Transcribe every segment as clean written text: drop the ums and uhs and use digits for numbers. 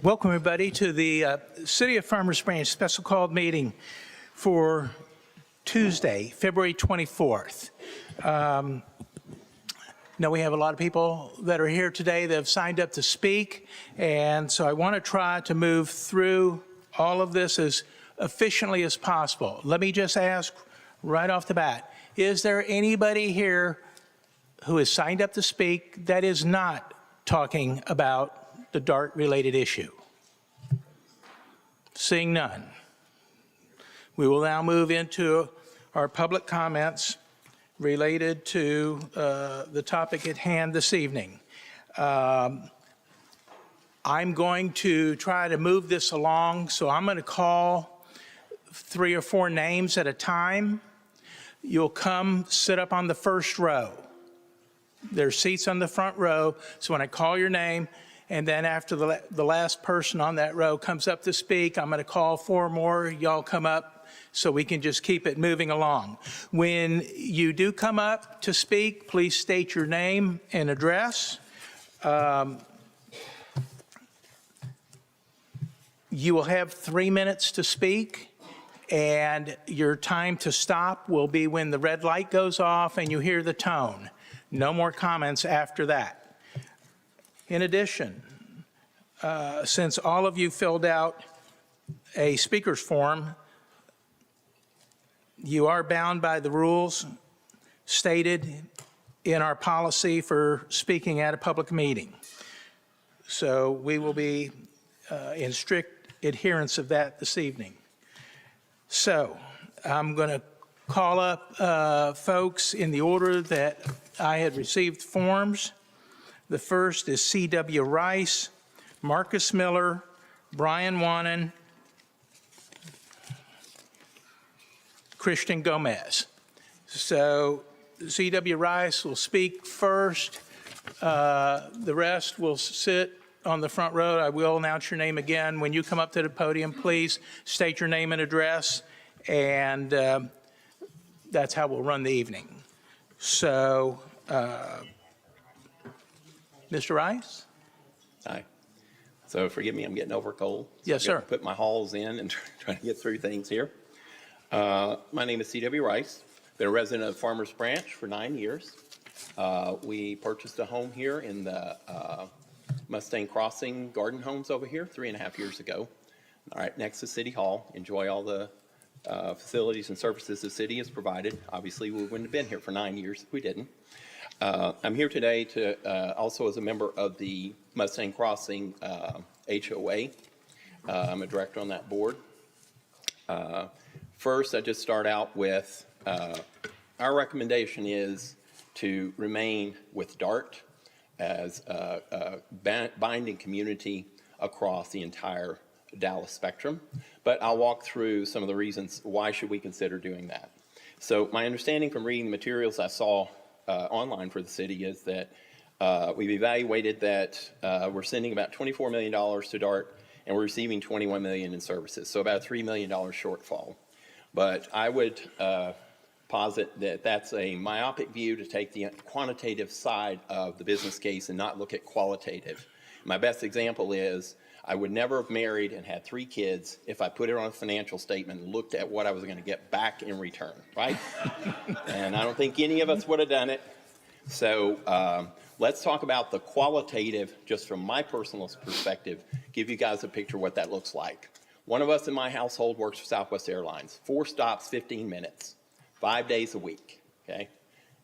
Welcome, everybody, to the City of Farmers Branch special called meeting for Tuesday, February 24th. Now, we have a lot of people that are here today that have signed up to speak, and so I want to try to move through all of this as efficiently as possible. Let me just ask right off the bat, is there anybody here who has signed up to speak that is not talking about the DART-related issue? Seeing none, we will now move into our public comments related to the topic at hand this evening. I'm going to try to move this along, so I'm going to call 3 or 4 names at a time. You'll come sit up on the first row. There's seats on the front row, so when I call your name, and then after the last person on that row comes up to speak, I'm going to call 4 more. Y'all come up so we can just keep it moving along. When you do come up to speak, please state your name and address. You will have 3 minutes to speak, and your time to stop will be when the red light goes off and you hear the tone. No more comments after that. In addition, since all of you filled out a speaker's form, you are bound by the rules stated in our policy for speaking at a public meeting. So we will be in strict adherence of that this evening. So I'm going to call up folks in the order that I had received forms. The first is C.W. Rice, Marcus Miller, Brian Wannen, Christian Gomez. So C.W. Rice will speak first. The rest will sit on the front row. I will announce your name again. When you come up to the podium, please state your name and address, and that's how we'll run the evening. So, Mr. Rice? Hi. So forgive me, I'm getting over cold. So Yes, sir. Put my halls in and trying to get through things here. My name is C.W. Rice. Been a resident of Farmers Branch for 9 years. We purchased a home here in the Mustang Crossing Garden Homes over here 3.5 years ago. All right, next to City Hall. Enjoy all the facilities and services the city has provided. Obviously, we wouldn't have been here for 9 years if we didn't. I'm here today to also as a member of the Mustang Crossing HOA. I'm a director on that board. First, I just start out with our recommendation is to remain with DART as a binding community across the entire Dallas spectrum. But I'll walk through some of the reasons why should we consider doing that. So my understanding from reading the materials I saw online for the city is that we've evaluated that we're sending about $24 million to DART and we're receiving $21 million in services, so about a $3 million shortfall. But I would posit that that's a myopic view to take the quantitative side of the business case and not look at qualitative. My best example is I would never have married and had 3 kids if I put it on a financial statement and looked at what I was going to get back in return, right? And I don't think any of us would have done it. So let's talk about the qualitative, just from my personal perspective, give you guys a picture of what that looks like. One of us in my household works for Southwest Airlines. 4 stops, 15 minutes, 5 days a week, okay?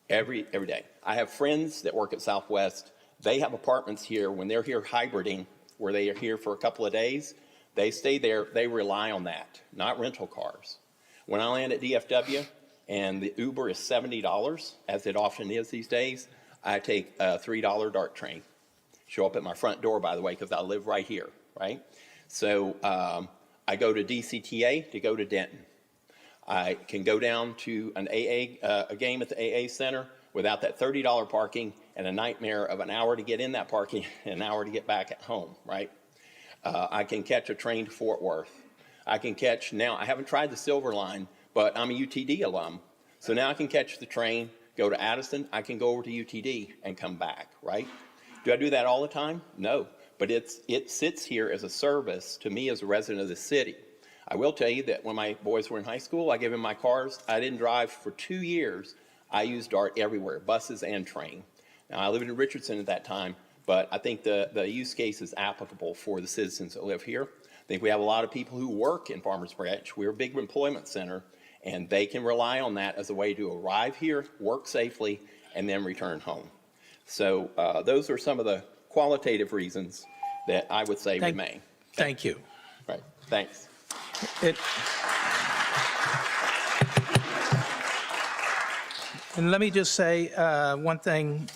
Every day. I have friends that work at Southwest. They have apartments here. When they're here hybriding, where they are here for a couple of days, they stay there, they rely on that, not rental cars. When I land at DFW and the Uber is $70, as it often is these days, I take a $3 DART train. Show up at my front door, by the way, because I live right here, right? So I go to DCTA to go to Denton. I can go down to an a game at the AA Center without that $30 parking and a nightmare of an hour to get in that parking and an hour to get back at home, right? I can catch a train to Fort Worth. I can catch, now I haven't tried the Silver Line, but I'm a UTD alum. So now I can catch the train, go to Addison, I can go over to UTD and come back, right? Do I do that all the time? No. but it sits here as a service to me as a resident of the city. I will tell you that when my boys were in high school, I gave them my cars. I didn't drive for 2 years. I used DART everywhere, buses and train. Now, I lived in Richardson at that time, but I think the use case is applicable for the citizens that live here. I think we have a lot of people who work in Farmers Branch. We're a big employment center, and they can rely on that as a way to arrive here, work safely, and then return home. So those are some of the qualitative reasons that I would say remain. Thank you. Right, thanks. And let me just say one thing.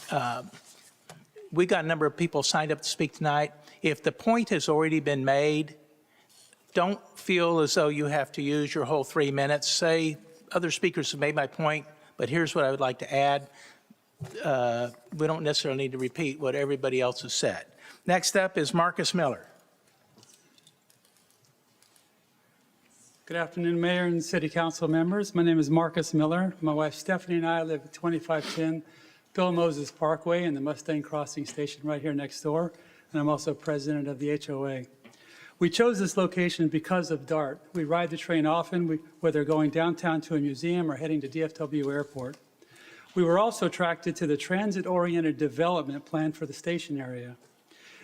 We got a number of people signed up to speak tonight. If the point has already been made, don't feel as though you have to use your whole 3 minutes. Say, other speakers have made my point, but here's what I would like to add. We don't necessarily need to repeat what everybody else has said. Next up is Marcus Miller. Good afternoon, Mayor and City Council members. My name is Marcus Miller. My wife Stephanie and I live at 2510 Bill Moses Parkway in the Mustang Crossing Station right here next door, and I'm also president of the HOA. We chose this location because of DART. We ride the train often, whether going downtown to a museum or heading to DFW Airport. We were also attracted to the transit-oriented development plan for the station area.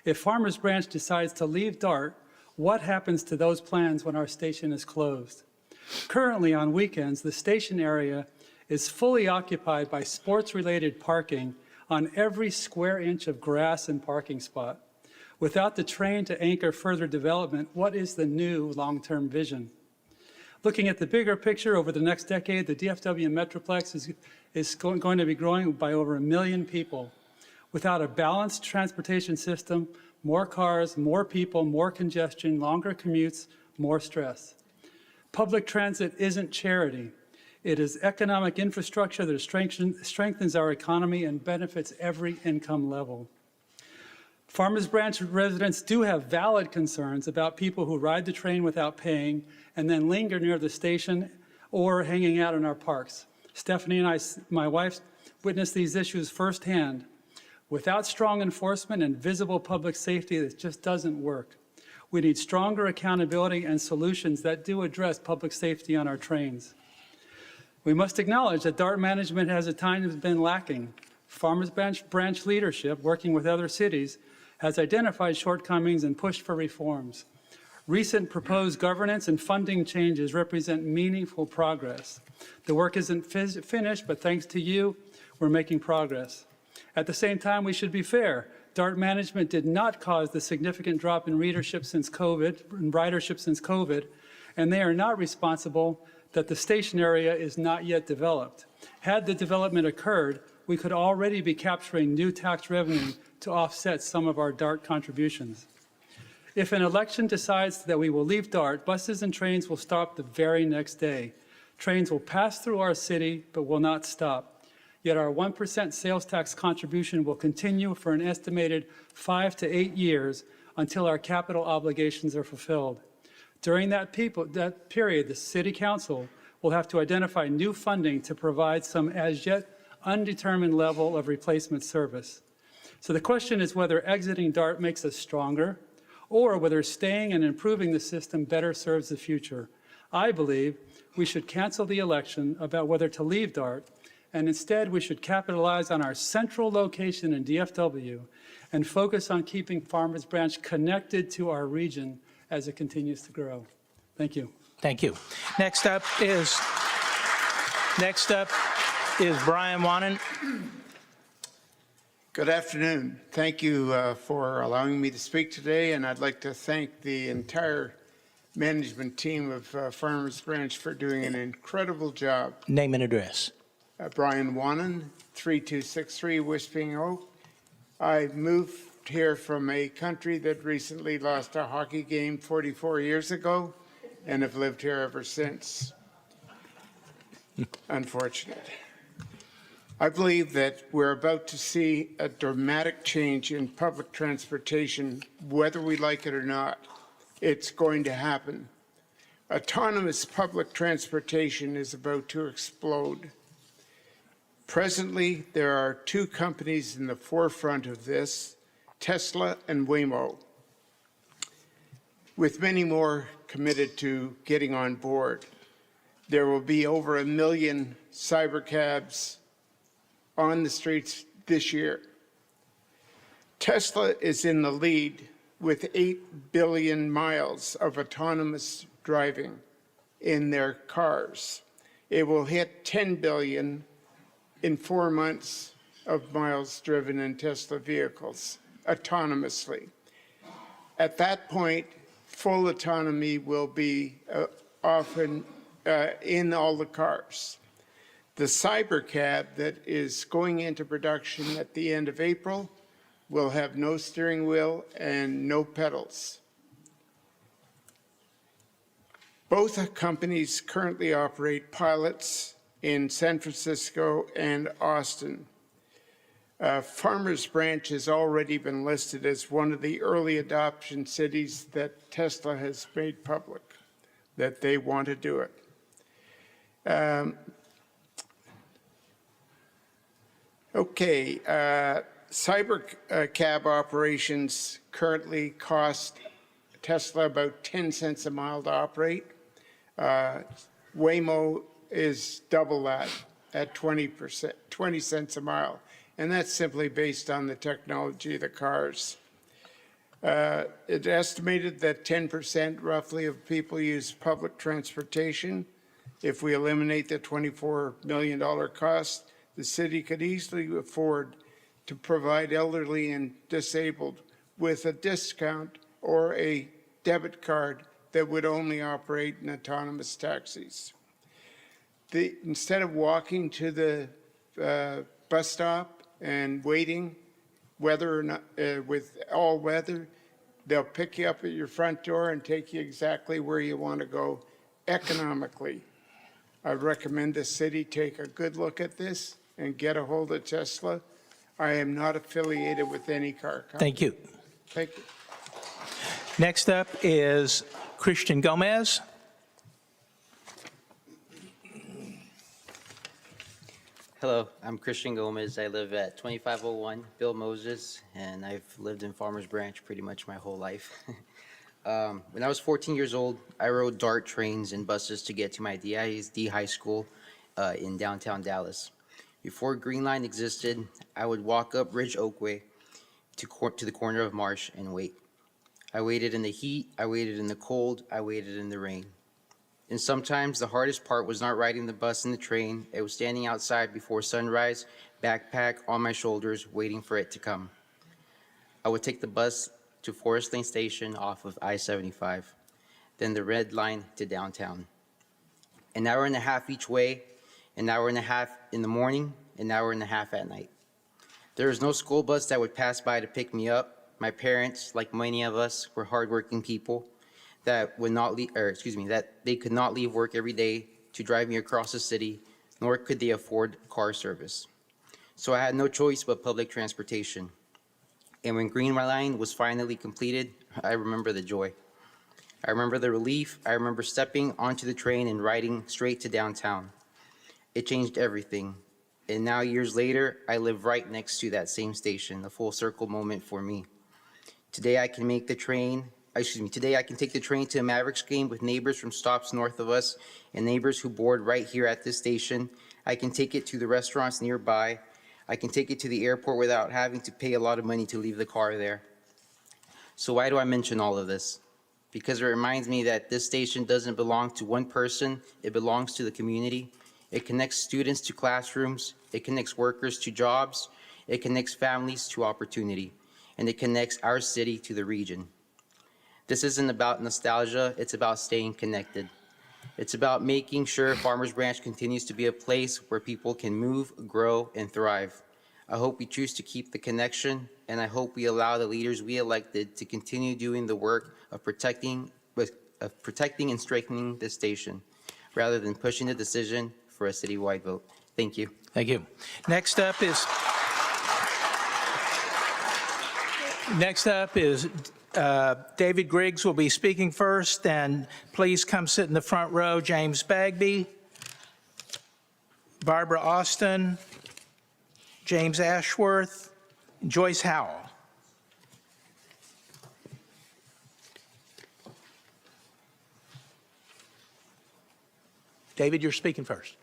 If Farmers Branch decides to leave DART, what happens to those plans when our station is closed? Currently, on weekends, the station area is fully occupied by sports-related parking on every square inch of grass and parking spot. Without the train to anchor further development, what is the new long-term vision? Looking at the bigger picture over the next decade, the DFW Metroplex is going to be growing by over 1 million people. Without a balanced transportation system, more cars, more people, more congestion, longer commutes, more stress. Public transit isn't charity. It is economic infrastructure that strengthens our economy and benefits every income level. Farmers Branch residents do have valid concerns about people who ride the train without paying and then linger near the station or hanging out in our parks. Stephanie and I, my wife, witnessed these issues firsthand. Without strong enforcement and visible public safety, it just doesn't work. We need stronger accountability and solutions that do address public safety on our trains. We must acknowledge that DART management has at times been lacking. Farmers Branch leadership, working with other cities, has identified shortcomings and pushed for reforms. Recent proposed governance and funding changes represent meaningful progress. The work isn't finished, but thanks to you, we're making progress. At the same time, we should be fair. DART management did not cause the significant drop in ridership since COVID, and they are not responsible that the station area is not yet developed. Had the development occurred, we could already be capturing new tax revenue to offset some of our DART contributions. If an election decides that we will leave DART, buses and trains will stop the very next day. Trains will pass through our city, but will not stop. Yet our 1% sales tax contribution will continue for an estimated 5 to 8 years until our capital obligations are fulfilled. During that period, the City Council will have to identify new funding to provide some as yet undetermined level of replacement service. So the question is whether exiting DART makes us stronger or whether staying and improving the system better serves the future. I believe we should cancel the election about whether to leave DART, and instead we should capitalize on our central location in DFW and focus on keeping Farmers Branch connected to our region as it continues to grow. Thank you. Thank you. Next up is Brian Wannen. Good afternoon. Thank you for allowing me to speak today, and I'd like to thank the entire management team of Farmers Branch for doing an incredible job. Name and address. Brian Wannen, 3263 Whispering Oak. I moved here from a country that recently lost a hockey game 44 years ago and have lived here ever since. Unfortunate. I believe that we're about to see a dramatic change in public transportation, whether we like it or not. It's going to happen. Autonomous public transportation is about to explode. Presently, there are two companies in the forefront of this, Tesla and Waymo. with many more committed to getting on board. There will be over 1 million cybercabs on the streets this year. Tesla is in the lead with 8 billion miles of autonomous driving in their cars. It will hit 10 billion in 4 months of miles driven in Tesla vehicles autonomously. At that point, full autonomy will be often in all the cars. The Cybercab that is going into production at the end of April will have no steering wheel and no pedals. Both companies currently operate pilots in San Francisco and Austin. Farmers Branch has already been listed as one of the early adoption cities that Tesla has made public, that they want to do it. Cybercab operations currently cost Tesla about 10 cents a mile to operate. Waymo is double that at 20 cents a mile. And that's simply based on the technology of the cars. It's estimated that 10% roughly of people use public transportation. If we eliminate the $24 million cost, the city could easily afford to provide elderly and disabled with a discount or a debit card that would only operate in autonomous taxis. Instead of walking to the bus stop and waiting, whether or not with all weather, they'll pick you up at your front door and take you exactly where you want to go economically. I recommend the city take a good look at this and get a hold of Tesla. I am not affiliated with any car company. Thank you. Thank you. Next up is Christian Gomez. Hello, I'm Christian Gomez. I live at 2501 Bill Moses, and I've lived in Farmers Branch pretty much my whole life. When I was 14 years old, I rode DART trains and buses to get to my DISD high school in downtown Dallas. Before Green Line existed, I would walk up Ridge Oakway to the corner of Marsh and wait. I waited in the heat, I waited in the cold, I waited in the rain. And sometimes the hardest part was not riding the bus and the train. It was standing outside before sunrise, backpack on my shoulders, waiting for it to come. I would take the bus to Forest Lane Station off of I-75, then the Red Line to downtown. An hour and a half each way, an hour and a half in the morning, an hour and a half at night. There was no school bus that would pass by to pick me up. My parents, like many of us, were hardworking people that would not leave, that they could not leave work every day to drive me across the city, nor could they afford car service. So I had no choice but public transportation. And when Green Line was finally completed, I remember the joy. I remember the relief. I remember stepping onto the train and riding straight to downtown. It changed everything. And now years later, I live right next to that same station, a full circle moment for me. Today I can take the train to a Mavericks game with neighbors from stops north of us and neighbors who board right here at this station. I can take it to the restaurants nearby. I can take it to the airport without having to pay a lot of money to leave the car there. So why do I mention all of this? Because it reminds me that this station doesn't belong to one person, it belongs to the community. It connects students to classrooms, it connects workers to jobs, it connects families to opportunity, and it connects our city to the region. This isn't about nostalgia, it's about staying connected. It's about making sure Farmers Branch continues to be a place where people can move, grow, and thrive. I hope we choose to keep the connection, and I hope we allow the leaders we elected to continue doing the work of protecting and strengthening this station, rather than pushing the decision for a citywide vote. Thank you. Thank you. Next up is David Griggs will be speaking first, and please come sit in the front row. James Bagby, Barbara Austin, James Ashworth, and Joyce Howell. David, you're speaking first.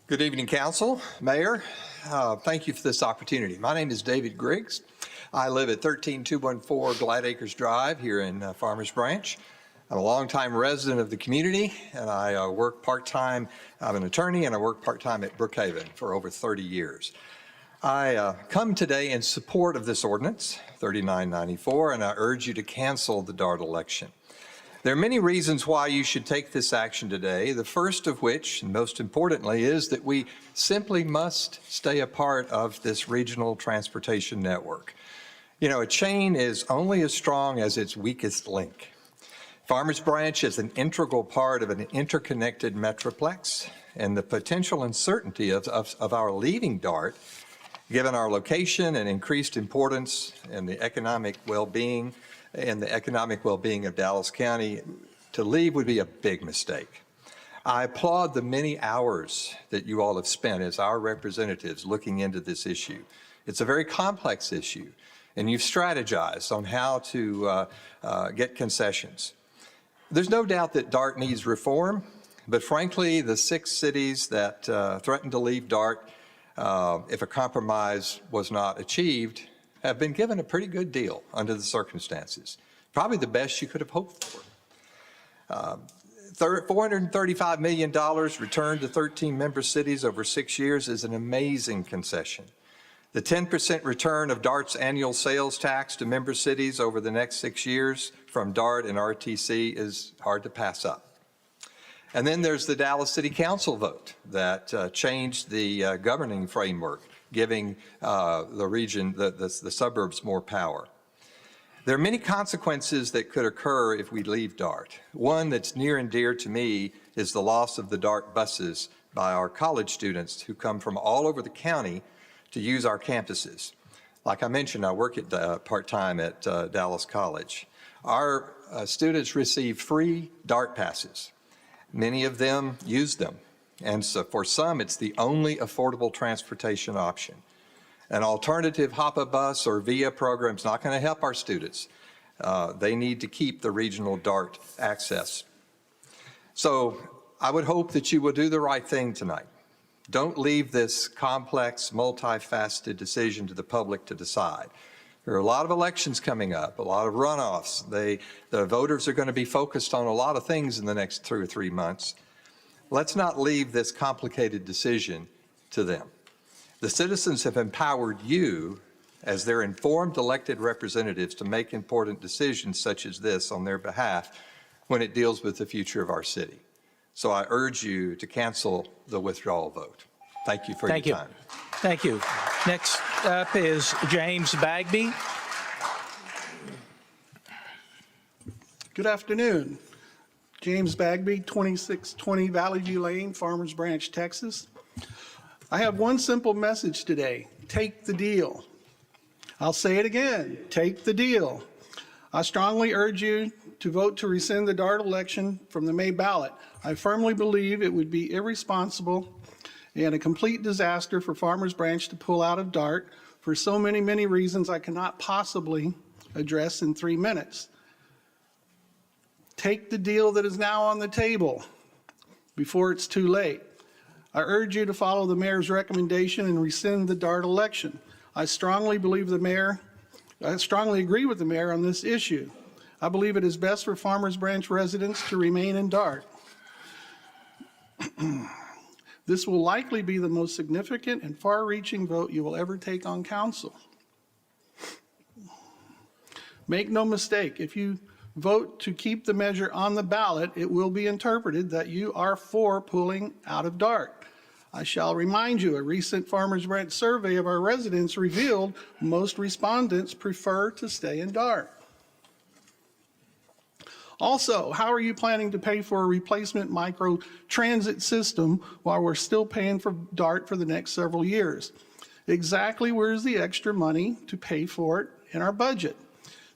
Good evening, Council, Mayor. Thank you for this opportunity. My name is David Griggs. I live at 13214 Glad Acres Drive here in Farmers Branch. I'm a longtime resident of the community, and I work part-time. I'm an attorney, and I work part-time at Brookhaven for over 30 years. I come today in support of this ordinance, 3994, and I urge you to cancel the DART election. There are many reasons why you should take this action today, the first of which, and most importantly, is that we simply must stay a part of this regional transportation network. You know, a chain is only as strong as its weakest link. Farmers Branch is an integral part of an interconnected metroplex, and the potential uncertainty of our leaving DART, given our location and increased importance in the economic well-being of Dallas County, to leave would be a big mistake. I applaud the many hours that you all have spent as our representatives looking into this issue. It's a very complex issue, and you've strategized on how to get concessions. There's no doubt that DART needs reform, but frankly, the 6 cities that threatened to leave DART if a compromise was not achieved have been given a pretty good deal under the circumstances. Probably the best you could have hoped for. $435 million returned to 13 member cities over 6 years is an amazing concession. The 10% return of DART's annual sales tax to member cities over the next 6 years from DART and RTC is hard to pass up. And then there's the Dallas City Council vote that changed the governing framework, giving the region, the suburbs more power. There are many consequences that could occur if we leave DART. One that's near and dear to me is the loss of the DART buses by our college students who come from all over the county to use our campuses. Like I mentioned, I work at part-time at Dallas College. Our students receive free DART passes. Many of them use them, and so for some, it's the only affordable transportation option. An alternative Hoppa bus or VIA program is not going to help our students. They need to keep the regional DART access. So I would hope that you will do the right thing tonight. Don't leave this complex, multifaceted decision to the public to decide. There are a lot of elections coming up, a lot of runoffs. The voters are going to be focused on a lot of things in the next 2 or 3 months. Let's not leave this complicated decision to them. The citizens have empowered you as their informed elected representatives to make important decisions such as this on their behalf when it deals with the future of our city. So I urge you to cancel the withdrawal vote. Thank you for your time. Thank you. Next up is James Bagby. Good afternoon. James Bagby, 2620 Valley View Lane, Farmers Branch, Texas. I have one simple message today. Take the deal. I'll say it again. Take the deal. I strongly urge you to vote to rescind the DART election from the May ballot. I firmly believe it would be irresponsible and a complete disaster for Farmers Branch to pull out of DART for so many reasons I cannot possibly address in 3 minutes. Take the deal that is now on the table before it's too late. I urge you to follow the mayor's recommendation and rescind the DART election. I strongly agree with the mayor on this issue. I believe it is best for Farmers Branch residents to remain in DART. This will likely be the most significant and far-reaching vote you will ever take on council. Make no mistake, if you vote to keep the measure on the ballot, it will be interpreted that you are for pulling out of DART. I shall remind you, a recent Farmers Branch survey of our residents revealed most respondents prefer to stay in DART. Also, how are you planning to pay for a replacement micro transit system while we're still paying for DART for the next several years? Exactly where's the extra money to pay for it in our budget?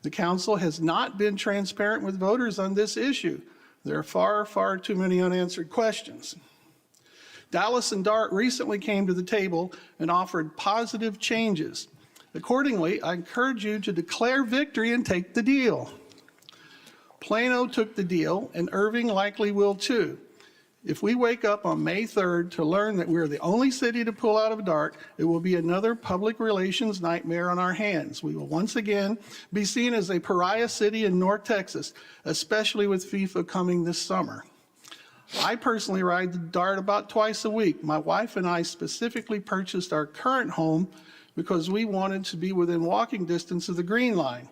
The council has not been transparent with voters on this issue. There are far too many unanswered questions. Dallas and DART recently came to the table and offered positive changes. Accordingly, I encourage you to declare victory and take the deal. Plano took the deal, and Irving likely will too. If we wake up on May 3rd to learn that we're the only city to pull out of DART, it will be another public relations nightmare on our hands. We will once again be seen as a pariah city in North Texas, especially with FIFA coming this summer. I personally ride the DART about twice a week. My wife and I specifically purchased our current home because we wanted to be within walking distance of the Green Line.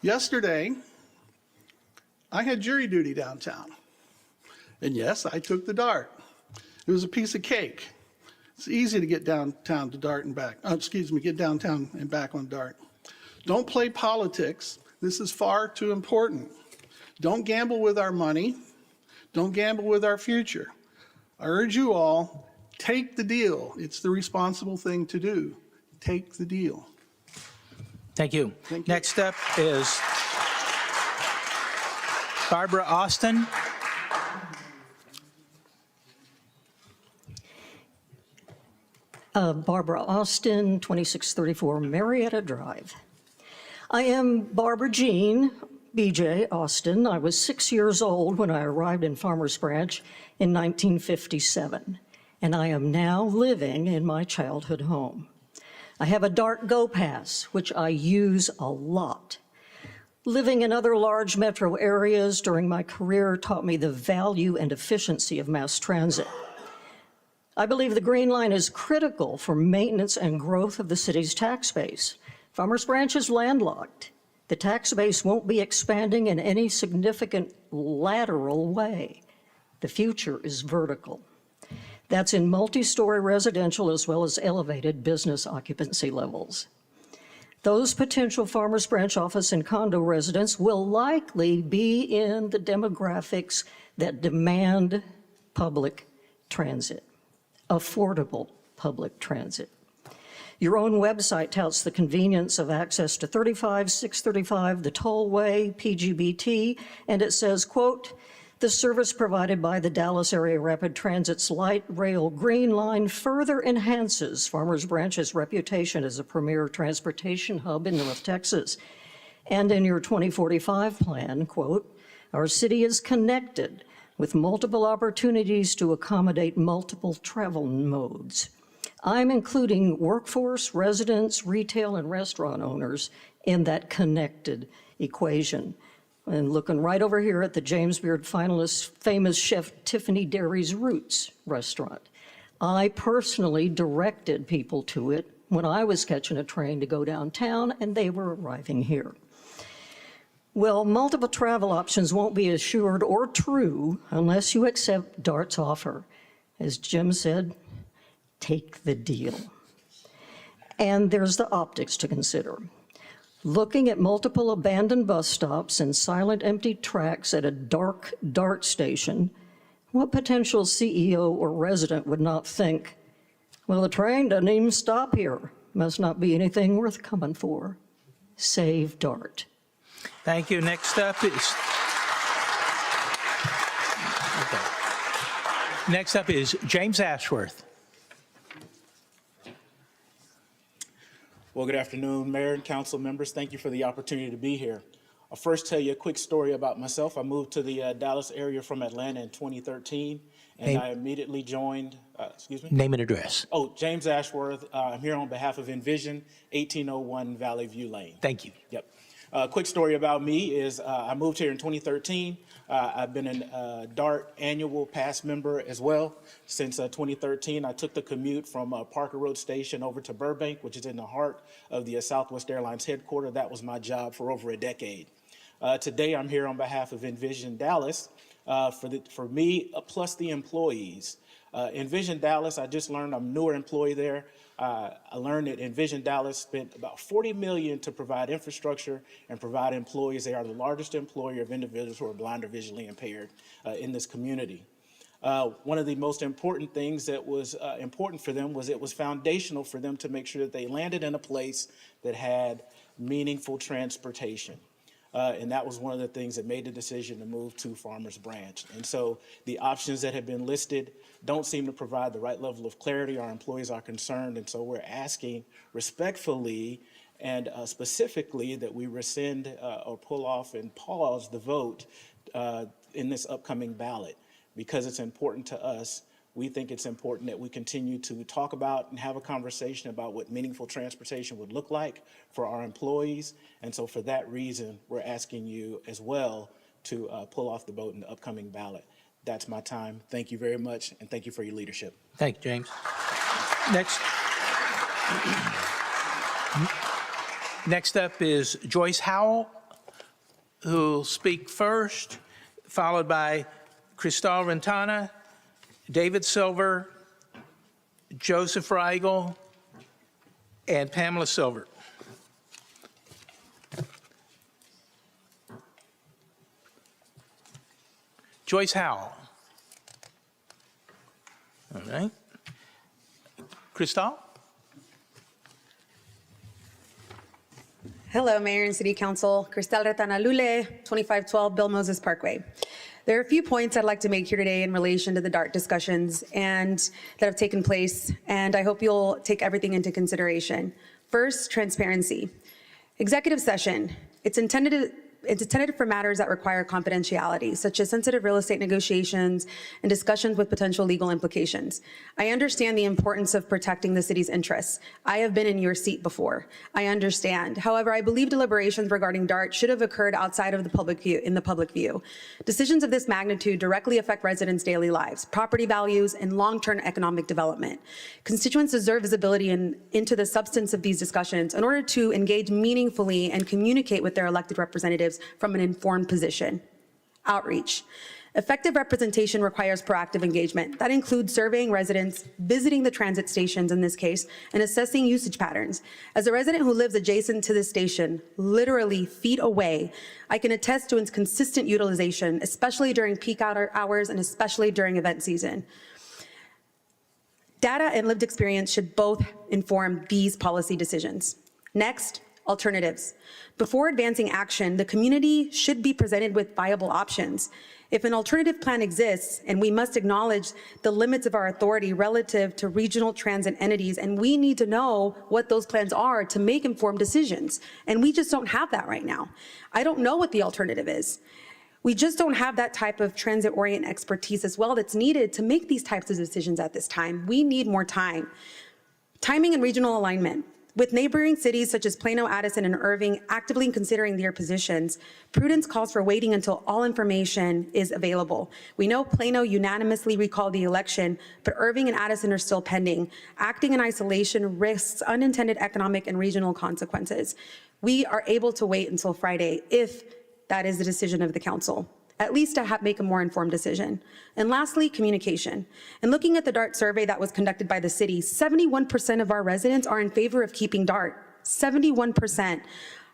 Yesterday, I had jury duty downtown. And yes, I took the DART. It was a piece of cake. It's easy to get downtown to DART and back. Get downtown and back on DART. Don't play politics. This is far too important. Don't gamble with our money. Don't gamble with our future. I urge you all, take the deal. It's the responsible thing to do. Take the deal. Thank you. Thank you. Next up is Barbara Austin. Barbara Austin, 2634 Marietta Drive. I am Barbara Jean, BJ Austin. I was 6 years old when I arrived in Farmers Branch in 1957, and I am now living in my childhood home. I have a DART Go Pass, which I use a lot. Living in other large metro areas during my career taught me the value and efficiency of mass transit. I believe the Green Line is critical for maintenance and growth of the city's tax base. Farmers Branch is landlocked. The tax base won't be expanding in any significant lateral way. The future is vertical. That's in multi-story residential as well as elevated business occupancy levels. Those potential Farmers Branch office and condo residents will likely be in the demographics that demand public transit. Affordable public transit. Your own website touts the convenience of access to 35, 635, the tollway, PGBT, and it says, quote, the service provided by the Dallas Area Rapid Transit's light rail Green Line further enhances Farmers Branch's reputation as a premier transportation hub in North Texas. And in your 2045 plan, quote, our city is connected with multiple opportunities to accommodate multiple travel modes. I'm including workforce, residents, retail, and restaurant owners in that connected equation. And looking right over here at the James Beard finalist, famous chef Tiffany Derry's Roots restaurant. I personally directed people to it when I was catching a train to go downtown, and they were arriving here. Well, multiple travel options won't be assured or true unless you accept DART's offer. As Jim said, take the deal. And there's the optics to consider. Looking at multiple abandoned bus stops and silent empty tracks at a dark DART station, what potential CEO or resident would not think, well, the train doesn't even stop here. Must not be anything worth coming for. Save DART. Thank you. Next up is Next up is James Ashworth. Well, good afternoon, Mayor and council members. Thank you for the opportunity to be here. I'll first tell you a quick story about myself. I moved to the Dallas area from Atlanta in 2013, and I immediately joined, Name and address. Oh, James Ashworth. I'm here on behalf of Envision, 1801 Valley View Lane. Thank you. Yep. Quick story about me is I moved here in 2013. I've been a DART annual pass member as well since 2013. I took the commute from Parker Road Station over to Burbank, which is in the heart of the Southwest Airlines headquarters. That was my job for over a decade. Today, I'm here on behalf of Envision Dallas for me plus the employees. Envision Dallas, I just learned I'm a newer employee there. I learned that Envision Dallas spent about $40 million to provide infrastructure and provide employees. They are the largest employer of individuals who are blind or visually impaired in this community. One of the most important things that was important for them was it was foundational for them to make sure that they landed in a place that had meaningful transportation. And that was one of the things that made the decision to move to Farmers Branch. And so the options that have been listed don't seem to provide the right level of clarity. Our employees are concerned, and so we're asking respectfully and specifically that we rescind or pull off and pause the vote in this upcoming ballot. Because it's important to us, we think it's important that we continue to talk about and have a conversation about what meaningful transportation would look like for our employees. And so for that reason, we're asking you as well to pull off the vote in the upcoming ballot. That's my time. Thank you very much, and thank you for your leadership. Thank you, James. Next up is Joyce Howell, who'll speak first, followed by Cristal Rentana, David Silver, Joseph Reigel, and Pamela Silver. Joyce Howell. All right. Cristal? Hello, Mayor and City Council. Cristal Retana Lule, 2512 Bill Moses Parkway. There are a few points I'd like to make here today in relation to the DART discussions and that have taken place, and I hope you'll take everything into consideration. First, transparency. Executive session. It's intended for matters that require confidentiality, such as sensitive real estate negotiations and discussions with potential legal implications. I understand the importance of protecting the city's interests. I have been in your seat before. I understand. However, I believe deliberations regarding DART should have occurred outside of the public view, in the public view. Decisions of this magnitude directly affect residents' daily lives, property values, and long-term economic development. Constituents deserve visibility into the substance of these discussions in order to engage meaningfully and communicate with their elected representatives from an informed position. Outreach. Effective representation requires proactive engagement. That includes surveying residents, visiting the transit stations in this case, and assessing usage patterns. As a resident who lives adjacent to this station, literally feet away, I can attest to its consistent utilization, especially during peak hours and especially during event season. Data and lived experience should both inform these policy decisions. Next, alternatives. Before advancing action, the community should be presented with viable options. If an alternative plan exists, and we must acknowledge the limits of our authority relative to regional transit entities, and we need to know what those plans are to make informed decisions. And we just don't have that right now. I don't know what the alternative is. We just don't have that type of transit-oriented expertise as well that's needed to make these types of decisions at this time. We need more time. Timing and regional alignment. With neighboring cities such as Plano, Addison, and Irving actively considering their positions, prudence calls for waiting until all information is available. We know Plano unanimously recalled the election, but Irving and Addison are still pending. Acting in isolation risks unintended economic and regional consequences. We are able to wait until Friday if that is the decision of the council, at least to make a more informed decision. And lastly, communication. And looking at the DART survey that was conducted by the city, 71% of our residents are in favor of keeping DART, 71%.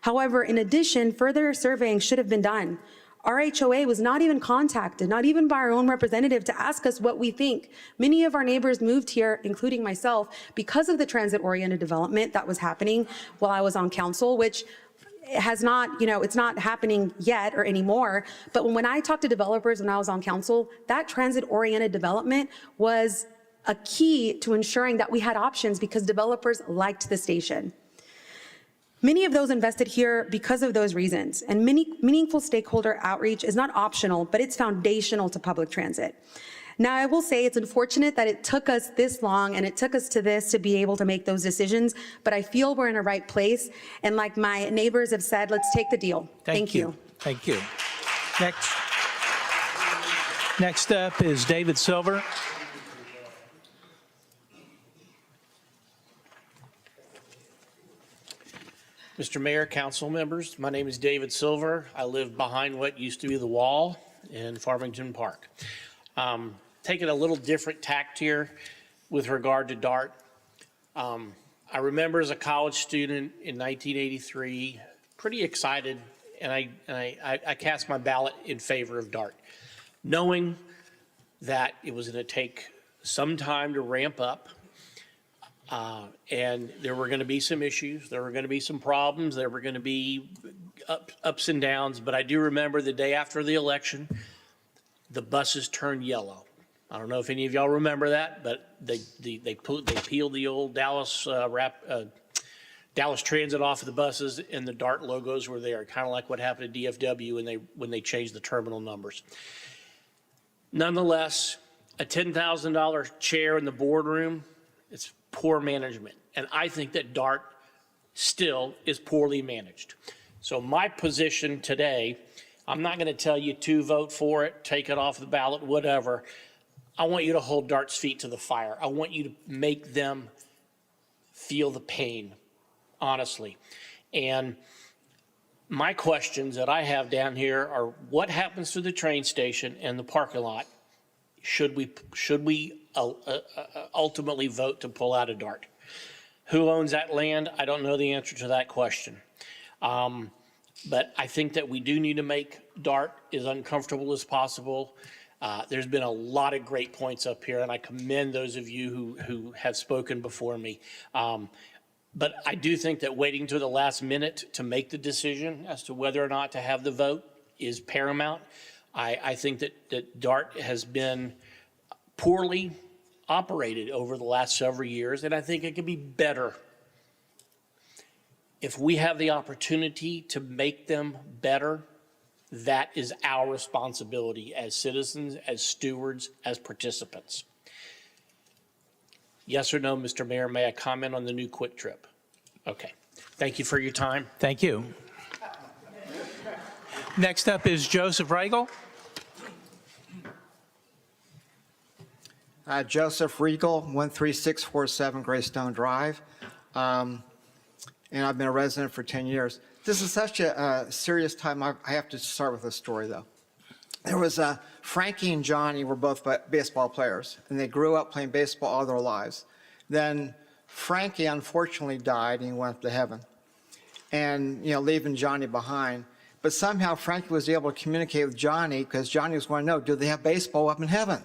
However, in addition, further surveying should have been done. Our HOA was not even contacted, not even by our own representative, to ask us what we think. Many of our neighbors moved here, including myself, because of the transit-oriented development that was happening while I was on council, which has not, it's not happening yet or anymore. But when I talked to developers when I was on council, that transit-oriented development was a key to ensuring that we had options because developers liked the station. Many of those invested here because of those reasons, and meaningful stakeholder outreach is not optional, but it's foundational to public transit. Now, I will say it's unfortunate that it took us this long and it took us to this to be able to make those decisions, but I feel we're in a right place. And like my neighbors have said, let's take the deal. Thank you. Thank you. Next up is David Silver. Mr. Mayor, council members, my name is David Silver. I live behind what used to be the wall in Farmington Park. Taking a little different tact here with regard to DART. I remember as a college student in 1983, pretty excited, and I cast my ballot in favor of DART, knowing that it was going to take some time to ramp up, and there were going to be some issues, there were going to be some problems, there were going to be ups and downs, but I do remember the day after the election, the buses turned yellow. I don't know if any of y'all remember that, but they peeled the old Dallas Dallas Transit off of the buses and the DART logos were there, kind of like what happened at DFW when they changed the terminal numbers. Nonetheless, a $10,000 chair in the boardroom, it's poor management. And I think that DART still is poorly managed. So my position today, I'm not going to tell you to vote for it, take it off the ballot, whatever. I want you to hold DART's feet to the fire. I want you to make them feel the pain, honestly. And my questions that I have down here are, what happens to the train station and the parking lot? Should we ultimately vote to pull out of DART? Who owns that land? I don't know the answer to that question. But I think that we do need to make DART as uncomfortable as possible. There's been a lot of great points up here, and I commend those of you who have spoken before me. But I do think that waiting to the last minute to make the decision as to whether or not to have the vote is paramount. I think that DART has been poorly operated over the last several years, and I think it could be better. If we have the opportunity to make them better, that is our responsibility as citizens, as stewards, as participants. Yes or no, Mr. Mayor, may I comment on the new Quick Trip? Okay. Thank you for your time. Thank you. Next up is Joseph Regal. Joseph Regal, 13647 Greystone Drive. And I've been a resident for 10 years. This is such a serious time. I have to start with a story, though. There was Frankie and Johnny were both baseball players, and they grew up playing baseball all their lives. Then Frankie unfortunately died, and he went up to heaven, and leaving Johnny behind. But somehow Frankie was able to communicate with Johnny because Johnny was wanting to know, do they have baseball up in heaven?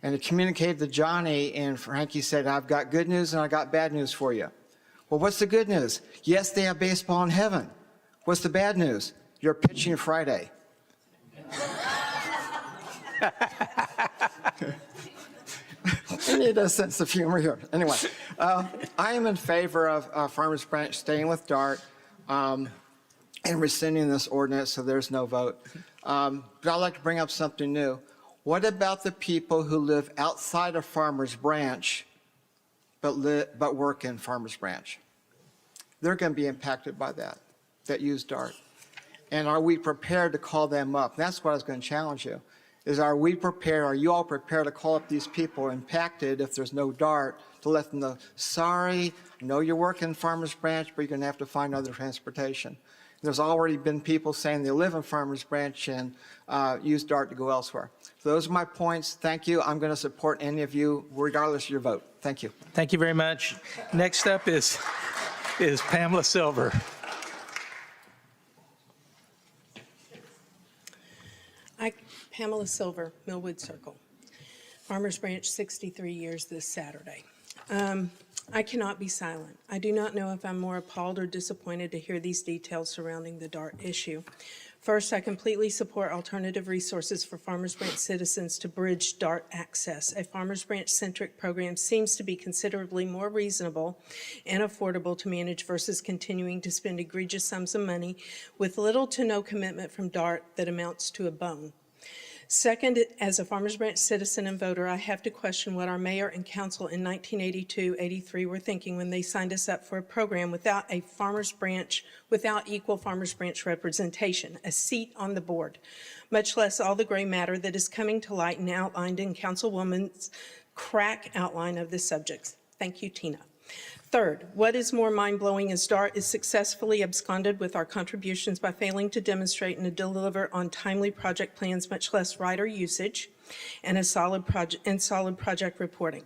And he communicated to Johnny, and Frankie said, I've got good news and I got bad news for you. Well, what's the good news? Yes, they have baseball in heaven. What's the bad news? You're pitching Friday. I need a sense of humor here. Anyway, I am in favor of Farmers Branch staying with DART and rescinding this ordinance so there's no vote. But I'd like to bring up something new. What about the people who live outside of Farmers Branch but work in Farmers Branch? They're going to be impacted by that use DART. And are we prepared to call them up? That's what I was going to challenge you, is are you all prepared to call up these people impacted if there's no DART to let them know, sorry, I know you're working in Farmers Branch, but you're going to have to find other transportation. There's already been people saying they live in Farmers Branch and use DART to go elsewhere. So those are my points. Thank you. I'm going to support any of you, regardless of your vote. Thank you. Thank you very much. Next up is Pamela Silver. Pamela Silver, Millwood Circle. Farmers Branch, 63 years this Saturday. I cannot be silent. I do not know if I'm more appalled or disappointed to hear these details surrounding the DART issue. First, I completely support alternative resources for Farmers Branch citizens to bridge DART access. A Farmers Branch-centric program seems to be considerably more reasonable and affordable to manage versus continuing to spend egregious sums of money with little to no commitment from DART that amounts to a bone. Second, as a Farmers Branch citizen and voter, I have to question what our mayor and council in 1982-83 were thinking when they signed us up for a program without equal Farmers Branch representation, a seat on the board, much less all the gray matter that is coming to light and outlined in Councilwoman's crack outline of the subjects. Thank you, Tina. Third, what is more mind-blowing is DART is successfully absconded with our contributions by failing to demonstrate and deliver on timely project plans, much less rider usage, and solid project reporting.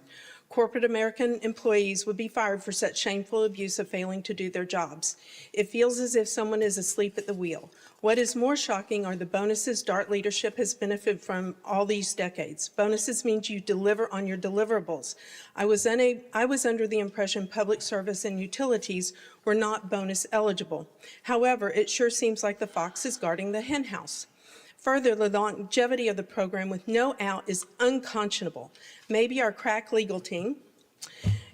Corporate American employees would be fired for such shameful abuse of failing to do their jobs. It feels as if someone is asleep at the wheel. What is more shocking are the bonuses DART leadership has benefited from all these decades. Bonuses means you deliver on your deliverables. I was under the impression public service and utilities were not bonus eligible. However, it sure seems like the fox is guarding the hen house. Further, the longevity of the program with no out is unconscionable. Maybe our crack legal team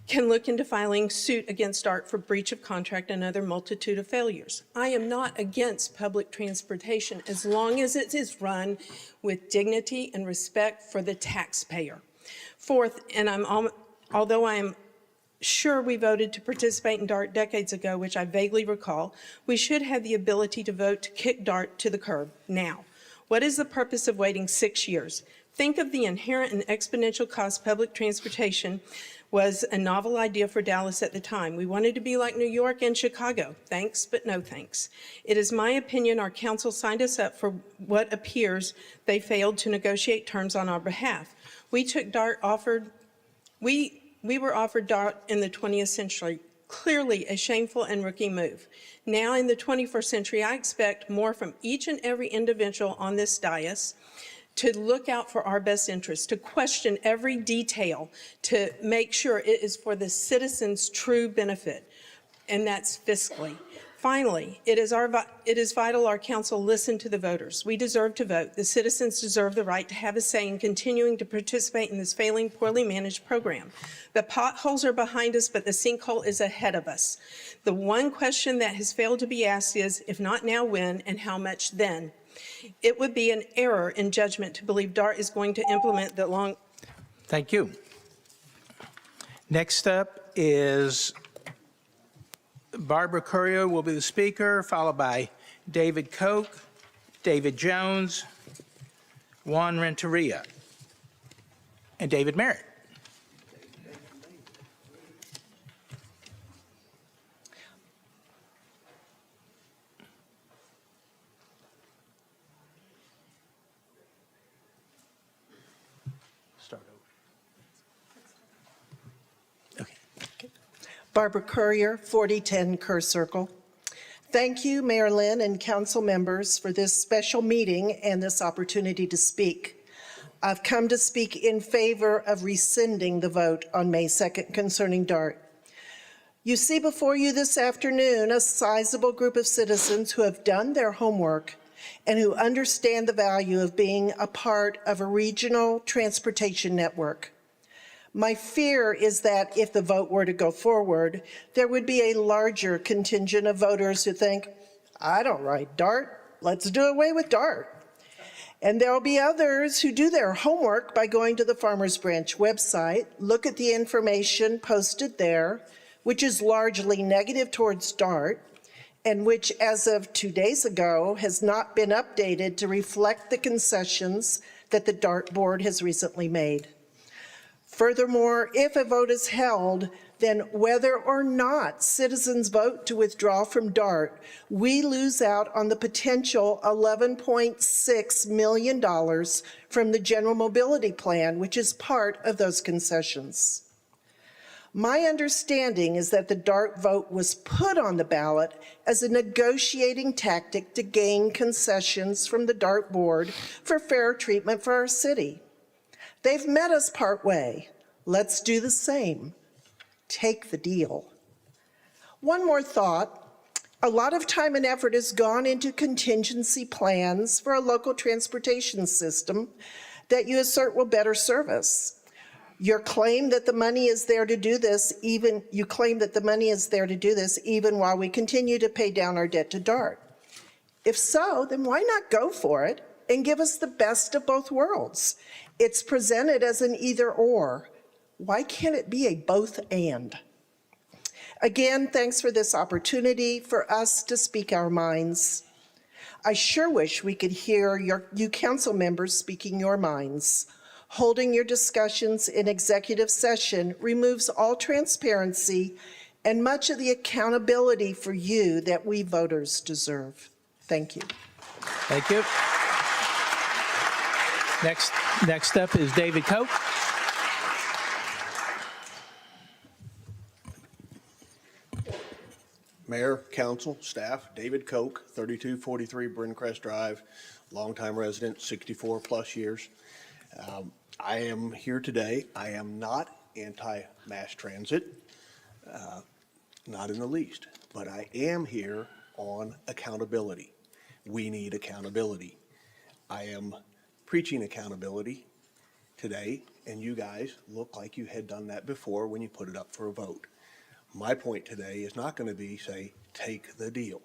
can look into filing suit against DART for breach of contract and other multitude of failures. I am not against public transportation as long as it is run with dignity and respect for the taxpayer. Fourth, and although I am sure we voted to participate in DART decades ago, which I vaguely recall, we should have the ability to vote to kick DART to the curb now. What is the purpose of waiting 6 years? Think of the inherent and exponential cost public transportation was a novel idea for Dallas at the time. We wanted to be like New York and Chicago. Thanks, but no thanks. It is my opinion our council signed us up for what appears they failed to negotiate terms on our behalf. We were offered DART in the 20th century, clearly a shameful and rookie move. Now in the 21st century, I expect more from each and every individual on this dais to look out for our best interests, to question every detail, to make sure it is for the citizens' true benefit, and that's fiscally. Finally, it is vital our council listen to the voters. We deserve to vote. The citizens deserve the right to have a say in continuing to participate in this failing, poorly managed program. The potholes are behind us, but the sinkhole is ahead of us. The one question that has failed to be asked is, if not now, when, and how much then? It would be an error in judgment to believe DART is going to implement the long... Thank you. Next up is Barbara Courier will be the speaker, followed by David Koch, David Jones, Juan Renteria, and David Merritt. Start over. Okay. Barbara Courier, 4010 Kerr Circle. Thank you, Mayor Lynn and council members, for this special meeting and this opportunity to speak. I've come to speak in favor of rescinding the vote on May 2nd concerning DART. You see before you this afternoon a sizable group of citizens who have done their homework and who understand the value of being a part of a regional transportation network. My fear is that if the vote were to go forward, there would be a larger contingent of voters who think, I don't ride DART, let's do away with DART. And there'll be others who do their homework by going to the Farmers Branch website, look at the information posted there, which is largely negative towards DART, and which as of 2 days ago has not been updated to reflect the concessions that the DART board has recently made. Furthermore, if a vote is held, then whether or not citizens vote to withdraw from DART, we lose out on the potential $11.6 million from the General Mobility Plan, which is part of those concessions. My understanding is that the DART vote was put on the ballot as a negotiating tactic to gain concessions from the DART board for fair treatment for our city. They've met us partway. Let's do the same. Take the deal. One more thought. A lot of time and effort has gone into contingency plans for a local transportation system that you assert will better serve us. Your claim that the money is there to do this, even while we continue to pay down our debt to DART. If so, then why not go for it and give us the best of both worlds? It's presented as an either or. Why can't it be a both and? Again, thanks for this opportunity for us to speak our minds. I sure wish we could hear you council members speaking your minds. Holding your discussions in executive session removes all transparency and much of the accountability for you that we voters deserve. Thank you. Thank you. Next up is David Koch. Mayor, council, staff, David Koch, 3243 Brincrest Drive, longtime resident, 64 plus years. I am here today. I am not anti-mass transit, not in the least, but I am here on accountability. We need accountability. I am preaching accountability today, and you guys look like you had done that before when you put it up for a vote. My point today is not going to be, say, take the deal,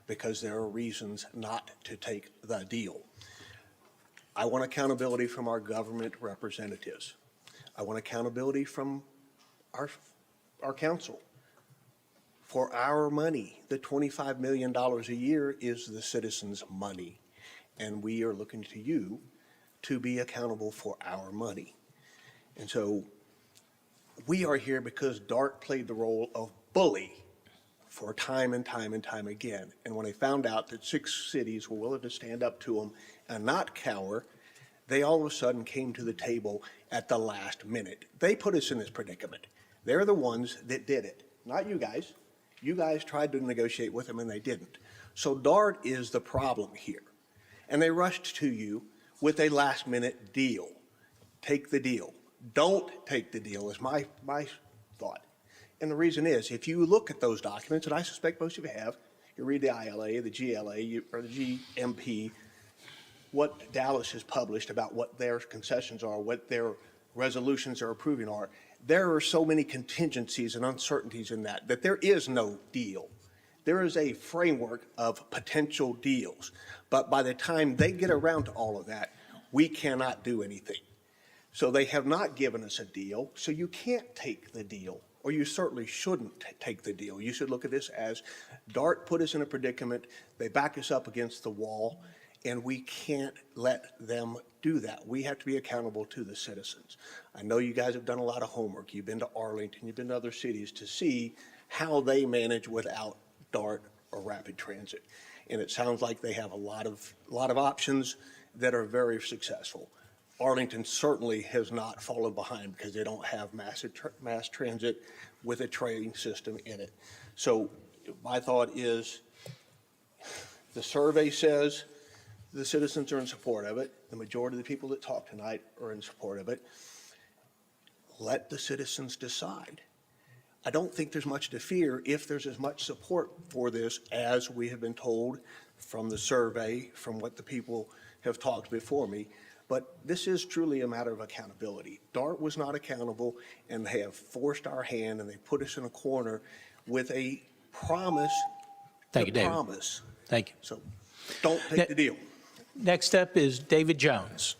because there are reasons not to take the deal. I want accountability from our government representatives. I want accountability from our council. For our money, the $25 million a year is the citizens' money, and we are looking to you to be accountable for our money. And so we are here because DART played the role of bully for time and time and time again. And when they found out that 6 cities were willing to stand up to them and not cower, they all of a sudden came to the table at the last minute. They put us in this predicament. They're the ones that did it, not you guys. You guys tried to negotiate with them and they didn't. So DART is the problem here. And they rushed to you with a last minute deal. Take the deal. Don't take the deal is my thought. And the reason is, if you look at those documents, and I suspect most of you have, you read the ILA, the GLA, or the GMP, what Dallas has published about what their concessions are, what their resolutions are approving are, there are so many contingencies and uncertainties in that there is no deal. There is a framework of potential deals. But by the time they get around to all of that, we cannot do anything. So they have not given us a deal, so you can't take the deal, or you certainly shouldn't take the deal. You should look at this as DART put us in a predicament, they back us up against the wall, and we can't let them do that. We have to be accountable to the citizens. I know you guys have done a lot of homework. You've been to Arlington, you've been to other cities to see how they manage without DART or rapid transit. And it sounds like they have a lot of options that are very successful. Arlington certainly has not fallen behind because they don't have mass transit with a train system in it. So my thought is, the survey says the citizens are in support of it. The majority of the people that talk tonight are in support of it. Let the citizens decide. I don't think there's much to fear if there's as much support for this as we have been told from the survey, from what the people have talked before me. But this is truly a matter of accountability. DART was not accountable, and they have forced our hand, and they put us in a corner with a promise Thank you, David. promise. Thank you. So don't take the deal. Next up is David Jones.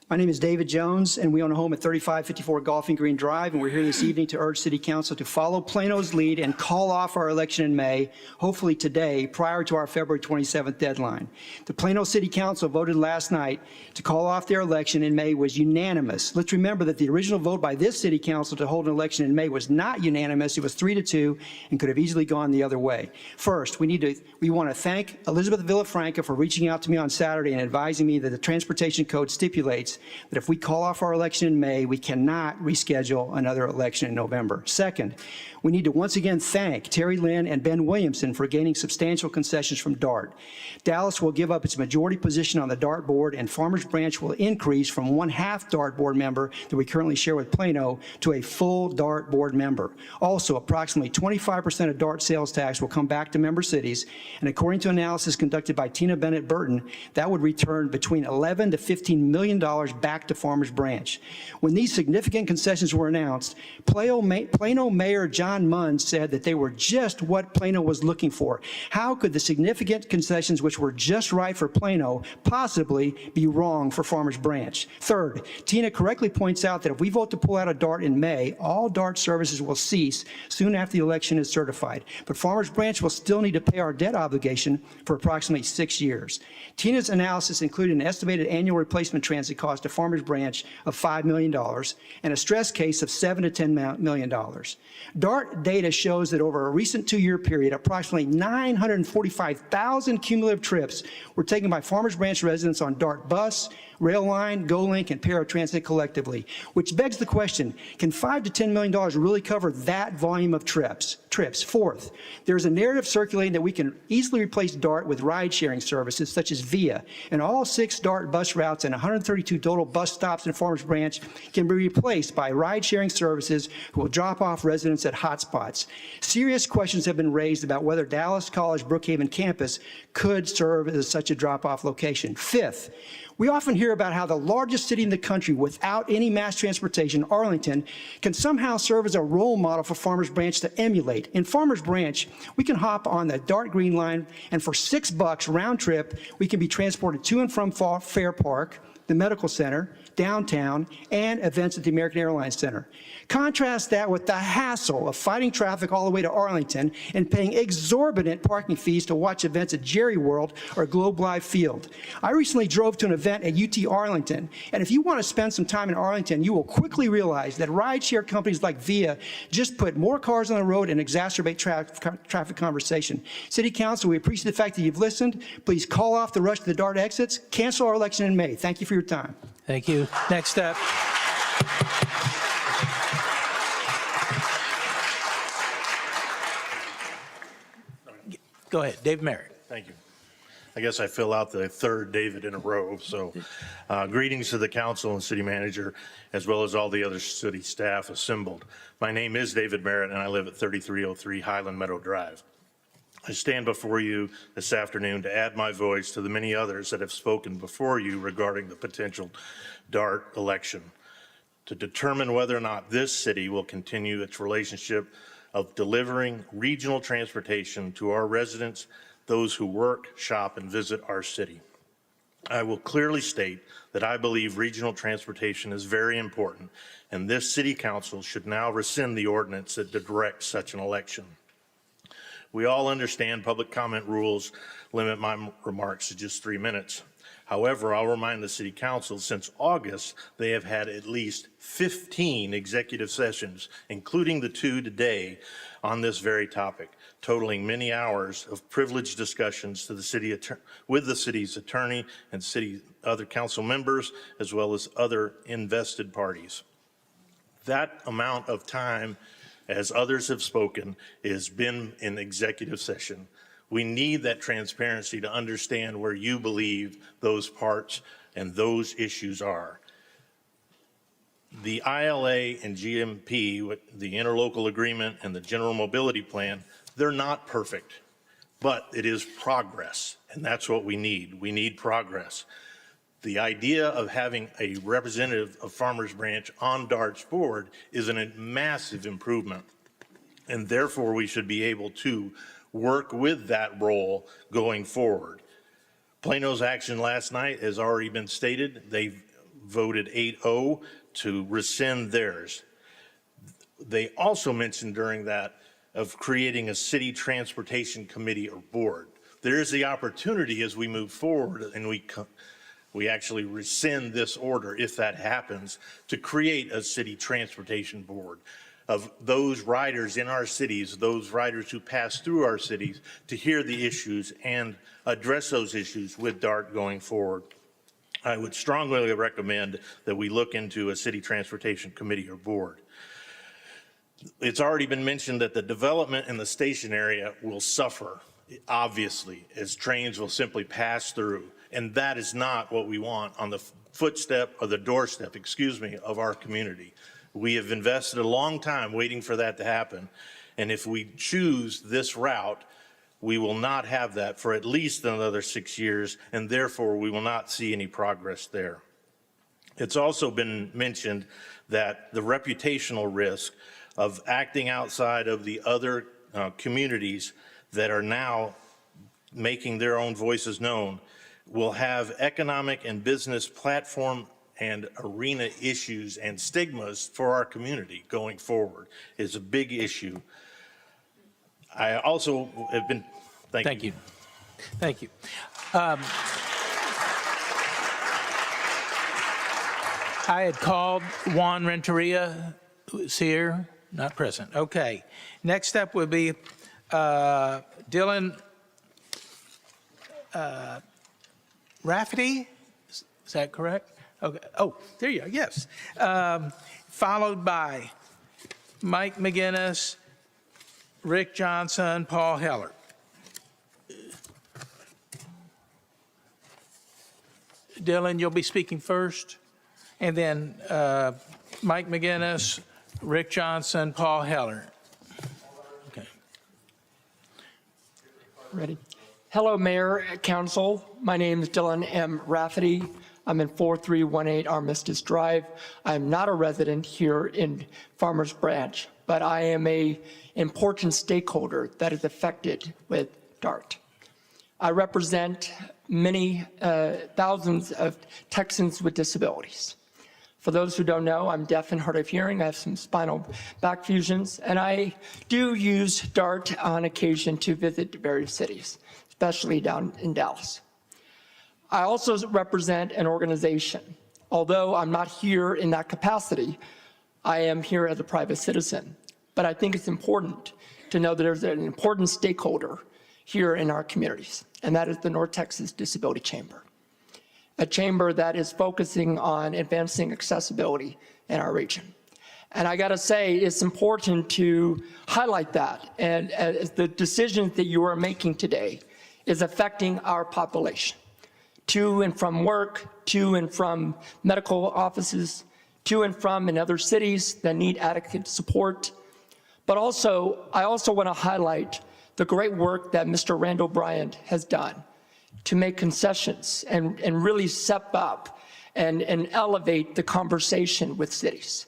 My name is David Jones, and we own a home at 3554 Golfing Green Drive, and we're here this evening to urge City Council to follow Plano's lead and call off our election in May, hopefully today, prior to our February 27th deadline. The Plano City Council voted last night to call off their election in May was unanimous. Let's remember that the original vote by this City Council to hold an election in May was not unanimous. It was 3-2 and could have easily gone the other way. First, we want to thank Elizabeth Villafranca for reaching out to me on Saturday and advising me that the Transportation Code stipulates that if we call off our election in May, we cannot reschedule another election in November. Second, we need to once again thank Terry Lynn and Ben Williamson for gaining substantial concessions from DART. Dallas will give up its majority position on the DART board, and Farmers Branch will increase from 1/2 DART board member that we currently share with Plano to a full DART board member. Also, approximately 25% of DART sales tax will come back to member cities, and according to analysis conducted by Tina Bennett Burton, that would return between $11 to $15 million back to Farmers Branch. When these significant concessions were announced, Plano Mayor John Munn said that they were just what Plano was looking for. How could the significant concessions, which were just right for Plano, possibly be wrong for Farmers Branch? Third, Tina correctly points out that if we vote to pull out of DART in May, all DART services will cease soon after the election is certified. But Farmers Branch will still need to pay our debt obligation for approximately 6 years. Tina's analysis included an estimated annual replacement transit cost to Farmers Branch of $5 million and a stress case of $7 to $10 million. DART data shows that over a recent 2-year period, approximately 945,000 cumulative trips were taken by Farmers Branch residents on DART bus, Rail Line, GoLink, and Paratransit collectively, which begs the question, can $5 to $10 million really cover that volume of trips? Fourth, there's a narrative circulating that we can easily replace DART with ride-sharing services such as VIA, and all 6 DART bus routes and 132 anecdotal bus stops in Farmers Branch can be replaced by ride-sharing services who will drop off residents at hotspots. Serious questions have been raised about whether Dallas College Brookhaven campus could serve as such a drop-off location. Fifth, we often hear about how the largest city in the country without any mass transportation, Arlington, can somehow serve as a role model for Farmers Branch to emulate. In Farmers Branch, we can hop on the Dart Green Line, and for $6 round trip, we can be transported to and from Fair Park, the medical center, downtown, and events at the American Airlines Center. Contrast that with the hassle of fighting traffic all the way to Arlington and paying exorbitant parking fees to watch events at Jerry World or Globe Life Field. I recently drove to an event at UT Arlington, and if you want to spend some time in Arlington, you will quickly realize that rideshare companies like Via just put more cars on the road and exacerbate traffic conversation. City Council, we appreciate the fact that you've listened. Please call off the rush to the DART exits. Cancel our election in May. Thank you for your time. Thank you. Next up. Go ahead, Dave Merritt. Thank you. I guess I fill out the third David in a row. So greetings to the council and city manager, as well as all the other city staff assembled. My name is David Merritt, and I live at 3303 Highland Meadow Drive. I stand before you this afternoon to add my voice to the many others that have spoken before you regarding the potential DART election, to determine whether or not this city will continue its relationship of delivering regional transportation to our residents, those who work, shop, and visit our city. I will clearly state that I believe regional transportation is very important, and this city council should now rescind the ordinance that directs such an election. We all understand public comment rules limit my remarks to just 3 minutes. However, I'll remind the City Council, since August, they have had at least 15 executive sessions, including the 2 today, on this very topic, totaling many hours of privileged discussions to the city with the city's attorney and other council members, as well as other invested parties. That amount of time, as others have spoken, has been in executive session. We need that transparency to understand where you believe those parts and those issues are. The ILA and GMP, the interlocal agreement and the general mobility plan, they're not perfect, but it is progress, and that's what we need. We need progress. The idea of having a representative of Farmers Branch on DART's board is a massive improvement, and therefore we should be able to work with that role going forward. Plano's action last night has already been stated. They voted 8-0 to rescind theirs. They also mentioned during that of creating a city transportation committee or board. There is the opportunity as we move forward and we actually rescind this order, if that happens, to create a city transportation board of those riders in our cities, those riders who pass through our cities, to hear the issues and address those issues with DART going forward. I would strongly recommend that we look into a city transportation committee or board. It's already been mentioned that the development in the station area will suffer, obviously, as trains will simply pass through. And that is not what we want on the footstep or the doorstep, of our community. We have invested a long time waiting for that to happen. And if we choose this route, we will not have that for at least another 6 years, and therefore we will not see any progress there. It's also been mentioned that the reputational risk of acting outside of the other communities that are now making their own voices known will have economic and business platform and arena issues and stigmas for our community going forward is a big issue. I also have been, thank you. Thank you. I had called Juan Renteria, who's here, not present. Okay. Next up would be Dylan Rafferty. Is that correct? Okay. Oh, there you are. Yes. Followed by Mike McGinnis, Rick Johnson, Paul Heller. Dylan, you'll be speaking first. And then Mike McGinnis, Rick Johnson, Paul Heller. Okay. Ready? Hello, Mayor, Council. My name is Dylan M. Rafferty. I'm in 4318 Armistice Drive. I'm not a resident here in Farmers Branch, but I am an important stakeholder that is affected with DART. I represent many thousands of Texans with disabilities. For those who don't know, I'm deaf and hard of hearing. I have some spinal back fusions, and I do use DART on occasion to visit various cities, especially down in Dallas. I also represent an organization. Although I'm not here in that capacity, I am here as a private citizen. But I think it's important to know that there's an important stakeholder here in our communities, and that is the North Texas Disability Chamber, a chamber that is focusing on advancing accessibility in our region. And I gotta say, it's important to highlight that, and as the decisions that you are making today is affecting our population, to and from work, to and from medical offices, to and from in other cities that need adequate support. But also, I also want to highlight the great work that Mr. Randall Bryant has done to make concessions and really step up and elevate the conversation with cities.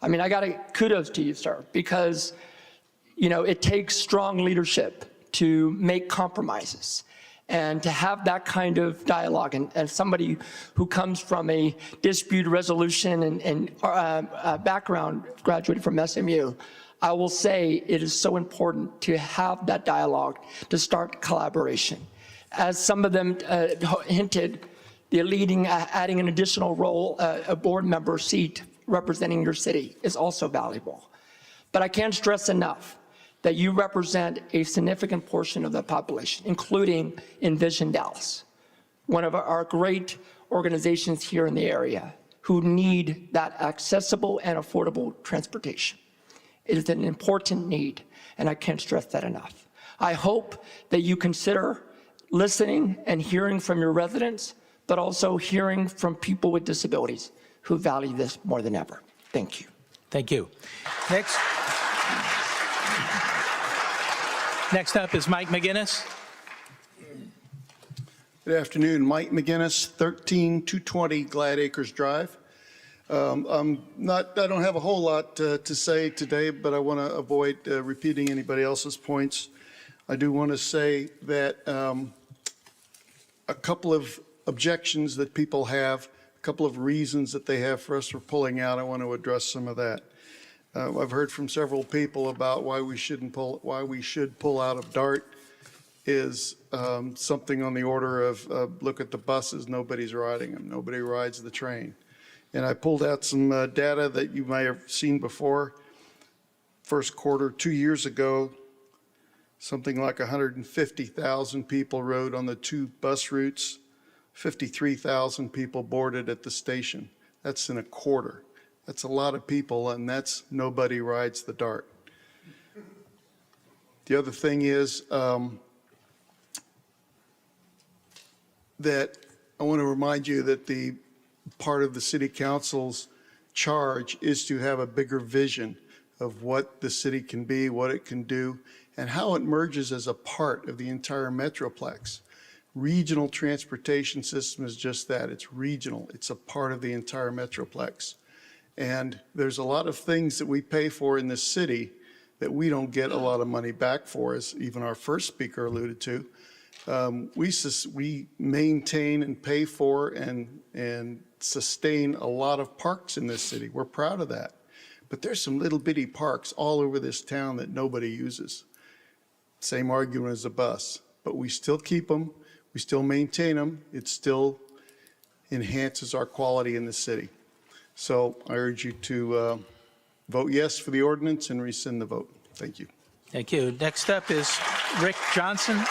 I mean, I got to kudos to you, sir, because, you know, it takes strong leadership to make compromises and to have that kind of dialogue. And as somebody who comes from a dispute resolution and background, graduated from SMU, I will say it is so important to have that dialogue, to start collaboration. As some of them hinted, the adding an additional role, a board member seat representing your city is also valuable. But I can't stress enough that you represent a significant portion of the population, including Envision Dallas, one of our great organizations here in the area who need that accessible and affordable transportation. It is an important need, and I can't stress that enough. I hope that you consider listening and hearing from your residents, but also hearing from people with disabilities who value this more than ever. Thank you. Thank you. Next up is Mike McGinnis. Good afternoon, Mike McGinnis, 13220 Glad Acres Drive. I don't have a whole lot to say today, but I want to avoid repeating anybody else's points. I do want to say that a couple of objections that people have, a couple of reasons that they have for us for pulling out, I want to address some of that. I've heard from several people about why we should pull out of DART is something on the order of look at the buses, nobody's riding them, nobody rides the train. And I pulled out some data that you may have seen before. First quarter, 2 years ago, something like 150,000 people rode on the 2 bus routes, 53,000 people boarded at the station. That's in a quarter. That's a lot of people, and that's nobody rides the DART. The other thing is that I want to remind you that the part of the city council's charge is to have a bigger vision of what the city can be, what it can do, and how it merges as a part of the entire Metroplex. Regional transportation system is just that. It's regional. It's a part of the entire Metroplex. And there's a lot of things that we pay for in this city that we don't get a lot of money back for, as even our first speaker alluded to. We maintain and pay for and sustain a lot of parks in this city. We're proud of that. But there's some little bitty parks all over this town that nobody uses. Same argument as a bus, but we still keep them. We still maintain them. It still enhances our quality in the city. So I urge you to vote yes for the ordinance and rescind the vote. Thank you. Thank you. Next up is Rick Johnson.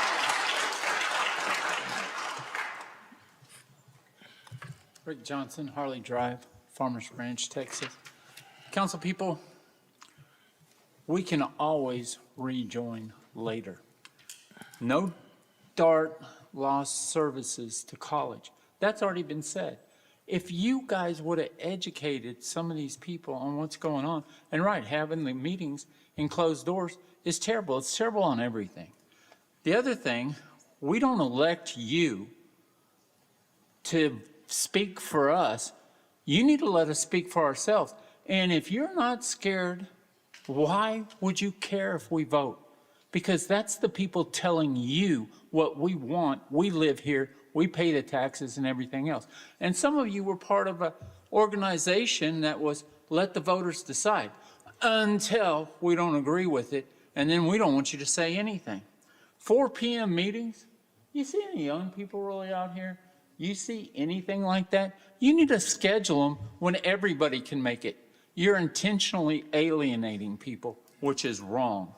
Rick Johnson, Harley Drive, Farmers Branch, Texas. Council people, we can always rejoin later. No DART lost services to college. That's already been said. If you guys would have educated some of these people on what's going on, and right, having the meetings in closed doors is terrible. It's terrible on everything. The other thing, we don't elect you to speak for us. You need to let us speak for ourselves. And if you're not scared, why would you care if we vote? Because that's the people telling you what we want. We live here, we pay the taxes and everything else. And some of you were part of an organization that was let the voters decide until we don't agree with it, and then we don't want you to say anything. 4 p.m. meetings, you see any young people really out here? You see anything like that? You need to schedule them when everybody can make it. You're intentionally alienating people, which is wrong.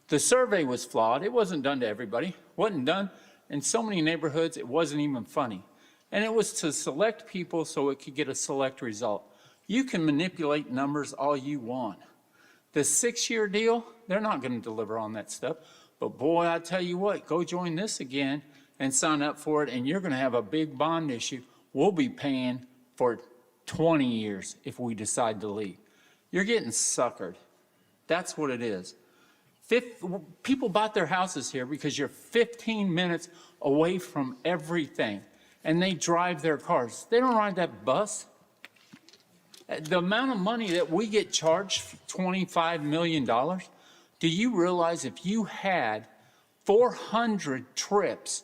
The survey was flawed. It wasn't done to everybody. It wasn't done in so many neighborhoods, it wasn't even funny. And it was to select people so it could get a select result. You can manipulate numbers all you want. The 6-year deal, they're not going to deliver on that stuff. But boy, I tell you what, go join this again and sign up for it, and you're going to have a big bond issue. We'll be paying for 20 years if we decide to leave. You're getting suckered. That's what it is. People bought their houses here because you're 15 minutes away from everything, and they drive their cars. They don't ride that bus. The amount of money that we get charged, $25 million, do you realize if you had 400 trips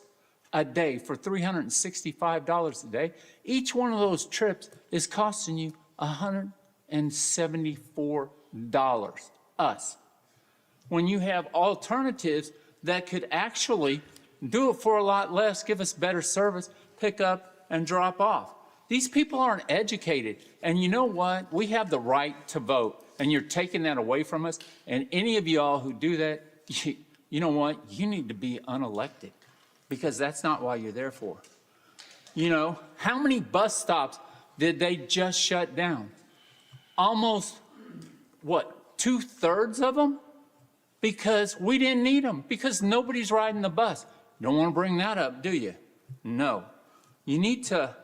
a day for $365 a day, each one of those trips is costing you $174, us. When you have alternatives that could actually do it for a lot less, give us better service, pick up and drop off. These people aren't educated. And you know what? We have the right to vote, and you're taking that away from us. And any of y'all who do that, you know what? You need to be unelected, because that's not why you're there for. You know, how many bus stops did they just shut down? Almost, what, 2/3 of them? Because we didn't need them, because nobody's riding the bus. You don't want to bring that up, do you? No. You need to,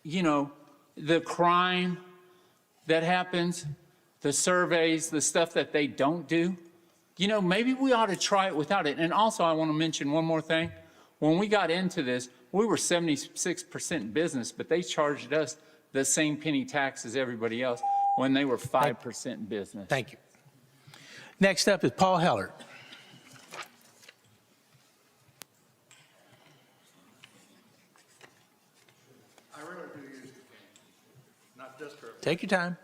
you know, the crime that happens, the surveys, the stuff that they don't do, you know, maybe we ought to try it without it. And also, I want to mention one more thing. When we got into this, we were 76% business, but they charged us the same penny tax as everybody else when they were 5% business. Thank you. Next up is Paul Heller. I really do use the cane, not just for. Take your time.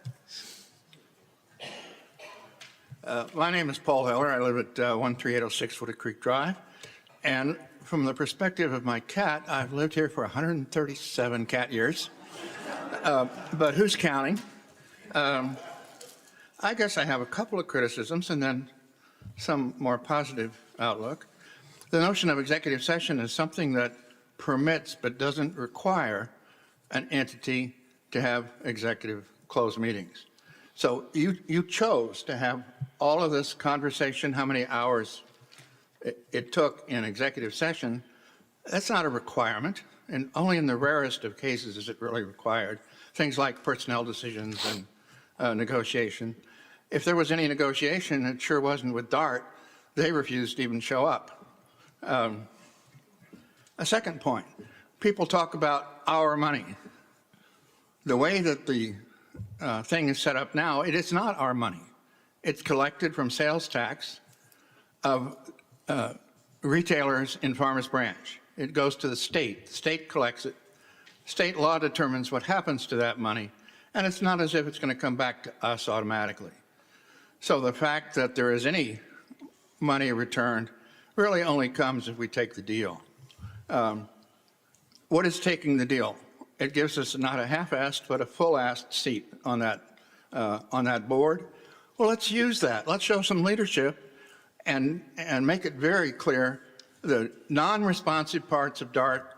My name is Paul Heller. I live at 13806 Wooded Creek Drive. And from the perspective of my cat, I've lived here for 137 cat years. But who's counting? I guess I have a couple of criticisms and then some more positive outlook. The notion of executive session is something that permits but doesn't require an entity to have executive closed meetings. So you chose to have all of this conversation, how many hours it took in executive session. That's not a requirement, and only in the rarest of cases is it really required. Things like personnel decisions and negotiation. If there was any negotiation, it sure wasn't with DART. They refused to even show up. A second point, people talk about our money. The way that the thing is set up now, it is not our money. It's collected from sales tax of retailers in Farmers Branch. It goes to the state. The state collects it. State law determines what happens to that money, and it's not as if it's going to come back to us automatically. So the fact that there is any money returned really only comes if we take the deal. What is taking the deal? It gives us not a half-assed, but a full-assed seat on that board. Well, let's use that. Let's show some leadership and make it very clear the non-responsive parts of DART,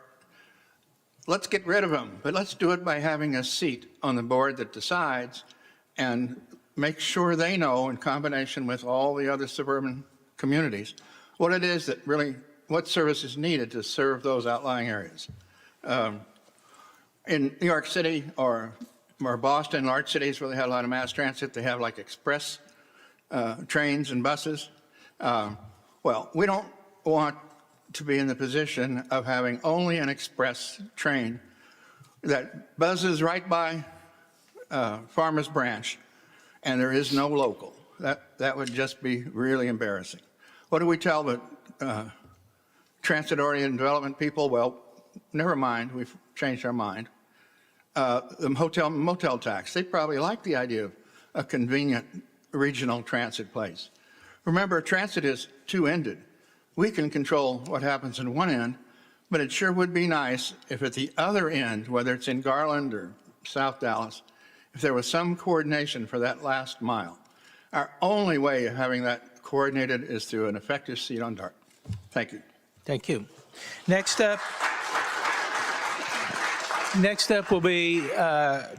let's get rid of them, but let's do it by having a seat on the board that decides and make sure they know, in combination with all the other suburban communities, what it is that really, what service is needed to serve those outlying areas. in New York City or Boston, large cities where they have a lot of mass transit, they have like express trains and buses. Well, we don't want to be in the position of having only an express train that buzzes right by Farmers Branch, and there is no local. That would just be really embarrassing. What do we tell the transit-oriented development people? Well, never mind, we've changed our mind. The motel tax, they probably like the idea of a convenient regional transit place. Remember, transit is two-ended. We can control what happens in one end, but it sure would be nice if at the other end, whether it's in Garland or South Dallas, if there was some coordination for that last mile. Our only way of having that coordinated is through an effective seat on DART. Thank you. Thank you. Next up will be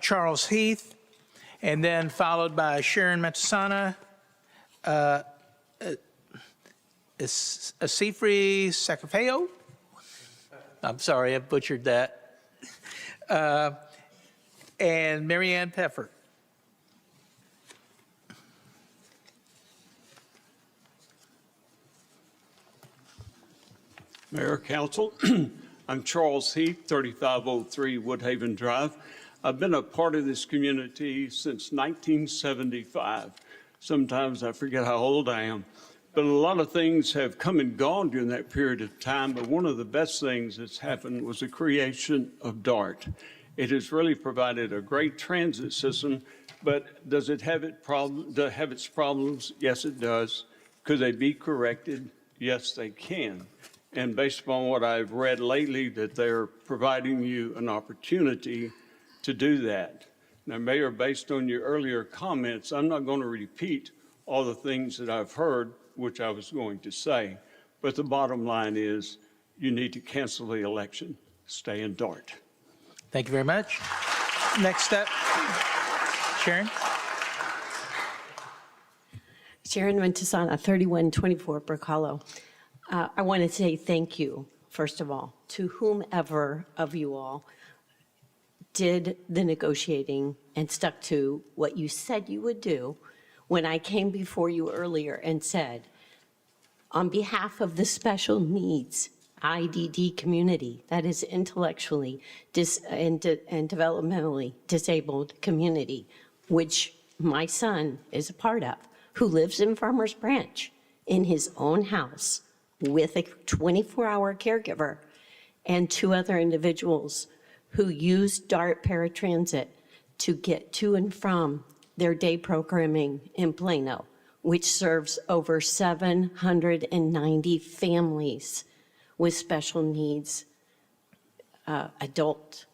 Charles Heath, and then followed by Sharon Matsana, Asifri Sakafeo. I'm sorry, I butchered that. And Marianne Peffer. Mayor, Council, I'm Charles Heath, 3503 Woodhaven Drive. I've been a part of this community since 1975. Sometimes I forget how old I am. But a lot of things have come and gone during that period of time, but one of the best things that's happened was the creation of DART. It has really provided a great transit system, but does it have its problems? Yes, it does. Could they be corrected? Yes, they can. And based upon what I've read lately, that they're providing you an opportunity to do that. Now, Mayor, based on your earlier comments, I'm not going to repeat all the things that I've heard, which I was going to say. But the bottom line is you need to cancel the election. Stay in DART. Thank you very much. Next up, Sharon. Sharon Rentasana, 3124 Brook Hollow. I want to say thank you, first of all, to whomever of you all did the negotiating and stuck to what you said you would do when I came before you earlier and said, on behalf of the special needs IDD community, that is intellectually and developmentally disabled community, which my son is a part of, who lives in Farmers Branch in his own house with a 24-hour caregiver and two other individuals who use DART paratransit to get to and from their day programming in Plano, which serves over 790 families with special needs adult.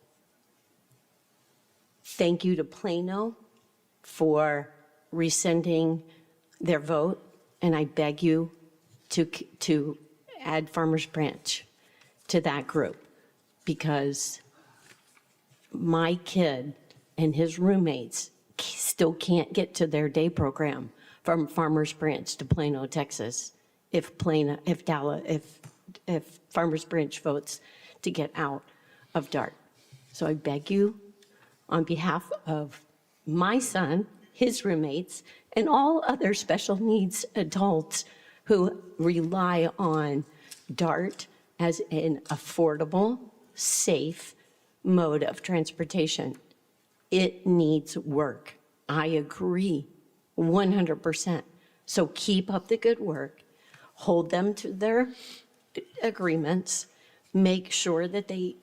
Thank you to Plano for rescinding their vote, and I beg you to add Farmers Branch to that group, because my kid and his roommates still can't get to their day program from Farmers Branch to Plano, Texas, if Farmers Branch votes to get out of DART. So I beg you, on behalf of my son, his roommates, and all other special needs adults who rely on DART as an affordable, safe mode of transportation. It needs work. I agree 100%. So keep up the good work. Hold them to their agreements. Make sure that they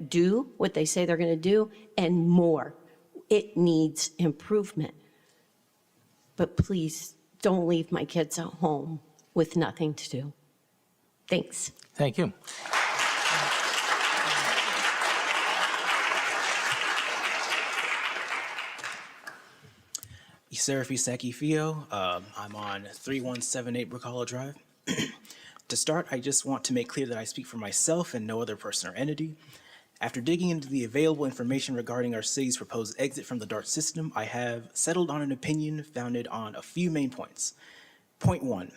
do what they say they're going to do and more. It needs improvement. But please don't leave my kids at home with nothing to do. Thanks. Thank you. Serafi Saki Fio. I'm on 3178 Brook Hollow Drive. To start, I just want to make clear that I speak for myself and no other person or entity. After digging into the available information regarding our city's proposed exit from the DART system, I have settled on an opinion founded on a few main points. Point 1,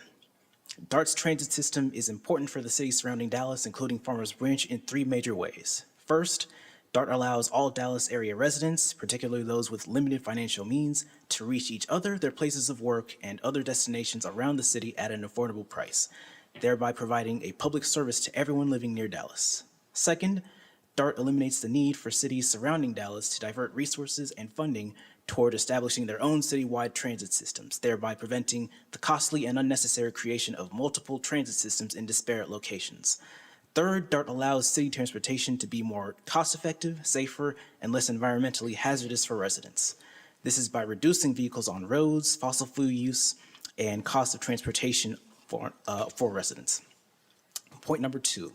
DART's transit system is important for the cities surrounding Dallas, including Farmers Branch, in 3 major ways. First, DART allows all Dallas area residents, particularly those with limited financial means, to reach each other, their places of work, and other destinations around the city at an affordable price, thereby providing a public service to everyone living near Dallas. Second, DART eliminates the need for cities surrounding Dallas to divert resources and funding toward establishing their own citywide transit systems, thereby preventing the costly and unnecessary creation of multiple transit systems in disparate locations. Third, DART allows city transportation to be more cost-effective, safer, and less environmentally hazardous for residents. This is by reducing vehicles on roads, fossil fuel use, and cost of transportation for residents. Point number 2.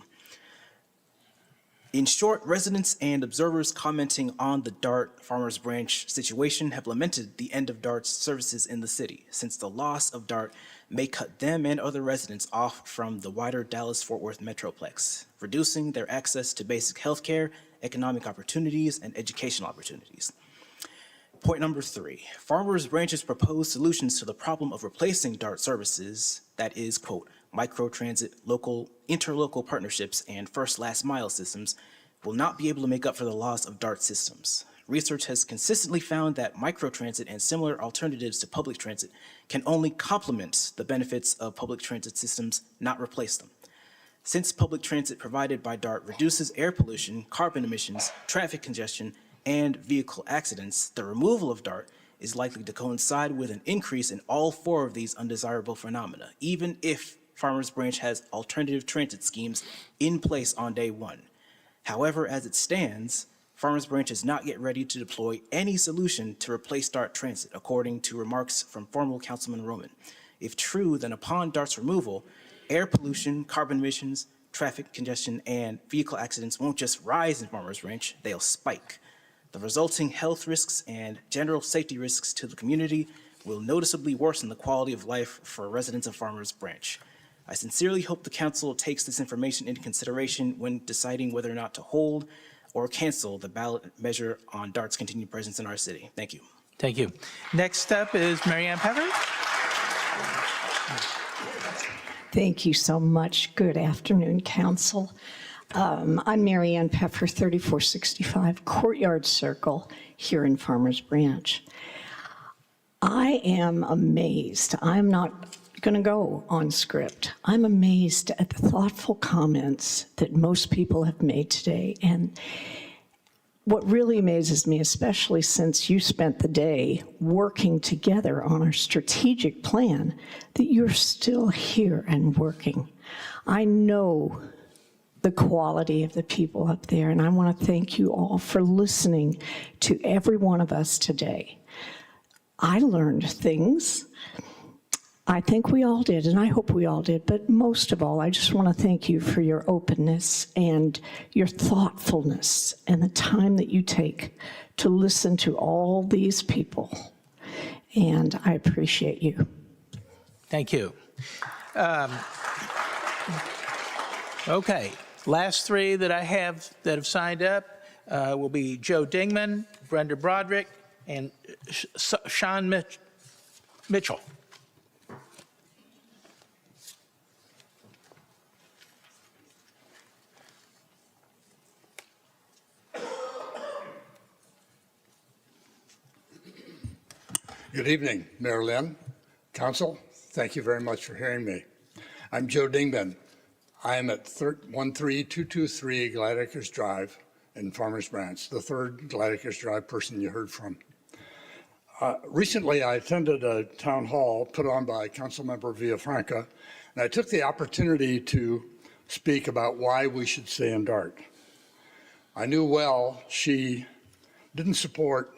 In short, residents and observers commenting on the DART Farmers Branch situation have lamented the end of DART's services in the city, since the loss of DART may cut them and other residents off from the wider Dallas-Fort Worth Metroplex, reducing their access to basic health care, economic opportunities, and educational opportunities. Point number 3, Farmers Branch's proposed solutions to the problem of replacing DART services, that is, quote, microtransit, interlocal partnerships, and first last mile systems, will not be able to make up for the loss of DART systems. Research has consistently found that microtransit and similar alternatives to public transit can only complement the benefits of public transit systems, not replace them. Since public transit provided by DART reduces air pollution, carbon emissions, traffic congestion, and vehicle accidents, the removal of DART is likely to coincide with an increase in all 4 of these undesirable phenomena, even if Farmers Branch has alternative transit schemes in place on day 1. However, as it stands, Farmers Branch is not yet ready to deploy any solution to replace DART transit, according to remarks from former Councilman Roman. If true, then upon DART's removal, air pollution, carbon emissions, traffic congestion, and vehicle accidents won't just rise in Farmers Branch, they'll spike. The resulting health risks and general safety risks to the community will noticeably worsen the quality of life for residents of Farmers Branch. I sincerely hope the council takes this information into consideration when deciding whether or not to hold or cancel the ballot measure on DART's continued presence in our city. Thank you. Thank you. Next up is Marianne Pepper. Thank you so much. Good afternoon, council. I'm Marianne Peffer, 3465 Courtyard Circle here in Farmers Branch. I am amazed. I'm not going to go on script. I'm amazed at the thoughtful comments that most people have made today. And what really amazes me, especially since you spent the day working together on our strategic plan, that you're still here and working. I know the quality of the people up there, and I want to thank you all for listening to every one of us today. I learned things. I think we all did, and I hope we all did, but most of all, I just want to thank you for your openness and your thoughtfulness and the time that you take to listen to all these people, and I appreciate you. Thank you. Okay, last 3 that I have that have signed up will be Joe Dingman, Brenda Broderick, and Sean Mitchell. Good evening, Mayor Lynn, Council. Thank you very much for hearing me. I'm Joe Dingman. I am at 13223 Gladiacres Drive in Farmers Branch, the 3rd Gladiacres Drive person you heard from. Recently, I attended a town hall put on by Councilmember Villafranca, and I took the opportunity to speak about why we should stay in DART. I knew well she didn't support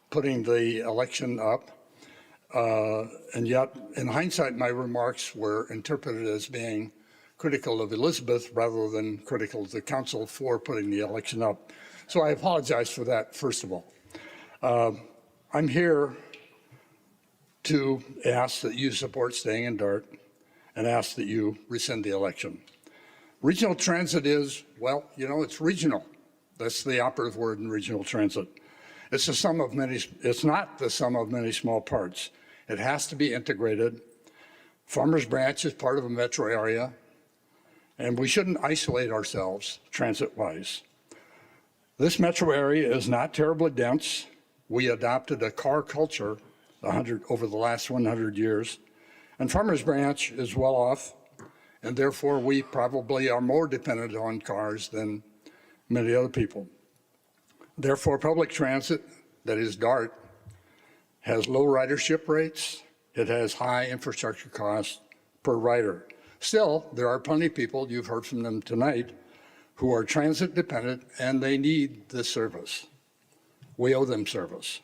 putting the election up, and yet, in hindsight, my remarks were interpreted as being critical of Elizabeth rather than critical of the council for putting the election up. So I apologize for that, first of all. I'm here to ask that you support staying in DART and ask that you rescind the election. Regional transit is, well, you know, it's regional. That's the operative word in regional transit. It's the sum of many, it's not the sum of many small parts. It has to be integrated. Farmers Branch is part of a metro area, and we shouldn't isolate ourselves transit-wise. This metro area is not terribly dense. We adopted a car culture over the last 100 years, and Farmers Branch is well off, and therefore we probably are more dependent on cars than many other people. Therefore, public transit, that is DART, has low ridership rates. It has high infrastructure costs per rider. Still, there are plenty of people, you've heard from them tonight, who are transit dependent and they need this service. We owe them service.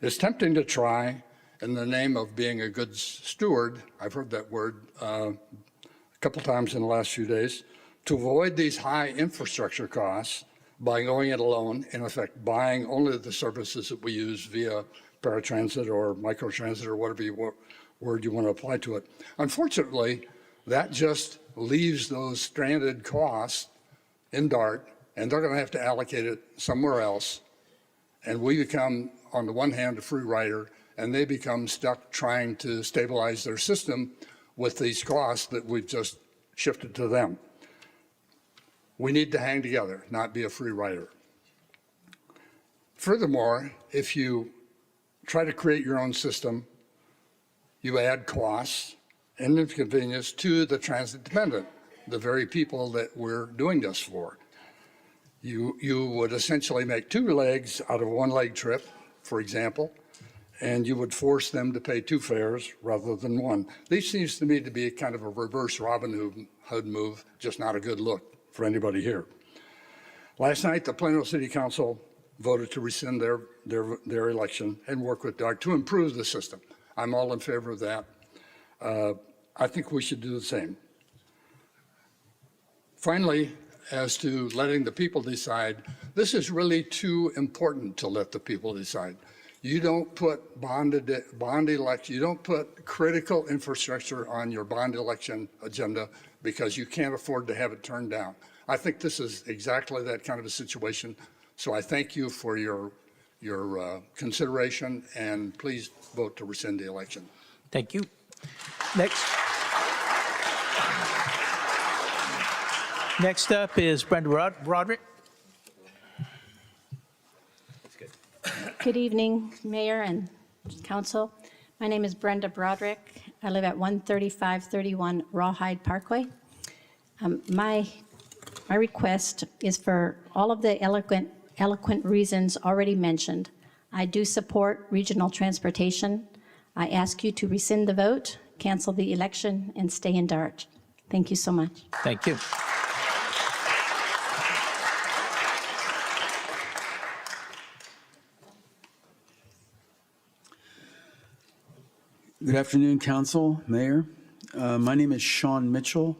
It's tempting to try, in the name of being a good steward, I've heard that word a couple times in the last few days, to avoid these high infrastructure costs by going it alone, in effect, buying only the services that we use via paratransit or microtransit or whatever word you want to apply to it. Unfortunately, that just leaves those stranded costs in DART, and they're going to have to allocate it somewhere else. And we become, on the one hand, a free rider, and they become stuck trying to stabilize their system with these costs that we've just shifted to them. We need to hang together, not be a free rider. Furthermore, if you try to create your own system, you add costs and inconvenience to the transit dependent, the very people that we're doing this for. You would essentially make two legs out of a one-leg trip, for example, and you would force them to pay two fares rather than one. This seems to me to be kind of a reverse Robin Hood move, just not a good look for anybody here. Last night, the Plano City Council voted to rescind their election and work with DART to improve the system. I'm all in favor of that. I think we should do the same. Finally, as to letting the people decide, this is really too important to let the people decide. You don't put bond election, you don't put critical infrastructure on your bond election agenda because you can't afford to have it turned down. I think this is exactly that kind of a situation. So I thank you for your consideration, and please vote to rescind the election. Thank you. Next up is Brenda Broderick. Good evening, Mayor and Council. My name is Brenda Broderick. I live at 13531 Rawhide Parkway. My request is for all of the eloquent reasons already mentioned. I do support regional transportation. I ask you to rescind the vote, cancel the election, and stay in DART. Thank you so much. Thank you. Good afternoon, Council, Mayor. My name is Sean Mitchell,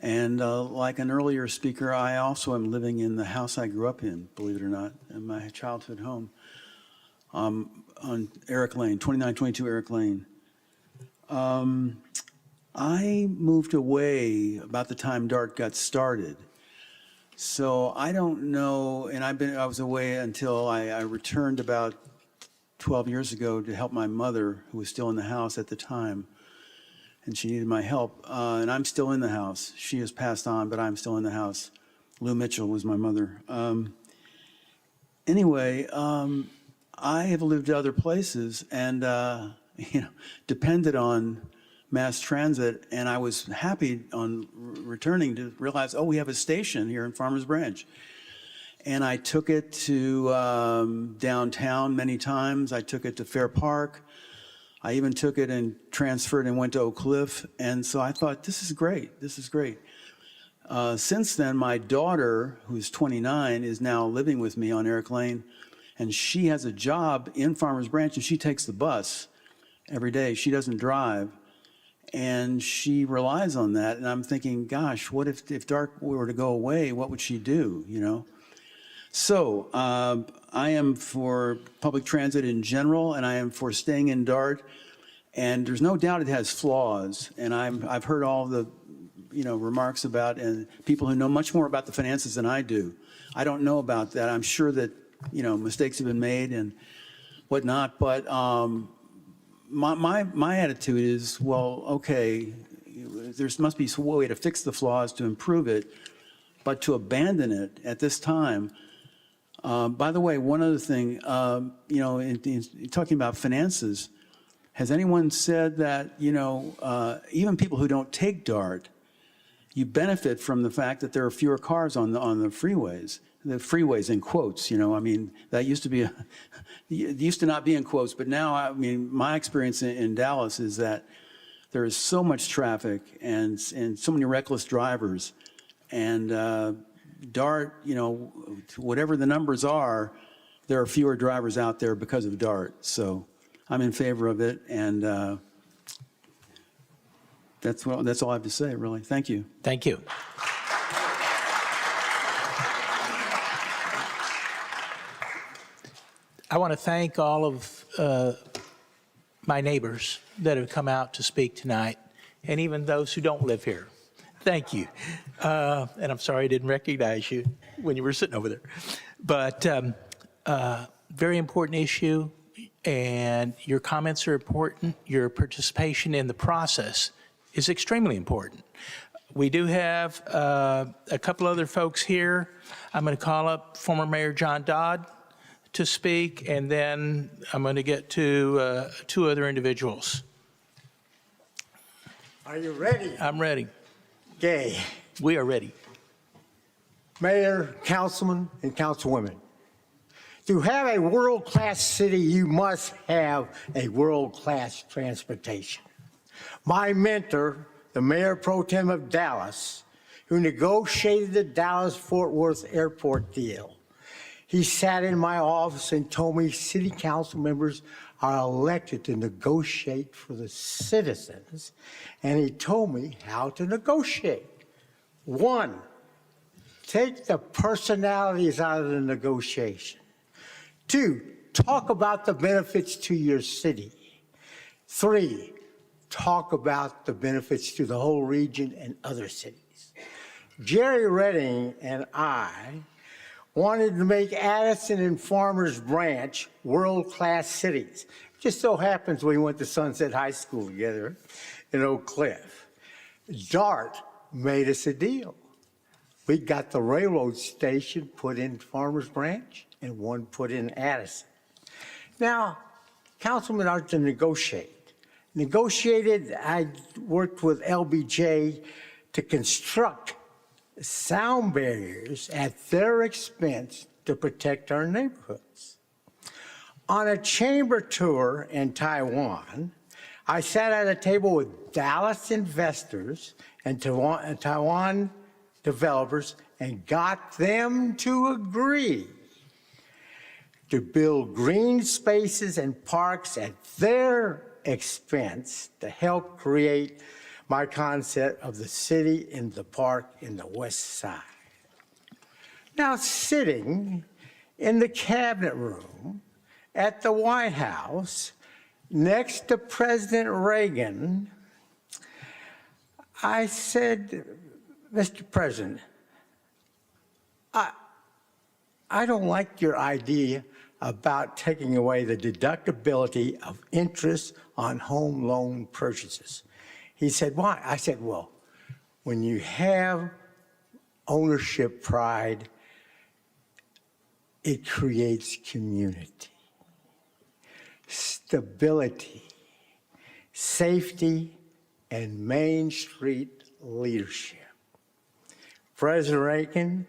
and like an earlier speaker, I also am living in the house I grew up in, believe it or not, in my childhood home on Eric Lane, 2922 Eric Lane. I moved away about the time DART got started. So I don't know, and I was away until I returned about 12 years ago to help my mother, who was still in the house at the time, and she needed my help. And I'm still in the house. She has passed on, but I'm still in the house. Lou Mitchell was my mother. Anyway, I have lived other places and depended on mass transit, and I was happy on returning to realize, oh, we have a station here in Farmers Branch. And I took it to downtown many times. I took it to Fair Park. I even took it and transferred and went to Oak Cliff. And so I thought, this is great. This is great. Since then, my daughter, who's 29, is now living with me on Eric Lane. And she has a job in Farmers Branch, and she takes the bus every day. She doesn't drive. And she relies on that. And I'm thinking, gosh, what if DART were to go away? What would she do, you know? So I am for public transit in general, and I am for staying in DART. And there's no doubt it has flaws. And I've heard all the remarks about, and people who know much more about the finances than I do. I don't know about that. I'm sure that mistakes have been made and whatnot. But my attitude is, well, okay, there must be some way to fix the flaws to improve it, but to abandon it at this time. By the way, one other thing, in talking about finances, has anyone said that, even people who don't take DART, you benefit from the fact that there are fewer cars on the freeways? The freeways in quotes, that used to be, it used to not be in quotes, but now, my experience in Dallas is that there is so much traffic and so many reckless drivers, and DART, whatever the numbers are, there are fewer drivers out there because of DART. So I'm in favor of it, and that's all I have to say, really. Thank you. Thank you. I want to thank all of my neighbors that have come out to speak tonight, and even those who don't live here. Thank you. And I'm sorry I didn't recognize you when you were sitting over there. But very important issue, and your comments are important. Your participation in the process is extremely important. We do have a couple other folks here. I'm going to call up former Mayor John Dodd to speak, and then I'm going to get to two other individuals. Are you ready? I'm ready. Okay. We are ready. Mayor, councilmen, and councilwomen, to have a world-class city, you must have a world-class transportation. My mentor, the Mayor Pro Tem of Dallas, who negotiated the Dallas-Fort Worth Airport deal, he sat in my office and told me city council members are elected to negotiate for the citizens, and he told me how to negotiate. 1, take the personalities out of the negotiation. 2, talk about the benefits to your city. 3, talk about the benefits to the whole region and other cities. Jerry Redding and I wanted to make Addison and Farmers Branch world-class cities. It just so happens we went to Sunset High School together in Oak Cliff. DART made us a deal. We got the railroad station put in Farmers Branch and one put in Addison. Now, councilmen are to negotiate. I worked with LBJ to construct sound barriers at their expense to protect our neighborhoods. On a chamber tour in Taiwan, I sat at a table with Dallas investors and Taiwan developers and got them to agree to build green spaces and parks at their expense to help create my concept of the city in the park in the West Side. Now, sitting in the cabinet room at the White House next to President Reagan, I said, Mr. President, I don't like your idea about taking away the deductibility of interest on home loan purchases. He said, why? I said, well, when you have ownership pride, it creates community, stability, safety, and Main Street leadership. President Reagan,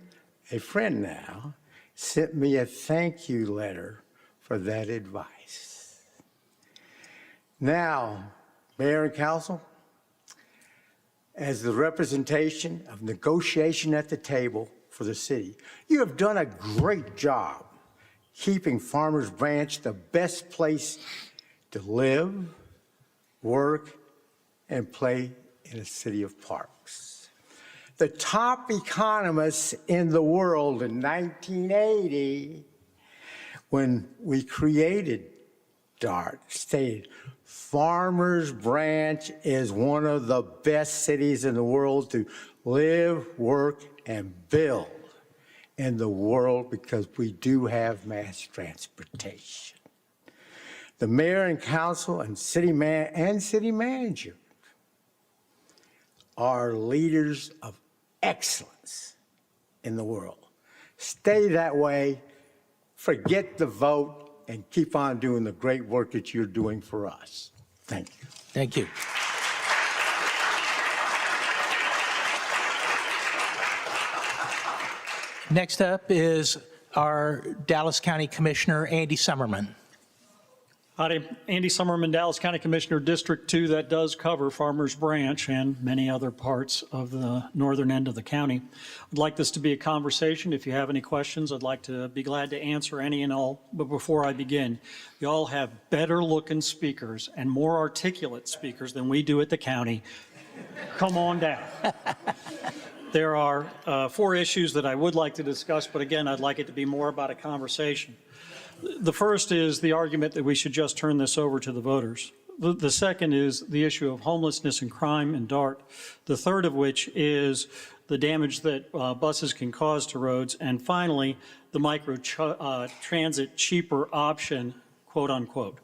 a friend now, sent me a thank you letter for that advice. Now, Mayor and Council, as the representation of negotiation at the table for the city, you have done a great job keeping Farmers Branch the best place to live, work, and play in a city of parks. The top economists in the world in 1980, when we created DART, stated, Farmers Branch is one of the best cities in the world to live, work, and build in the world because we do have mass transportation. The mayor and council and city manager are leaders of excellence in the world. Stay that way, forget the vote and keep on doing the great work that you're doing for us. Thank you. Thank you. Next up is our Dallas County Commissioner, Andy Summerman. Howdy, Andy Summerman, Dallas County Commissioner, District 2. That does cover Farmers Branch and many other parts of the northern end of the county. I'd like this to be a conversation. If you have any questions, I'd like to be glad to answer any and all. But before I begin, you all have better looking speakers and more articulate speakers than we do at the county. Come on down. There are 4 issues that I would like to discuss, but again, I'd like it to be more about a conversation. The first is the argument that we should just turn this over to the voters. The second is the issue of homelessness and crime in Dart. The third of which is the damage that buses can cause to roads. And finally, the micro transit cheaper option, quote unquote.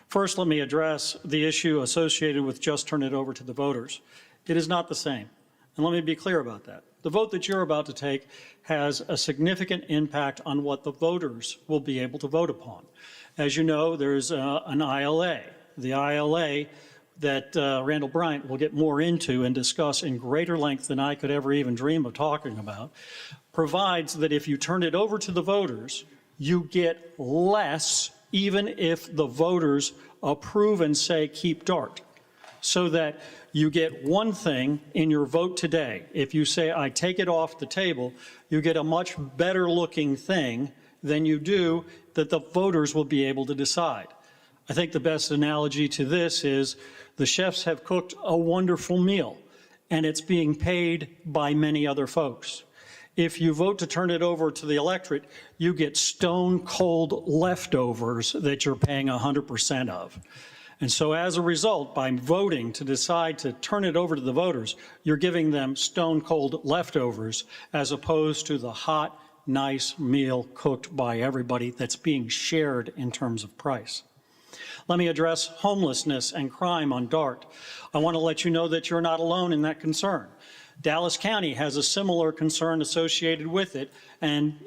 First, let me address the issue associated with just turn it over to the voters. It is not the same. And let me be clear about that. The vote that you're about to take has a significant impact on what the voters will be able to vote upon. As you know, there's an ILA. The ILA that Randall Bryant will get more into and discuss in greater length than I could ever even dream of talking about, provides that if you turn it over to the voters, you get less even if the voters approve and say keep Dart. So that you get one thing in your vote today. If you say, I take it off the table, you get a much better looking thing than you do that the voters will be able to decide. I think the best analogy to this is the chefs have cooked a wonderful meal and it's being paid by many other folks. If you vote to turn it over to the electorate, you get stone cold leftovers that you're paying 100% of. And so as a result, by voting to decide to turn it over to the voters, you're giving them stone cold leftovers as opposed to the hot, nice meal cooked by everybody that's being shared in terms of price. Let me address homelessness and crime on Dart. I want to let you know that you're not alone in that concern. Dallas County has a similar concern associated with it, and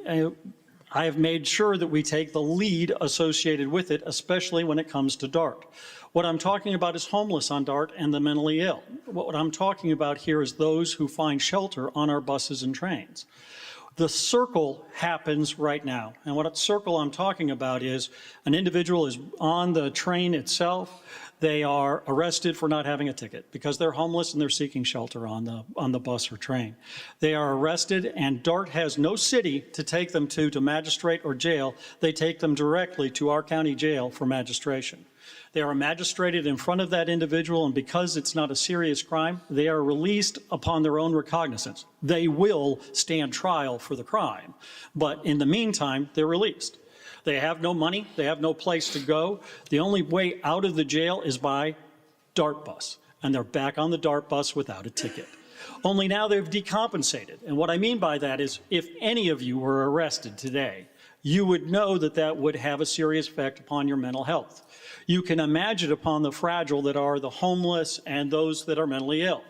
I have made sure that we take the lead associated with it, especially when it comes to Dart. What I'm talking about is homeless on Dart and the mentally ill. What I'm talking about here is those who find shelter on our buses and trains. The circle happens right now. And what circle I'm talking about is an individual is on the train itself. They are arrested for not having a ticket because they're homeless and they're seeking shelter on the bus or train. They are arrested and Dart has no city to take them to magistrate or jail. They take them directly to our county jail for magistration. They are magistrated in front of that individual, and because it's not a serious crime, they are released upon their own recognizance. They will stand trial for the crime, but in the meantime, they're released. They have no money, they have no place to go. The only way out of the jail is by Dart bus, and they're back on the Dart bus without a ticket. Only now they've decompensated, and what I mean by that is if any of you were arrested today, you would know that that would have a serious effect upon your mental health. You can imagine upon the fragile that are the homeless and those that are mentally ill.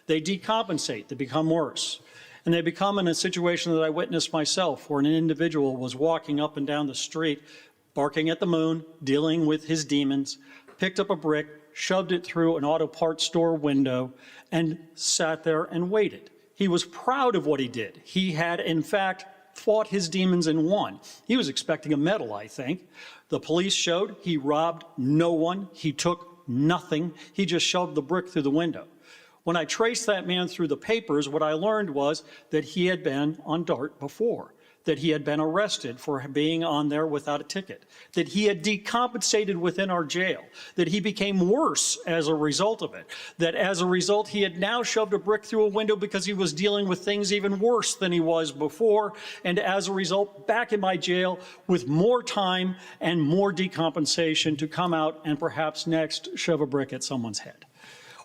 They decompensate, they become worse. And they become in a situation that I witnessed myself, where an individual was walking up and down the street, barking at the moon, dealing with his demons, picked up a brick, shoved it through an auto parts store window, and sat there and waited. He was proud of what he did. He had, in fact, fought his demons and won. He was expecting a medal, I think. The police showed he robbed no one. He took nothing. He just shoved the brick through the window. When I traced that man through the papers, what I learned was that he had been on Dart before, that he had been arrested for being on there without a ticket, that he had decompensated within our jail, that he became worse as a result of it, that as a result he had now shoved a brick through a window because he was dealing with things even worse than he was before, and as a result back in my jail with more time and more decompensation to come out and perhaps next shove a brick at someone's head.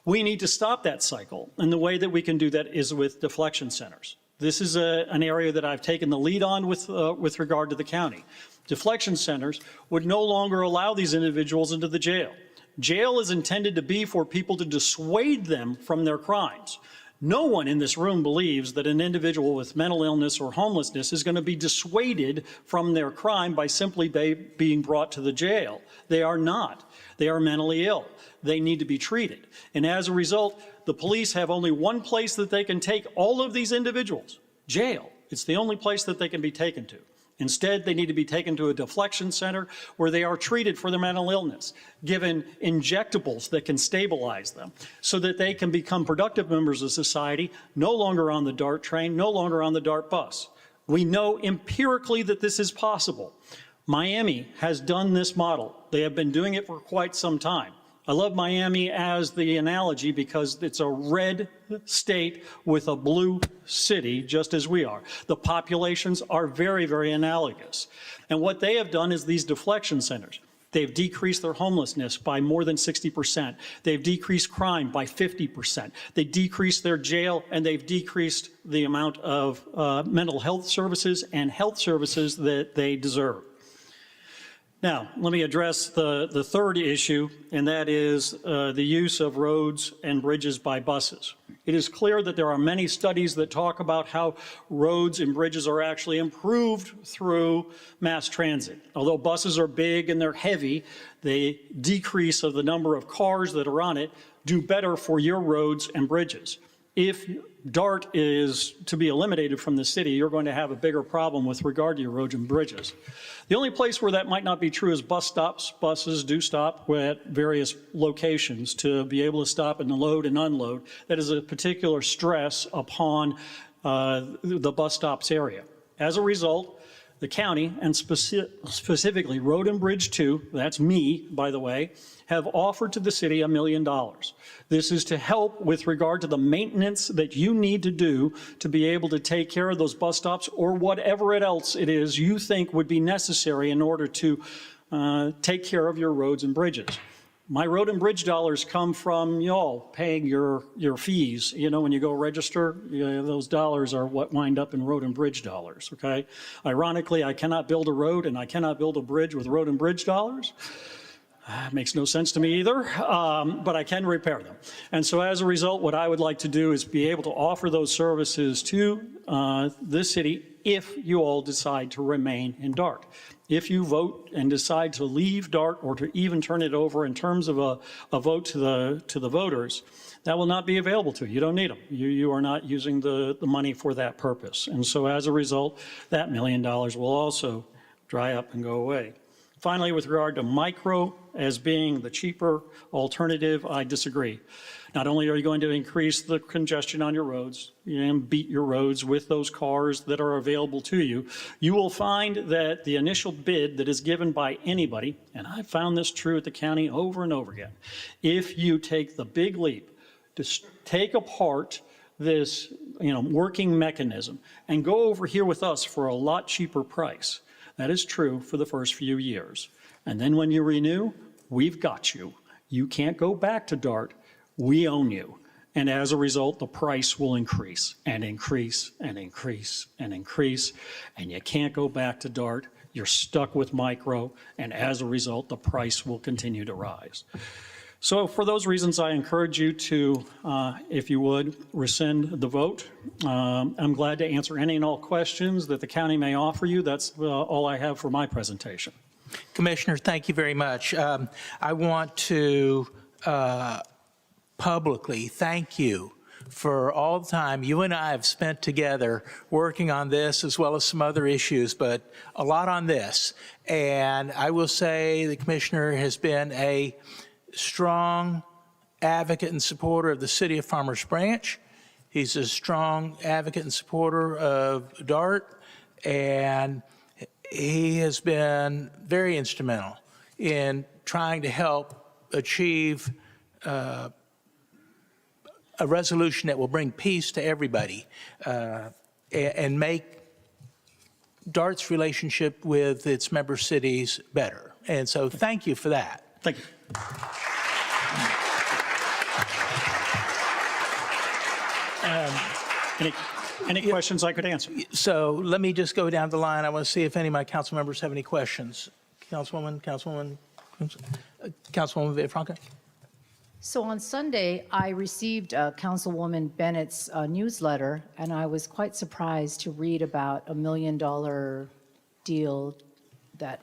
We need to stop that cycle, and the way that we can do that is with deflection centers. This is an area that I've taken the lead on with regard to the county. Deflection centers would no longer allow these individuals into the jail. Jail is intended to be for people to dissuade them from their crimes, No one in this room believes that an individual with mental illness or homelessness is going to be dissuaded from their crime by simply being brought to the jail. They are not. They are mentally ill. They need to be treated. And as a result, the police have only one place that they can take all of these individuals, jail. It's the only place that they can be taken to. Instead, they need to be taken to a deflection center where they are treated for their mental illness, given injectables that can stabilize them so that they can become productive members of society, no longer on the DART train, no longer on the DART bus. We know empirically that this is possible. Miami has done this model. They have been doing it for quite some time. I love Miami as the analogy because it's a red state with a blue city, just as we are. The populations are very, very analogous. And what they have done is these deflection centers. They've decreased their homelessness by more than 60%. They've decreased crime by 50%. They decreased their jail, and they've decreased the amount of mental health services and health services that they deserve. Now, let me address the third issue, and that is the use of roads and bridges by buses. It is clear that there are many studies that talk about how roads and bridges are actually improved through mass transit. Although buses are big and they're heavy, the decrease of the number of cars that are on it do better for your roads and bridges. If DART is to be eliminated from the city, you're going to have a bigger problem with regard to your roads and bridges. The only place where that might not be true is bus stops. Buses do stop at various locations to be able to stop and load and unload. That is a particular stress upon the bus stops area. As a result, the county, and specifically Road and Bridge 2, that's me, by the way, have offered to the city $1 million. This is to help with regard to the maintenance that you need to do to be able to take care of those bus stops or whatever else it is you think would be necessary in order to take care of your roads and bridges. My road and bridge dollars come from y'all paying your fees. You know, when you go register, those dollars are what wind up in road and bridge dollars, okay? Ironically, I cannot build a road and I cannot build a bridge with road and bridge dollars. Makes no sense to me either, but I can repair them. And so as a result, what I would like to do is be able to offer those services to this city if you all decide to remain in DART. If you vote and decide to leave DART or to even turn it over in terms of a vote to the voters, that will not be available to you. You don't need them. You are not using the money for that purpose. And so as a result, that $1 million will also dry up and go away. Finally, with regard to micro as being the cheaper alternative, I disagree. Not only are you going to increase the congestion on your roads and beat your roads with those cars that are available to you, you will find that the initial bid that is given by anybody, and I've found this true at the county over and over again, if you take the big leap to take apart this working mechanism and go over here with us for a lot cheaper price, that is true for the first few years. And then when you renew, we've got you. You can't go back to DART. We own you. And as a result, the price will increase and increase and increase and increase. And you can't go back to DART. You're stuck with micro. And as a result, the price will continue to rise. So for those reasons, I encourage you to, if you would, rescind the vote. I'm glad to answer any and all questions that the county may offer you. That's all I have for my presentation. Commissioner, thank you very much. I want to publicly thank you for all the time you and I have spent together working on this as well as some other issues, but a lot on this. And I will say the Commissioner has been a strong advocate and supporter of the city of Farmers Branch. He's a strong advocate and supporter of DART, and he has been very instrumental in trying to help achieve a resolution that will bring peace to everybody and make DART's relationship with its member cities better. And so thank you for that. Thank you. Any questions I could answer? So let me just go down the line. I want to see if any of my council members have any questions. Councilwoman Villafranca? So on Sunday, I received Councilwoman Bennett's newsletter, and I was quite surprised to read about a $1 million deal that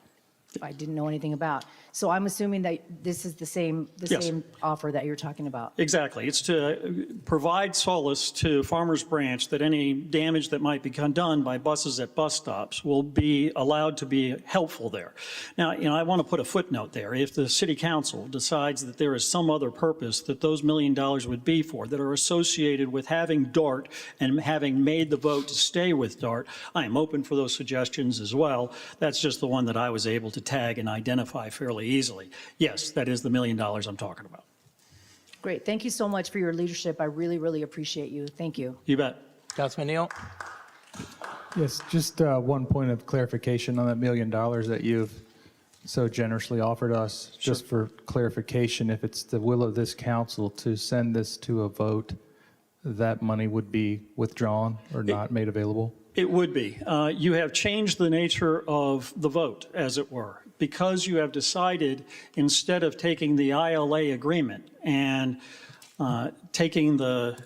I didn't know anything about. So I'm assuming that this is the same Yes. offer that you're talking about. Exactly. It's to provide solace to Farmers Branch that any damage that might be done by buses at bus stops will be allowed to be helpful there. Now, I want to put a footnote there. If the city council decides that there is some other purpose that those $1 million would be for, that are associated with having DART and having made the vote to stay with DART, I am open for those suggestions as well. That's just the one that I was able to tag and identify fairly easily. Yes, that is the $1 million I'm talking about. Great. Thank you so much for your leadership. I really, really appreciate you. Thank you. You bet. Councilman Neal? Yes, just one point of clarification on that $1 million that you've so generously offered us. Just for clarification, if it's the will of this council to send this to a vote, that money would be withdrawn or not made available? It would be. You have changed the nature of the vote, as it were, because you have decided, instead of taking the ILA agreement and taking the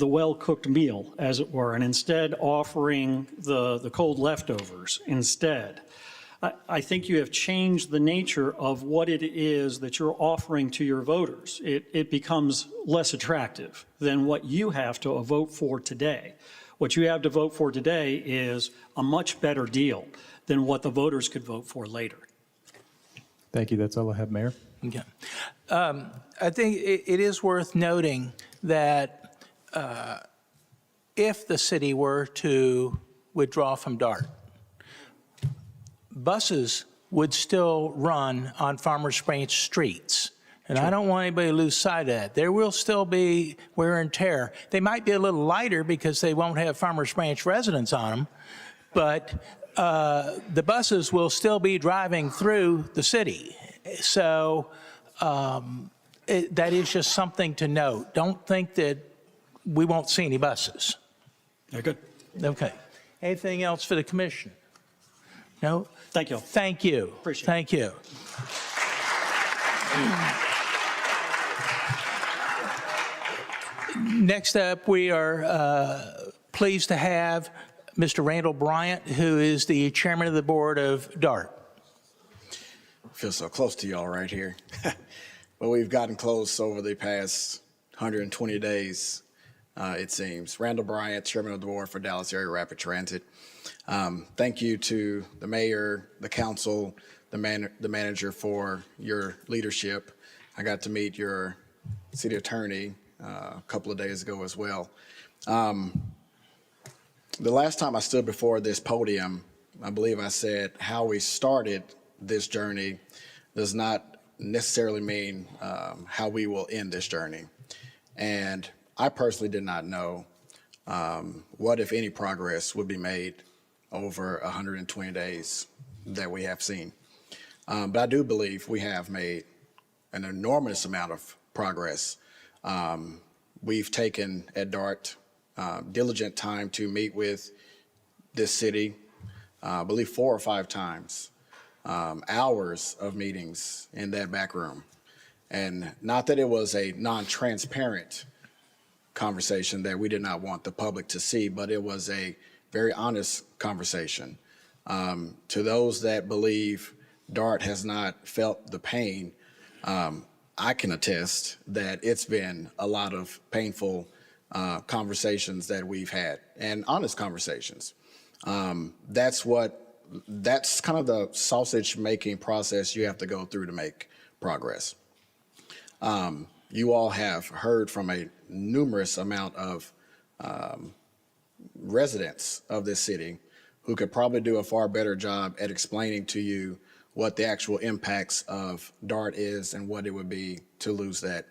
well-cooked meal, as it were, and instead offering the cold leftovers instead. I think you have changed the nature of what it is that you're offering to your voters. It becomes less attractive than what you have to vote for today. What you have to vote for today is a much better deal than what the voters could vote for later. Thank you. That's all I have, Mayor. Okay. I think it is worth noting that if the city were to withdraw from DART, buses would still run on Farmers Branch streets. And I don't want anybody to lose sight of that. There will still be wear and tear. They might be a little lighter because they won't have Farmers Branch residents on them, but the buses will still be driving through the city. So that is just something to note. Don't think that we won't see any buses. Very good. Okay. Anything else for the commission? No? Thank you. Thank you. Appreciate it. Thank you. Next up, we are pleased to have Mr. Randall Bryant, who is the chairman of the board of DART. I feel so close to y'all right here. But we've gotten close over the past 120 days, it seems. Randall Bryant, chairman of the board for Dallas Area Rapid Transit. Thank you to the mayor, the council, the manager for your leadership. I got to meet your city attorney a couple of days ago as well. The last time I stood before this podium, I believe I said how we started this journey does not necessarily mean how we will end this journey. And I personally did not know what, if any, progress would be made over 120 days that we have seen. But I do believe we have made an enormous amount of progress. We've taken at DART diligent time to meet with this city, I believe 4 or 5 times, hours of meetings in that back room. And not that it was a non-transparent conversation that we did not want the public to see, but it was a very honest conversation. To those that believe DART has not felt the pain, I can attest that it's been a lot of painful conversations that we've had, and honest conversations. That's kind of the sausage-making process you have to go through to make progress. You all have heard from a numerous amount of residents of this city who could probably do a far better job at explaining to you what the actual impacts of DART is and what it would be to lose that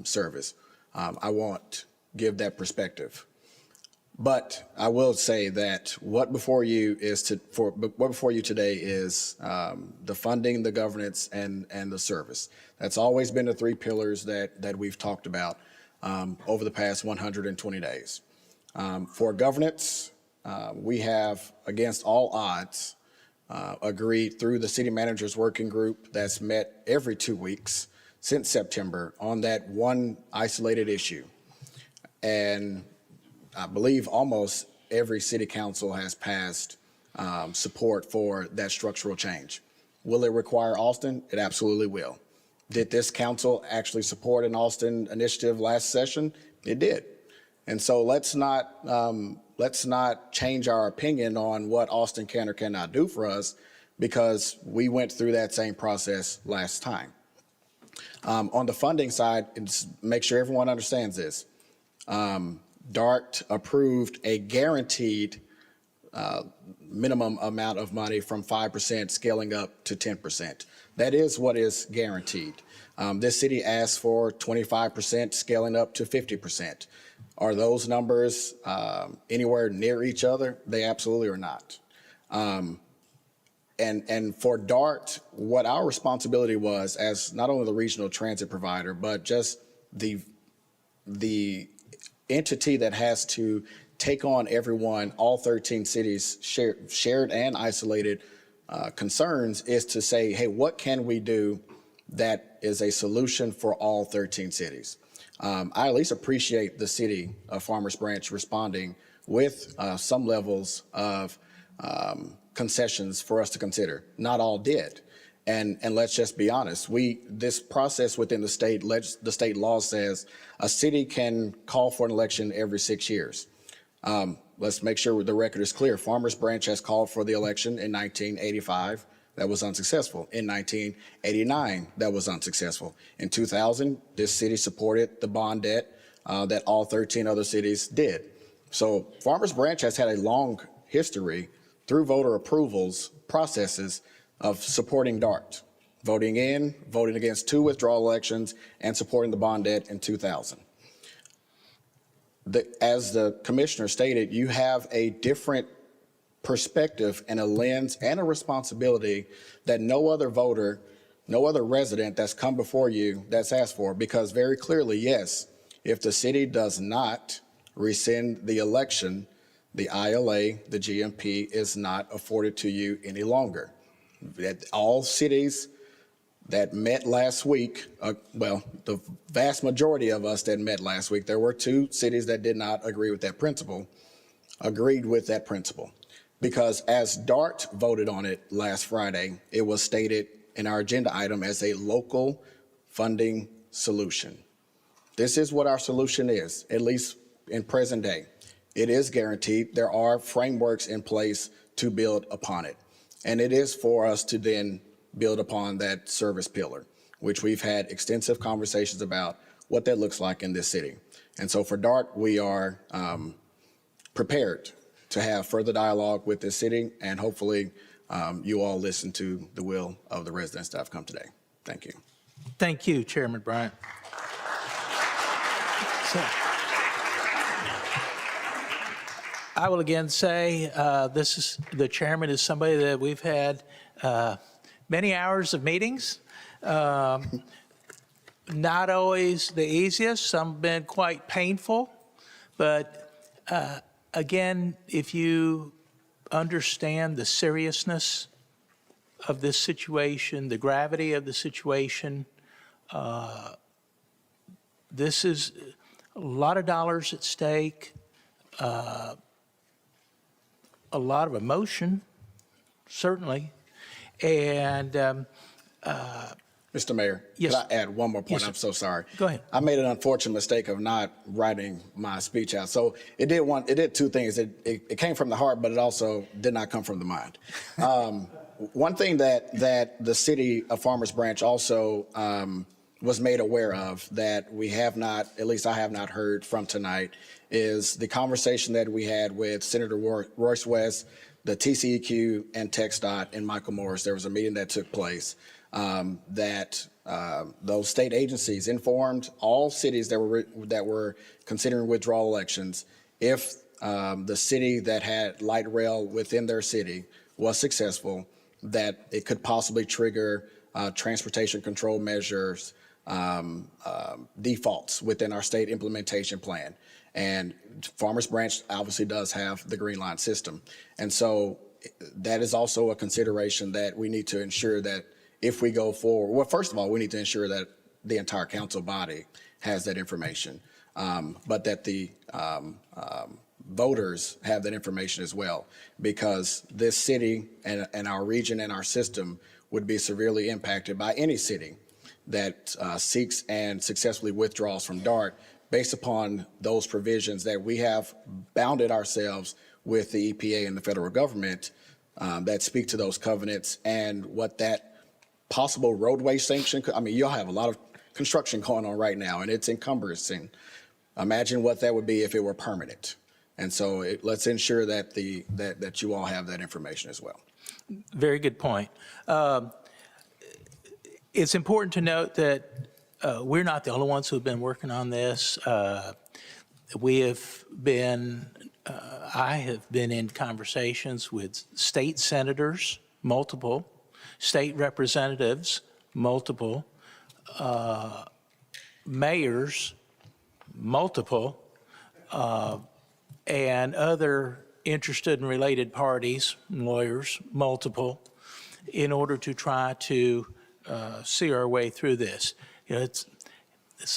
service. I won't give that perspective. But I will say that what before you today is the funding, the governance, and the service. That's always been the 3 pillars that we've talked about over the past 120 days. For governance, we have, against all odds, agreed through the city manager's working group that's met every 2 weeks since September on that one isolated issue. And I believe almost every city council has passed support for that structural change. Will it require Austin? It absolutely will. Did this council actually support an Austin initiative last session? It did. And so let's not change our opinion on what Austin can or cannot do for us, because we went through that same process last time. On the funding side, make sure everyone understands this. DART approved a guaranteed minimum amount of money from 5% scaling up to 10%. That is what is guaranteed. This city asked for 25% scaling up to 50%. Are those numbers anywhere near each other? They absolutely are not. And for DART, what our responsibility was as not only the regional transit provider, but just the entity that has to take on everyone, all 13 cities shared and isolated concerns, is to say, hey, what can we do that is a solution for all 13 cities? I at least appreciate the city of Farmers Branch responding with some levels of concessions for us to consider. Not all did. And let's just be honest, this process within the state law says a city can call for an election every 6 years. Let's make sure the record is clear. Farmers Branch has called for the election in 1985. That was unsuccessful. In 1989, that was unsuccessful. In 2000, this city supported the bond debt that all 13 other cities did. So Farmers Branch has had a long history through voter approvals processes of supporting DART, voting in, voting against 2 withdrawal elections, and supporting the bond debt in 2000. As the commissioner stated, you have a different perspective and a lens and a responsibility that no other voter, no other resident that's come before you that's asked for, because very clearly, yes, if the city does not rescind the election, the ILA, the GMP, is not afforded to you any longer. All cities that met last week, well, the vast majority of us that met last week, there were 2 cities that did not agree with that principle, agreed with that principle. Because as DART voted on it last Friday, it was stated in our agenda item as a local funding solution. This is what our solution is, at least in present day. It is guaranteed. There are frameworks in place to build upon it. And it is for us to then build upon that service pillar, which we've had extensive conversations about what that looks like in this city. And so for DART, we are prepared to have further dialogue with this city, and hopefully you all listen to the will of the residents that have come today. Thank you. Thank you, Chairman Bryant. So, I will again say the chairman is somebody that we've had many hours of meetings. Not always the easiest, some have been quite painful, but again, if you understand the seriousness of this situation, the gravity of the situation, this is a lot of dollars at stake, a lot of emotion, certainly, and Mr. Mayor, yes. Could I add one more point? Yes, I'm so sorry. Go ahead. I made an unfortunate mistake of not writing my speech out. So it did 2 things. It came from the heart, but it also did not come from the mind. One thing that the city of Farmers Branch also was made aware of that we have not, at least I have not heard from tonight, is the conversation that we had with Senator Royce West, the TCEQ, and TxDOT, and Michael Morris. There was a meeting that took place that those state agencies informed all cities that were considering withdrawal elections if the city that had light rail within their city was successful, that it could possibly trigger transportation control measures defaults within our state implementation plan. And Farmers Branch obviously does have the Green Line system. And so that is also a consideration that we need to ensure that if we go forward, well, first of all, we need to ensure that the entire council body has that information, but that the voters have that information as well, because this city and our region and our system would be severely impacted by any city that seeks and successfully withdraws from DART based upon those provisions that we have bounded ourselves with the EPA and the federal government that speak to those covenants and what that possible roadway sanction. I mean, you'll have a lot of construction going on right now, and it's encumbering. Imagine what that would be if it were permanent. And so let's ensure that that you all have that information as well. Very good point. It's important to note that we're not the only ones who've been working on this. We have been, I have been in conversations with state senators, multiple, state representatives, multiple, mayors, multiple, and other interested and related parties, lawyers, multiple, in order to try to see our way through this. You know, it's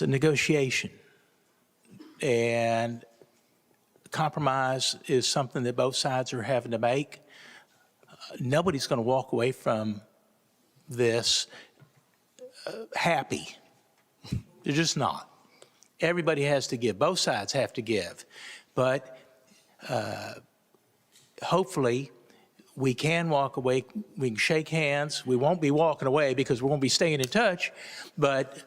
a negotiation, and compromise is something that both sides are having to make. Nobody's going to walk away from this happy. They're just not. Everybody has to give. Both sides have to give. But hopefully we can walk away, we can shake hands. We won't be walking away because we won't be staying in touch, but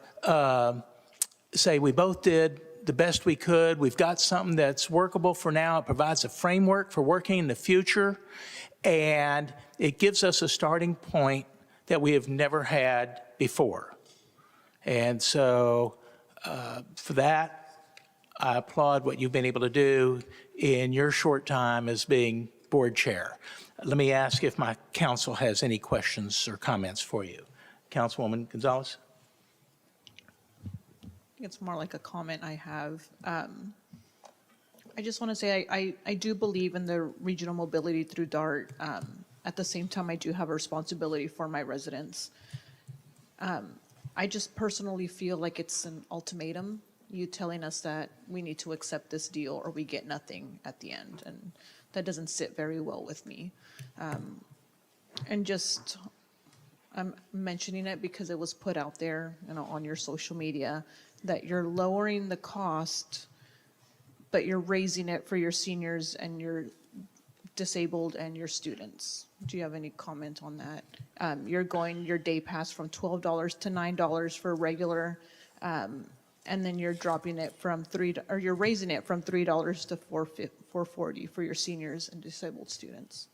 say we both did the best we could. We've got something that's workable for now. It provides a framework for working in the future, and it gives us a starting point that we have never had before. And so for that, I applaud what you've been able to do in your short time as being board chair. Let me ask if my council has any questions or comments for you. Councilwoman Gonzalez? I think it's more like a comment I have. I just want to say I do believe in the regional mobility through DART. At the same time, I do have a responsibility for my residents. I just personally feel like it's an ultimatum, you telling us that we need to accept this deal or we get nothing at the end. And that doesn't sit very well with me. And just, I'm mentioning it because it was put out there, you know, on your social media, that you're lowering the cost, but you're raising it for your seniors and your disabled and your students. Do you have any comment on that? You're going your day pass from $12 to $9 for regular, and then you're dropping it from you're raising it from $3 to $4.40 for your seniors and disabled students.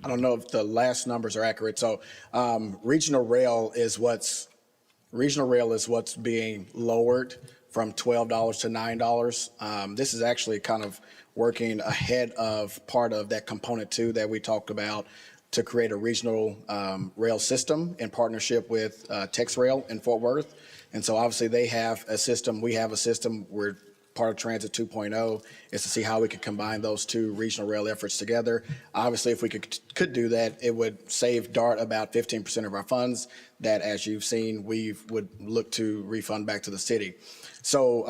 I don't know if the last numbers are accurate. So regional rail is what's being lowered from $12 to $9. This is actually kind of working ahead of part of that component two that we talked about to create a regional rail system in partnership with TexRail in Fort Worth. And so obviously they have a system, we have a system, we're part of Transit 2.0 is to see how we could combine those two regional rail efforts together. Obviously, if we could do that, it would save DART about 15% of our funds that, as you've seen, we would look to refund back to the city. So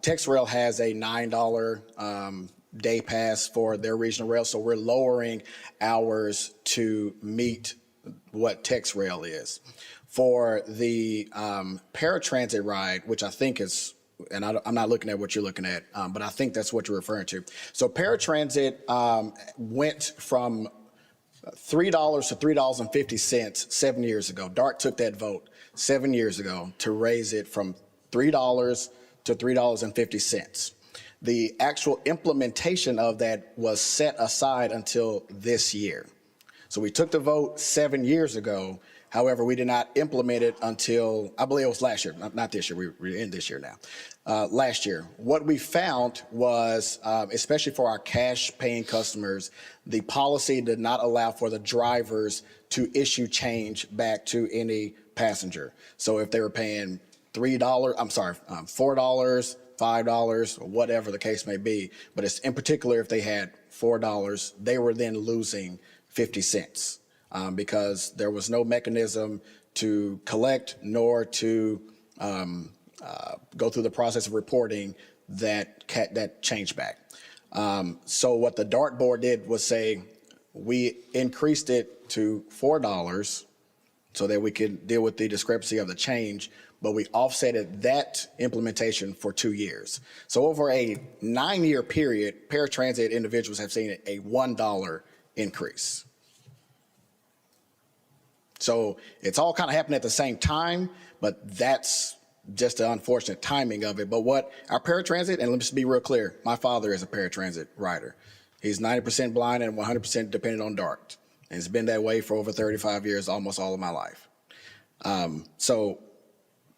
TexRail has a $9 day pass for their regional rail, so we're lowering ours to meet what TexRail is. For the paratransit ride, which I think is, and I'm not looking at what you're looking at, but I think that's what you're referring to. So paratransit went from $3 to $3.50 7 years ago. DART took that vote 7 years ago to raise it from $3 to $3.50. The actual implementation of that was set aside until this year. So we took the vote 7 years ago. However, we did not implement it until, I believe it was last year, not this year, we're in this year now. Last year. What we found was, especially for our cash paying customers, the policy did not allow for the drivers to issue change back to any passenger. So if they were paying $4, $5, or whatever the case may be, but it's in particular if they had $4, they were then losing 50 cents. Because there was no mechanism to collect nor to go through the process of reporting that change back. So what the DART board did was say, we increased it to $4 so that we could deal with the discrepancy of the change, but we offsetted that implementation for 2 years. So over a 9-year period, paratransit individuals have seen a $1 increase. So it's all kind of happening at the same time, but that's just the unfortunate timing of it. But what our paratransit, and let me just be real clear, my father is a paratransit rider. He's 90% blind and 100% dependent on DART. And it's been that way for over 35 years, almost all of my life. So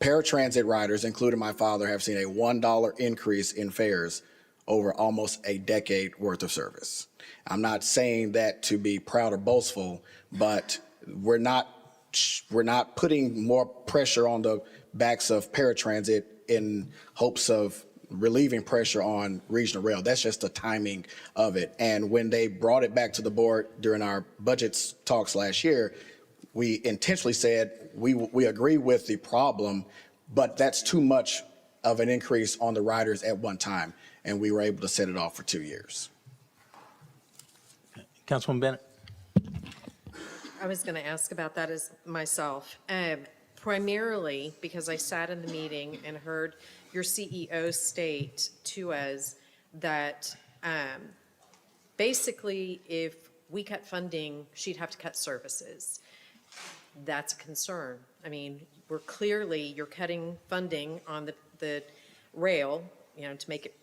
paratransit riders, including my father, have seen a $1 increase in fares over almost a decade worth of service. I'm not saying that to be proud or boastful, but we're not putting more pressure on the backs of paratransit in hopes of relieving pressure on regional rail. That's just the timing of it. And when they brought it back to the board during our budget talks last year, we intentionally said we agree with the problem, but that's too much of an increase on the riders at one time. And we were able to set it off for 2 years. Councilwoman Bennett. I was going to ask about that as myself. Primarily because I sat in the meeting and heard your CEO state to us that basically if we cut funding, she'd have to cut services. That's a concern. I mean, you're cutting funding on the rail, to make it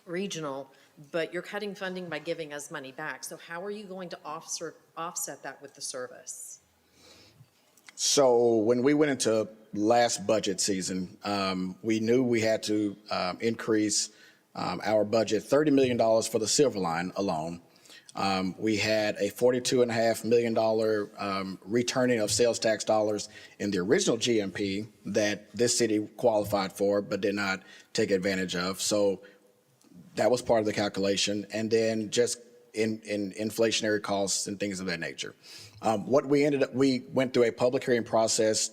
regional, but you're cutting funding by giving us money back. So how are you going to offset that with the service? So when we went into last budget season, we knew we had to increase our budget $30 million for the Silver Line alone. We had a $42.5 million returning of sales tax dollars in the original GMP that this city qualified for but did not take advantage of. So that was part of the calculation. And then just in inflationary costs and things of that nature. We went through a public hearing process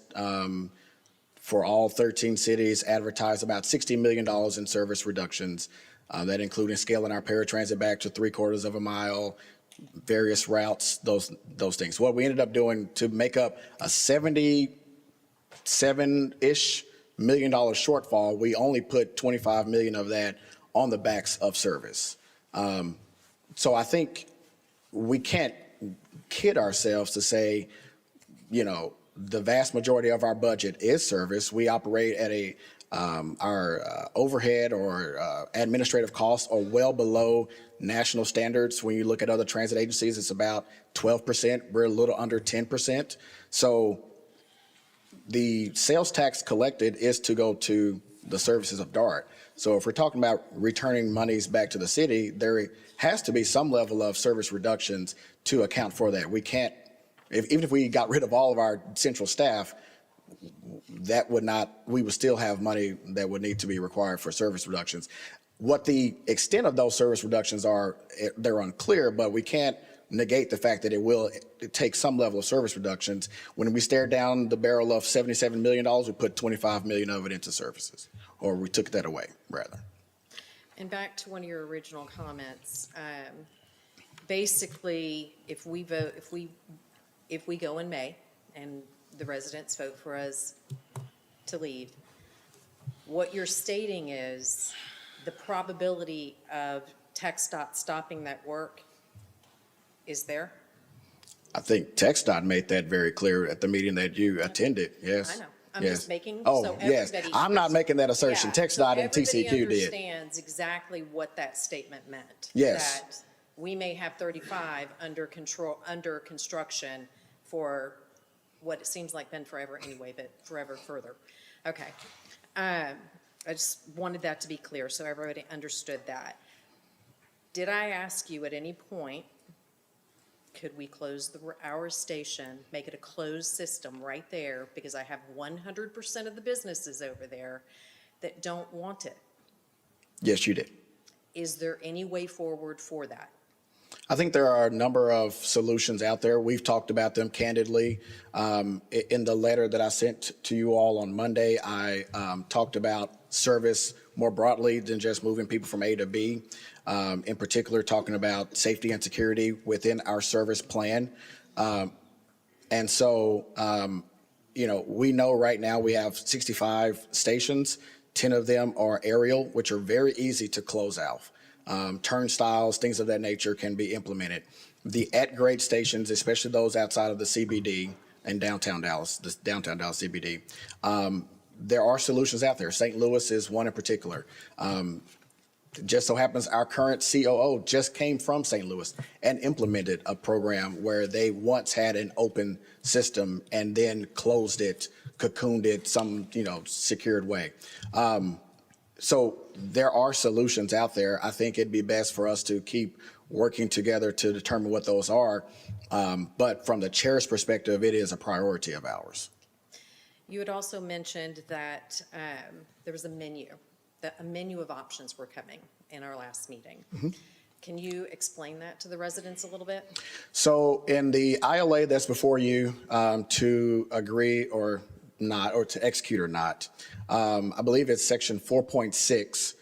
for all 13 cities, advertised about $60 million in service reductions. That including scaling our paratransit back to 3/4 of a mile, various routes, those things. What we ended up doing to make up a $77-ish million shortfall, we only put $25 million of that on the backs of service. So I think we can't kid ourselves to say, the vast majority of our budget is service. We operate at our overhead or administrative costs are well below national standards. When you look at other transit agencies, it's about 12%. We're a little under 10%. So the sales tax collected is to go to the services of DART. So if we're talking about returning monies back to the city, there has to be some level of service reductions to account for that. We can't, even if we got rid of all of our central staff, we would still have money that would need to be required for service reductions. What the extent of those service reductions are, they're unclear, but we can't negate the fact that it take some level of service reductions. When we stared down the barrel of $77 million, we put $25 million of it into services, or we took that away, rather. And back to one of your original comments, basically, if we go in May and the residents vote for us to leave, what you're stating is the probability of TxDOT stopping that work is there? I think TxDOT made that very clear at the meeting that you attended, yes. I know. I'm Yes. just making, Oh, so yes. everybody. I'm not making that assertion. Yeah, TxDOT so and TCQ everybody did. understands exactly what that statement meant. Yes. That we may have 35 under construction for what it seems like been forever anyway, but forever further. Okay. I just wanted that to be clear so everybody understood that. Did I ask you at any point, could we close our station, make it a closed system right there? Because I have 100% of the businesses over there that don't want it. Yes, you did. Is there any way forward for that? I think there are a number of solutions out there. We've talked about them candidly. In the letter that I sent to you all on Monday, I talked about service more broadly than just moving people from A to B. In particular, talking about safety and security within our service plan. And so, we know right now we have 65 stations. 10 of them are aerial, which are very easy to close out. Turnstiles, things of that nature can be implemented. The at-grade stations, especially those outside of the CBD and downtown Dallas, the downtown Dallas CBD, there are solutions out there. St. Louis is one in particular. Just so happens our current COO just came from St. Louis and implemented a program where they once had an open system and then closed it, cocooned it some, secured way. So there are solutions out there. I think it'd be best for us to keep working together to determine what those are. But from the chair's perspective, it is a priority of ours. You had also mentioned that there was a menu, that a menu of options were coming in our last meeting. Mm-hmm. Can you explain that to the residents a little bit? So in the ILA that's before you, to agree or not, or to execute or not, I believe it's section 4.6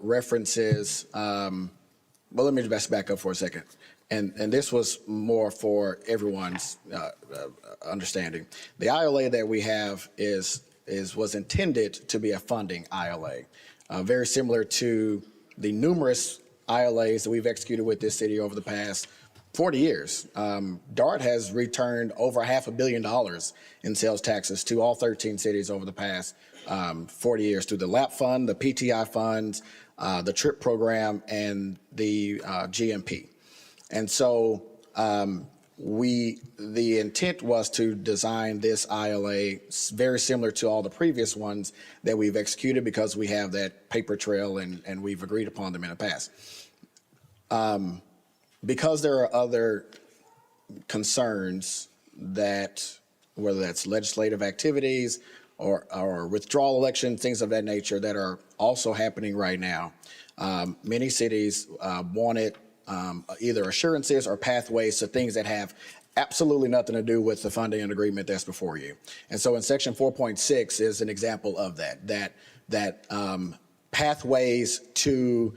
references, well, let me just back up for a second. And this was more for everyone's understanding. The ILA that we have was intended to be a funding ILA, very similar to the numerous ILAs that we've executed with this city over the past 40 years. DART has returned over $500 million in sales taxes to all 13 cities over the past 40 years through the LAP fund, the PTI funds, the TRIP program, and the GMP. And so the intent was to design this ILA very similar to all the previous ones that we've executed because we have that paper trail and we've agreed upon them in the past. Because there are other concerns that, whether that's legislative activities or withdrawal elections, things of that nature that are also happening right now, many cities wanted either assurances or pathways to things that have absolutely nothing to do with the funding and agreement that's before you. And so in section 4.6 is an example of that pathways to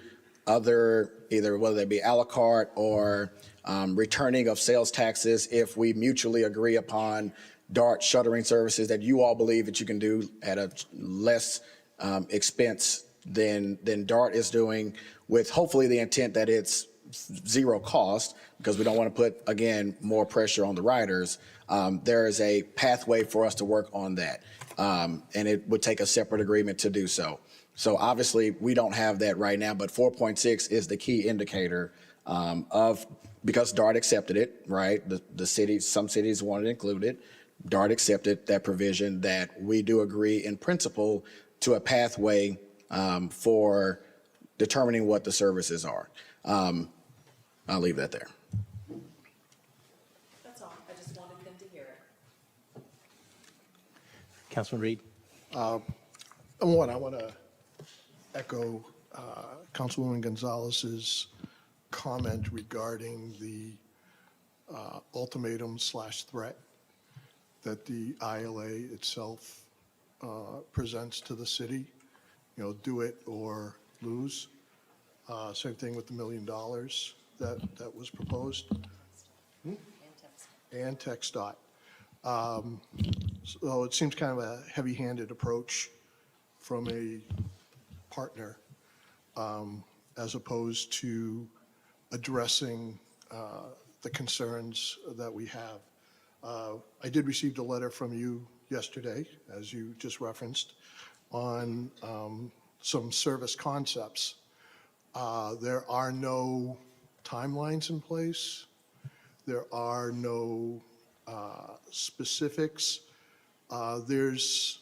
other, either whether they be a la carte or returning of sales taxes if we mutually agree upon DART shuttering services that you all believe that you can do at a less expense than DART is doing, with hopefully the intent that it's zero cost, because we don't want to put, again, more pressure on the riders. There is a pathway for us to work on that, and it would take a separate agreement to do so. So obviously, we don't have that right now, but 4.6 is the key indicator because DART accepted it, right? The cities, some cities wanted to include it. DART accepted that provision that we do agree in principle to a pathway for determining what the services are. I'll leave that there. That's all. I just wanted them to hear it. Councilman Reed. I want to echo Councilwoman Gonzalez's comment regarding the ultimatum/threat that the ILA itself presents to the city. Do it or lose. Same thing with the $1 million that was proposed. And TxDOT. So it seems kind of a heavy-handed approach from a partner as opposed to addressing the concerns that we have. I did receive a letter from you yesterday, as you just referenced, on some service concepts. There are no timelines in place. There are no specifics. There's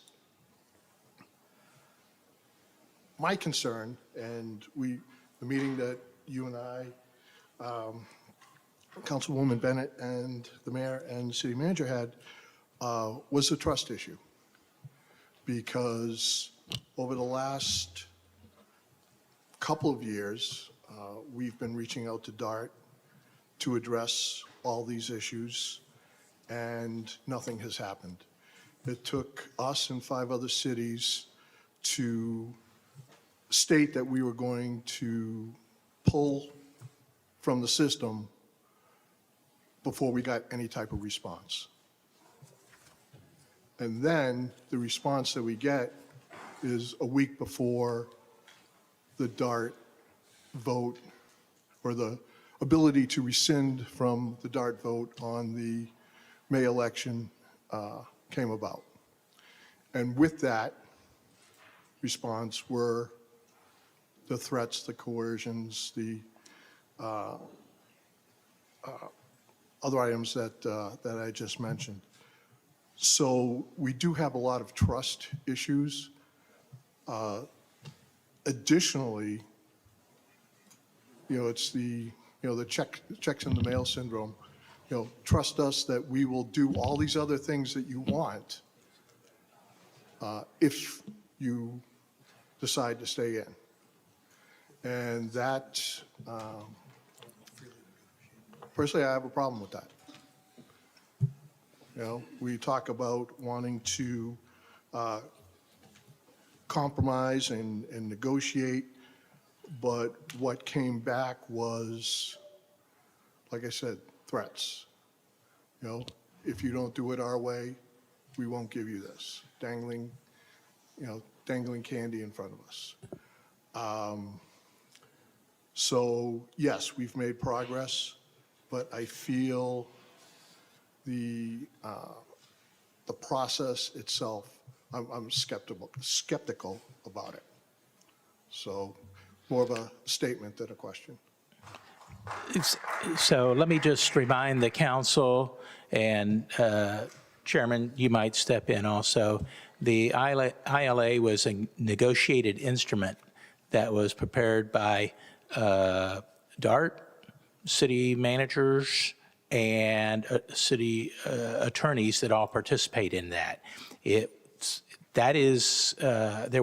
my concern, and the meeting that you and I, Councilwoman Bennett and the mayor and city manager had, was the trust issue. Because over the last couple of years, we've been reaching out to DART to address all these issues, and nothing has happened. It took us and 5 other cities to state that we were going to pull from the system before we got any type of response. And then the response that we get is a week before the DART vote, or the ability to rescind from the DART vote on the May election came about. And with that response were the threats, the coercions, the other items that I just mentioned. So we do have a lot of trust issues. Additionally, it's the checks in the mail syndrome. Trust us that we will do all these other things that you want if you decide to stay in. And that, personally, I have a problem with that. We talk about wanting to compromise and negotiate, but what came back was, like I said, threats. If you don't do it our way, we won't give you this. Dangling candy in front of us. So yes, we've made progress, but I feel the process itself, I'm skeptical about it. So more of a statement than a question. So let me just remind the council, and Chairman, you might step in also. The ILA was a negotiated instrument that was prepared by DART, city managers, and city attorneys that all participate in that. There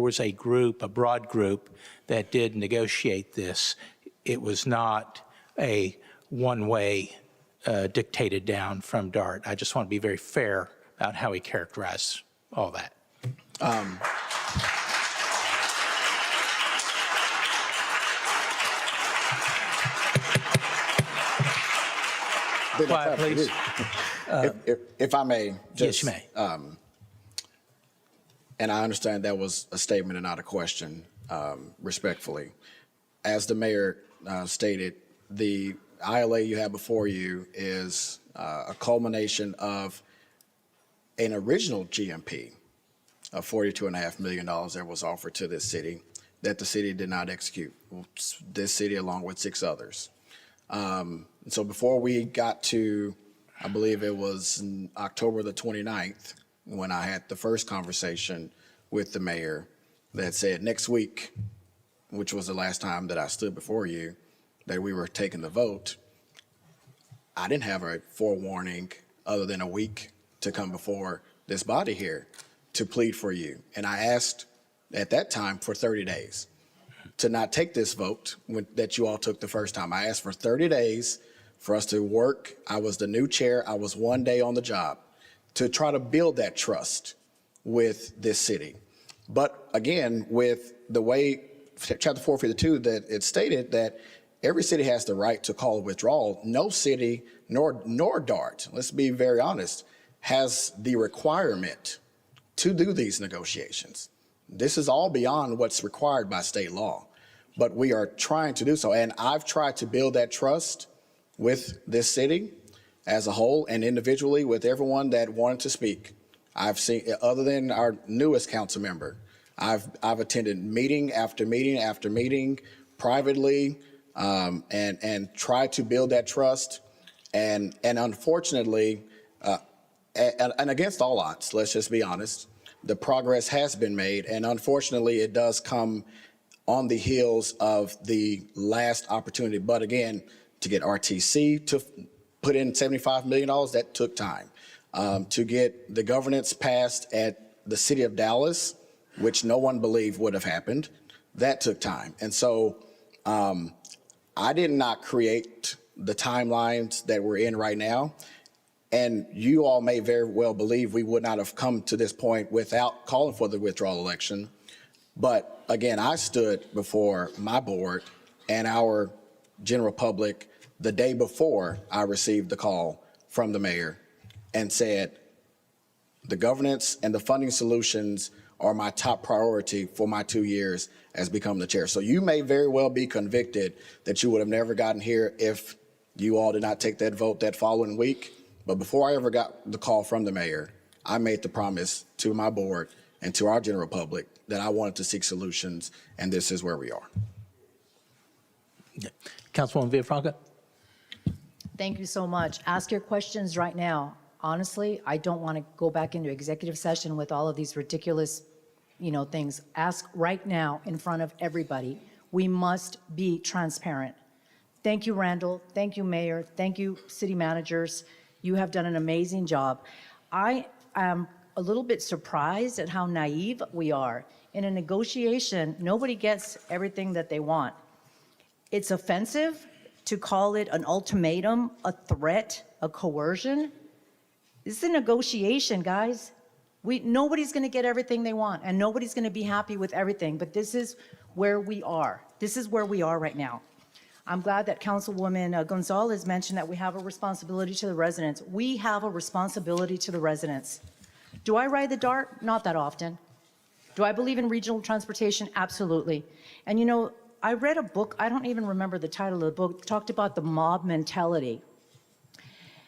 was a group, a broad group, that did negotiate this. It was not a one-way dictated down from DART. I just want to be very fair about how he characterized all that. Quiet, please. If I may, just. Yes, you may. And I understand that was a statement and not a question, respectfully. As the mayor stated, the ILA you have before you is a culmination of an original GMP of $42.5 million that was offered to this city that the city did not execute, this city along with 6 others. So before we got to, I believe it was October the 29th, when I had the first conversation with the mayor that said next week, which was the last time that I stood before you, that we were taking the vote, I didn't have a forewarning other than a week to come before this body here to plead for you. And I asked at that time for 30 days to not take this vote that you all took the first time. I asked for 30 days for us to work. I was the new chair. I was 1 day on the job to try to build that trust with this city. But again, with the way Chapter 452 that it stated that every city has the right to call a withdrawal, no city nor DART, let's be very honest, has the requirement to do these negotiations. This is all beyond what's required by state law, but we are trying to do so. And I've tried to build that trust with this city as a whole and individually with everyone that wanted to speak. I've seen, other than our newest council member, I've attended meeting after meeting after meeting privately and tried to build that trust. And unfortunately, and against all odds, let's just be honest, the progress has been made. And unfortunately, it does come on the heels of the last opportunity. But again, to get RTC to put in $75 million, that took time. To get the governance passed at the city of Dallas, which no one believed would have happened, that took time. And so I did not create the timelines that we're in right now. And you all may very well believe we would not have come to this point without calling for the withdrawal election. But again, I stood before my board and our general public the day before I received the call from the mayor and said, the governance and the funding solutions are my top priority for my 2 years as become the chair. So you may very well be convicted that you would have never gotten here if you all did not take that vote that following week. But before I ever got the call from the mayor, I made the promise to my board and to our general public that I wanted to seek solutions, and this is where we are. Councilwoman Villafranca? Thank you so much. Ask your questions right now. Honestly, I don't want to go back into executive session with all of these ridiculous, things. Ask right now in front of everybody. We must be transparent. Thank you, Randall. Thank you, Mayor. Thank you, city managers. You have done an amazing job. I am a little bit surprised at how naive we are. In a negotiation, nobody gets everything that they want. It's offensive to call it an ultimatum, a threat, a coercion. This is a negotiation, guys. Nobody's going to get everything they want, and nobody's going to be happy with everything, but this is where we are. This is where we are right now. I'm glad that Councilwoman Gonzalez mentioned that we have a responsibility to the residents. We have a responsibility to the residents. Do I ride the DART? Not that often. Do I believe in regional transportation? Absolutely. And I read a book, I don't even remember the title of the book, talked about the mob mentality.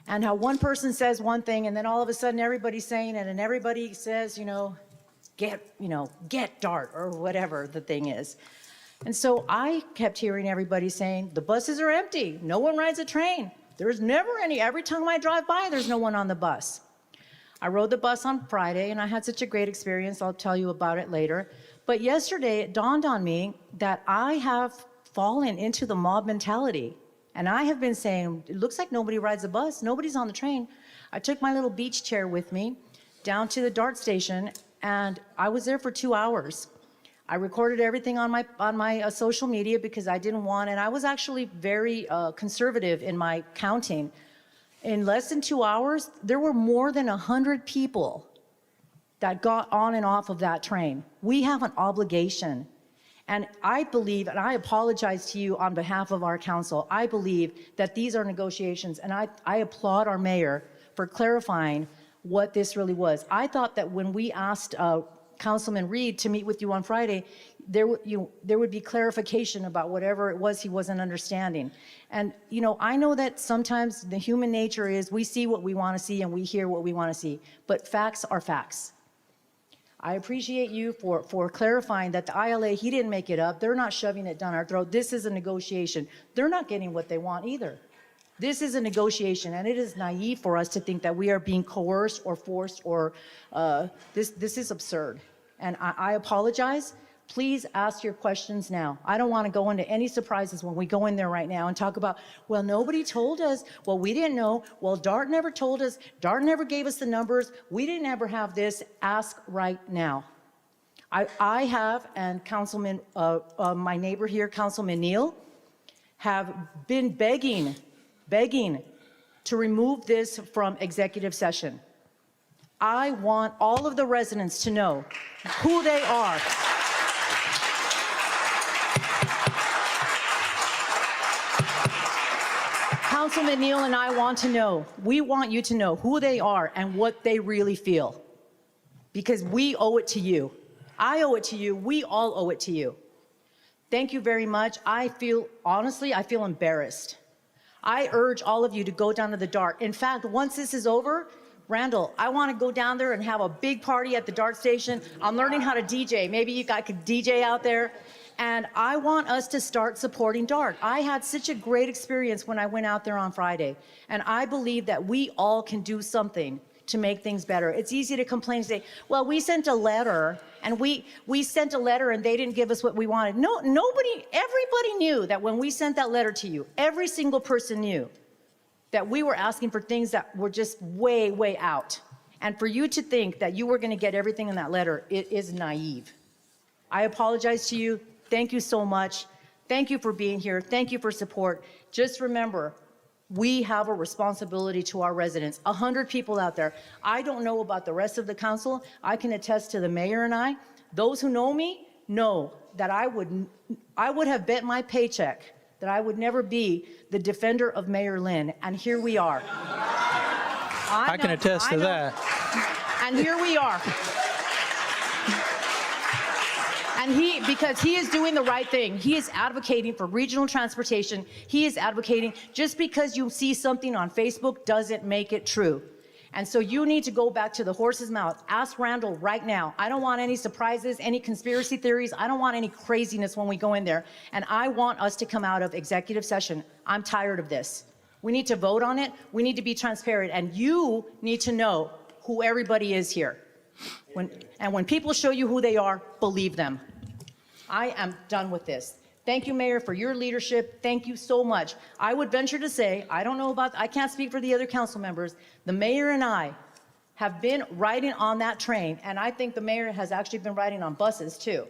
And how one person says one thing and then all of a sudden everybody's saying it and everybody says, get DART or whatever the thing is. And so I kept hearing everybody saying, the buses are empty. No one rides a train. There's never any. Every time I drive by, there's no one on the bus. I rode the bus on Friday and I had such a great experience. I'll tell you about it later. But yesterday it dawned on me that I have fallen into the mob mentality. And I have been saying, it looks like nobody rides a bus. Nobody's on the train. I took my little beach chair with me down to the DART station and I was there for 2 hours. I recorded everything on my social media because I didn't want, and I was actually very conservative in my counting. In less than 2 hours, there were more than 100 people that got on and off of that train. We have an obligation. And I believe, and I apologize to you on behalf of our council, I believe that these are negotiations, and I applaud our mayor for clarifying what this really was. I thought that when we asked Councilman Reed to meet with you on Friday, there would be clarification about whatever it was he wasn't understanding. And I know that sometimes the human nature is we see what we want to see and we hear what we want to see, but facts are facts. I appreciate you for clarifying that the ILA, he didn't make it up. They're not shoving it down our throat. This is a negotiation. They're not getting what they want either. This is a negotiation, and it is naive for us to think that we are being coerced or forced or this is absurd. And I apologize. Please ask your questions now. I don't want to go into any surprises when we go in there right now and talk about, well, nobody told us. Well, we didn't know. Well, DART never told us. DART never gave us the numbers. We didn't ever have this. Ask right now. I have, and Councilman, my neighbor here, Councilman Neal, have been begging to remove this from executive session. I want all of the residents to know who they are. Councilman Neal and I want to know, we want you to know who they are and what they really feel. Because we owe it to you. I owe it to you. We all owe it to you. Thank you very much. Honestly, I feel embarrassed. I urge all of you to go down to the DART. In fact, once this is over, Randall, I want to go down there and have a big party at the DART station. I'm learning how to DJ. Maybe you guys could DJ out there. And I want us to start supporting DART. I had such a great experience when I went out there on Friday. And I believe that we all can do something to make things better. It's easy to complain and say, well, we sent a letter and we sent a letter and they didn't give us what we wanted. No, everybody knew that when we sent that letter to you, every single person knew that we were asking for things that were just way, way out. And for you to think that you were going to get everything in that letter, it is naive. I apologize to you. Thank you so much. Thank you for being here. Thank you for support. Just remember, We have a responsibility to our residents, 100 people out there. I don't know about the rest of the council. I can attest to the mayor and I. Those who know me know that I would have bet my paycheck that I would never be the defender of Mayor Lynn, and here we are. I can attest to that. And here we are. And because he is doing the right thing. He is advocating for regional transportation. He is advocating, just because you see something on Facebook doesn't make it true. And so you need to go back to the horse's mouth. Ask Randall right now. I don't want any surprises, any conspiracy theories. I don't want any craziness when we go in there. And I want us to come out of executive session. I'm tired of this. We need to vote on it. We need to be transparent. And you need to know who everybody is here. When people show you who they are, believe them. I am done with this. Thank you, Mayor, for your leadership. Thank you so much. I would venture to say, I can't speak for the other council members. The mayor and I have been riding on that train, and I think the mayor has actually been riding on buses too,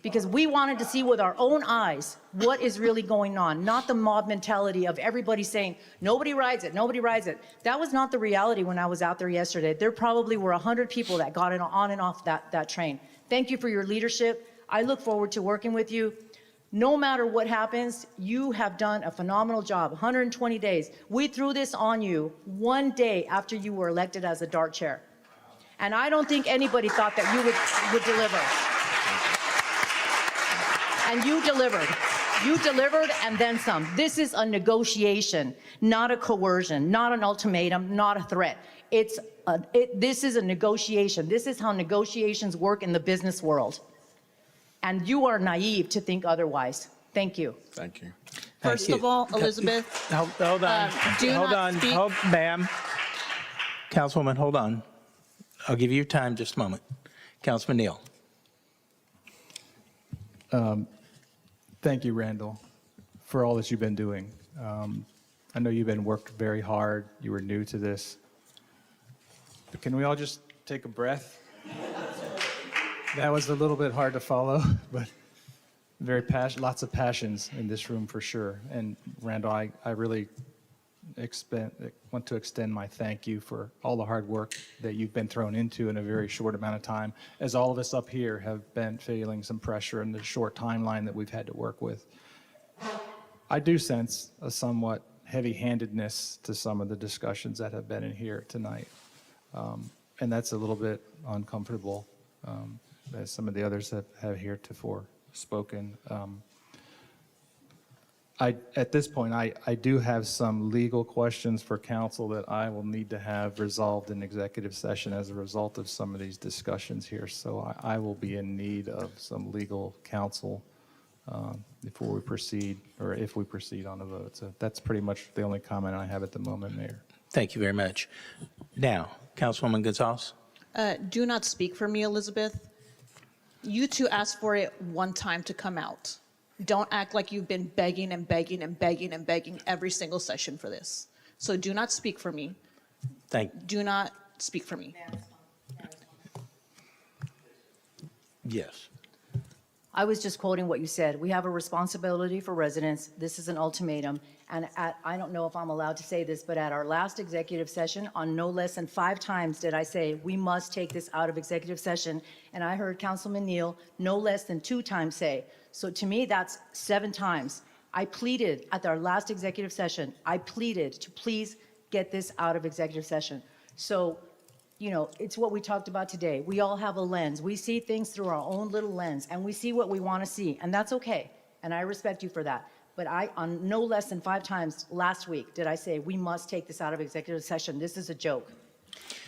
because we wanted to see with our own eyes what is really going on, not the mob mentality of everybody saying, nobody rides it, nobody rides it. That was not the reality when I was out there yesterday. There probably were 100 people that got on and off that train. Thank you for your leadership. I look forward to working with you. No matter what happens, you have done a phenomenal job. 120 days. We threw this on you one day after you were elected as a DART chair. And I don't think anybody thought that you would deliver. And you delivered. You delivered and then some. This is a negotiation, not a coercion, not an ultimatum, not a threat. This is a negotiation. This is how negotiations work in the business world. And you are naive to think otherwise. Thank you. Thank you. First of all, Elizabeth. Hold on. Ma'am. Councilwoman, hold on. I'll give you time just a moment. Councilman Neal. Thank you, Randall, for all that you've been doing. I know you've been worked very hard. You were new to this. But can we all just take a breath? That was a little bit hard to follow, but lots of passions in this room for sure. And Randall, I really want to extend my thank you for all the hard work that you've been thrown into in a very short amount of time, as all of us up here have been feeling some pressure in the short timeline that we've had to work with. I do sense a somewhat heavy-handedness to some of the discussions that have been in here tonight. And that's a little bit uncomfortable, as some of the others that have heretofore spoken. At this point, I do have some legal questions for council that I will need to have resolved in executive session as a result of some of these discussions here. So I will be in need of some legal counsel before we proceed, or if we proceed on a vote. So that's pretty much the only comment I have at the moment, Mayor. Thank you very much. Now, Councilwoman Gonzalez. Do not speak for me, Elizabeth. You two asked for it one time to come out. Don't act like you've been begging and begging and begging and begging every single session for this. So do not speak for me. Do not speak for me. Yes. I was just quoting what you said. We have a responsibility for residents. This is an ultimatum. And I don't know if I'm allowed to say this, but at our last executive session, on no less than 5 times did I say, we must take this out of executive session. And I heard Councilman Neal no less than 2 times say. So to me, that's 7 times. I pleaded at our last executive session, I pleaded to please get this out of executive session. So, you know, it's what we talked about today. We all have a lens. We see things through our own little lens, and we see what we want to see, and that's okay. And I respect you for that. But on no less than 5 times last week did I say, we must take this out of executive session. This is a joke.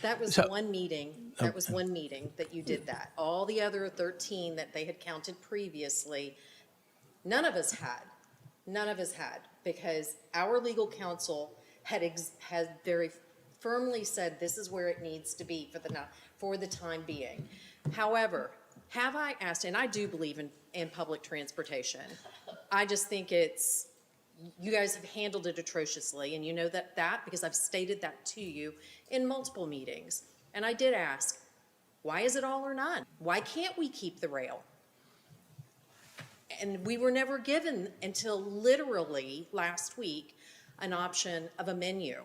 That was one meeting. That was one meeting that you did that. All the other 13 that they had counted previously, none of us had. None of us had, because our legal counsel had very firmly said this is where it needs to be for the time being. However, have I asked, and I do believe in public transportation. I just think you guys have handled it atrociously, and you know that because I've stated that to you in multiple meetings. And I did ask, why is it all or none? Why can't we keep the rail? And we were never given until literally last week an option of a menu.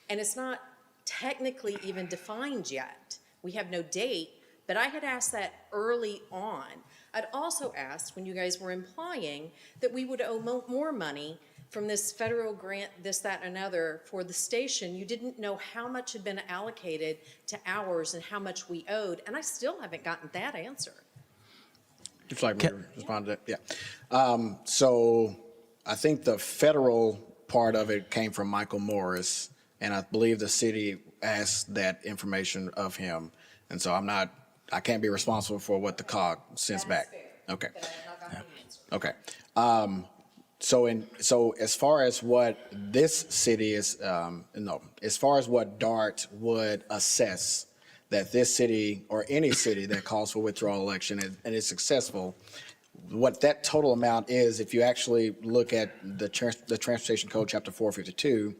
And it's not technically even defined yet. We have no date, but I had asked that early on. I'd also asked, when you guys were implying that we would owe more money from this federal grant, this, that, and another for the station, you didn't know how much had been allocated to ours and how much we owed, and I still haven't gotten that answer. Would you like me to respond to that? Yeah. So I think the federal part of it came from Michael Morris, and I believe the city asked that information of him. And so I can't be responsible for what the COG sends back. Okay. Okay. So as far as what this city is, as far as what DART would assess that this city or any city that calls for withdrawal election and is successful, what that total amount is, if you actually look at the Transportation Code, Chapter 452,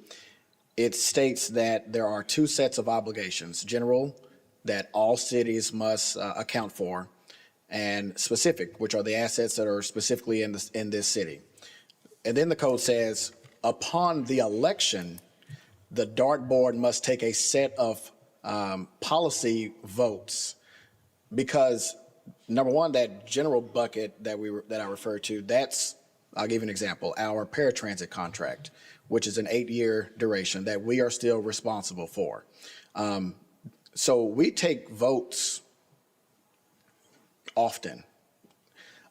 it states that there are two sets of obligations: general, that all cities must account for, and specific, which are the assets that are specifically in this city. And then the code says, upon the election, the DART board must take a set of policy votes, because number one, that general bucket that I referred to, that's, I'll give you an example, our paratransit contract, which is an 8-year duration that we are still responsible for. So we take votes often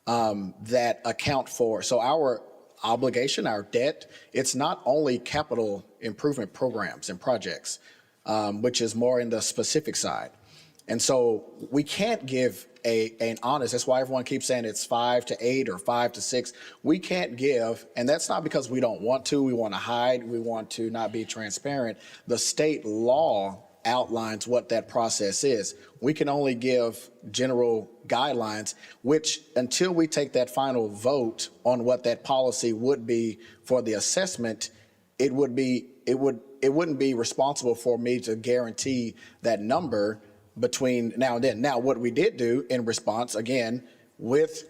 that account for, so our obligation, our debt, it's not only capital improvement programs and projects, which is more in the specific side. And so we can't give an honest, that's why everyone keeps saying it's 5 to 8 or 5 to 6. We can't give, and that's not because we don't want to, we want to hide, we want to not be transparent. The state law outlines what that process is. We can only give general guidelines, which until we take that final vote on what that policy would be for the assessment, it wouldn't be responsible for me to guarantee that number between now and then. Now, what we did do in response, again, with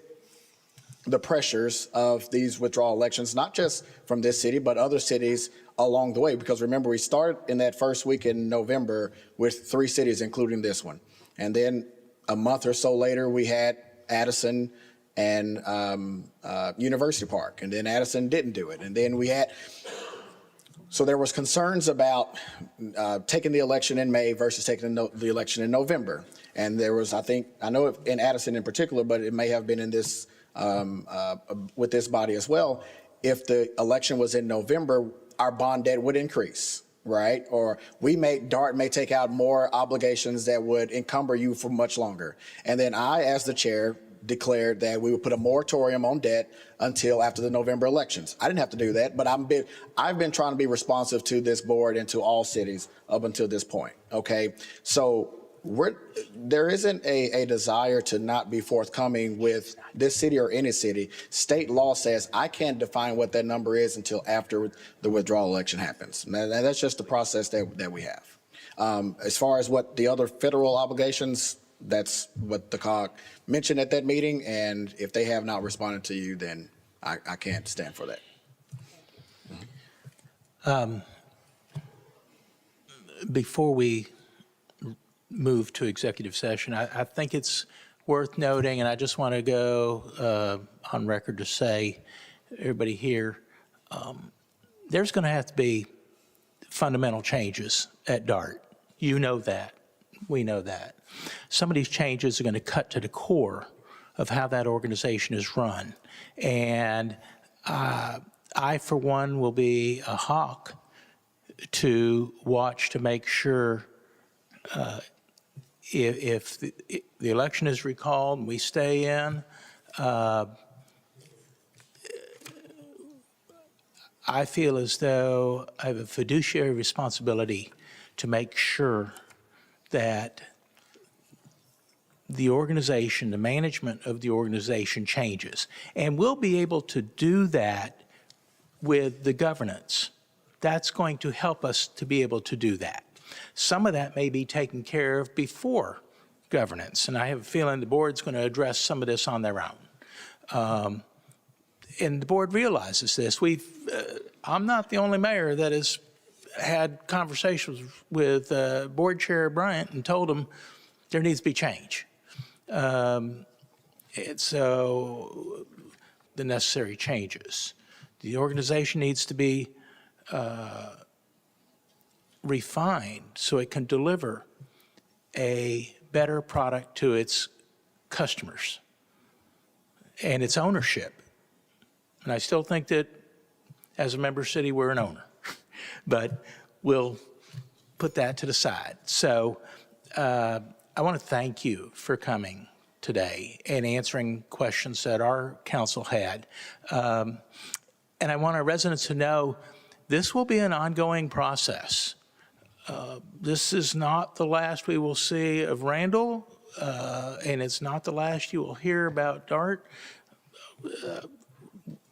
the pressures of these withdrawal elections, not just from this city, but other cities along the way, because remember, we started in that first week in November with 3 cities, including this one. And then a month or so later, we had Addison and University Park, and then Addison didn't do it. And then we had, so there was concerns about taking the election in May versus taking the election in November. And there was, I know in Addison in particular, but it may have been in this, with this body as well, if the election was in November, our bond debt would increase, right? Or DART may take out more obligations that would encumber you for much longer. And then I, as the chair, declared that we would put a moratorium on debt until after the November elections. I didn't have to do that, but I've been trying to be responsive to this board and to all cities up until this point, okay? So there isn't a desire to not be forthcoming with this city or any city. State law says I can't define what that number is until after the withdrawal election happens. And that's just the process that we have. As far as what the other federal obligations, that's what the COG mentioned at that meeting, and if they have not responded to you, then I can't stand for that. Before we move to executive session, I think it's worth noting, and I just want to go on record to say, everybody here, there's going to have to be fundamental changes at DART. You know that. We know that. Some of these changes are going to cut to the core of how that organization is run. And I, for one, will be a hawk to watch to make sure if the election is recalled and we stay in, I feel as though I have a fiduciary responsibility to make sure that the organization, the management of the organization changes. And we'll be able to do that with the governance. That's going to help us to be able to do that. Some of that may be taken care of before governance, and I have a feeling the board's going to address some of this on their own. and the board realizes this, I'm not the only mayor that has had conversations with Board Chair Bryant and told him there needs to be change. And so the necessary changes. The organization needs to be refined so it can deliver a better product to its customers and its ownership. And I still think that as a member city, we're an owner, but we'll put that to the side. So I want to thank you for coming today and answering questions that our council had. And I want our residents to know this will be an ongoing process. This is not the last we will see of Randall, and it's not the last you will hear about DART.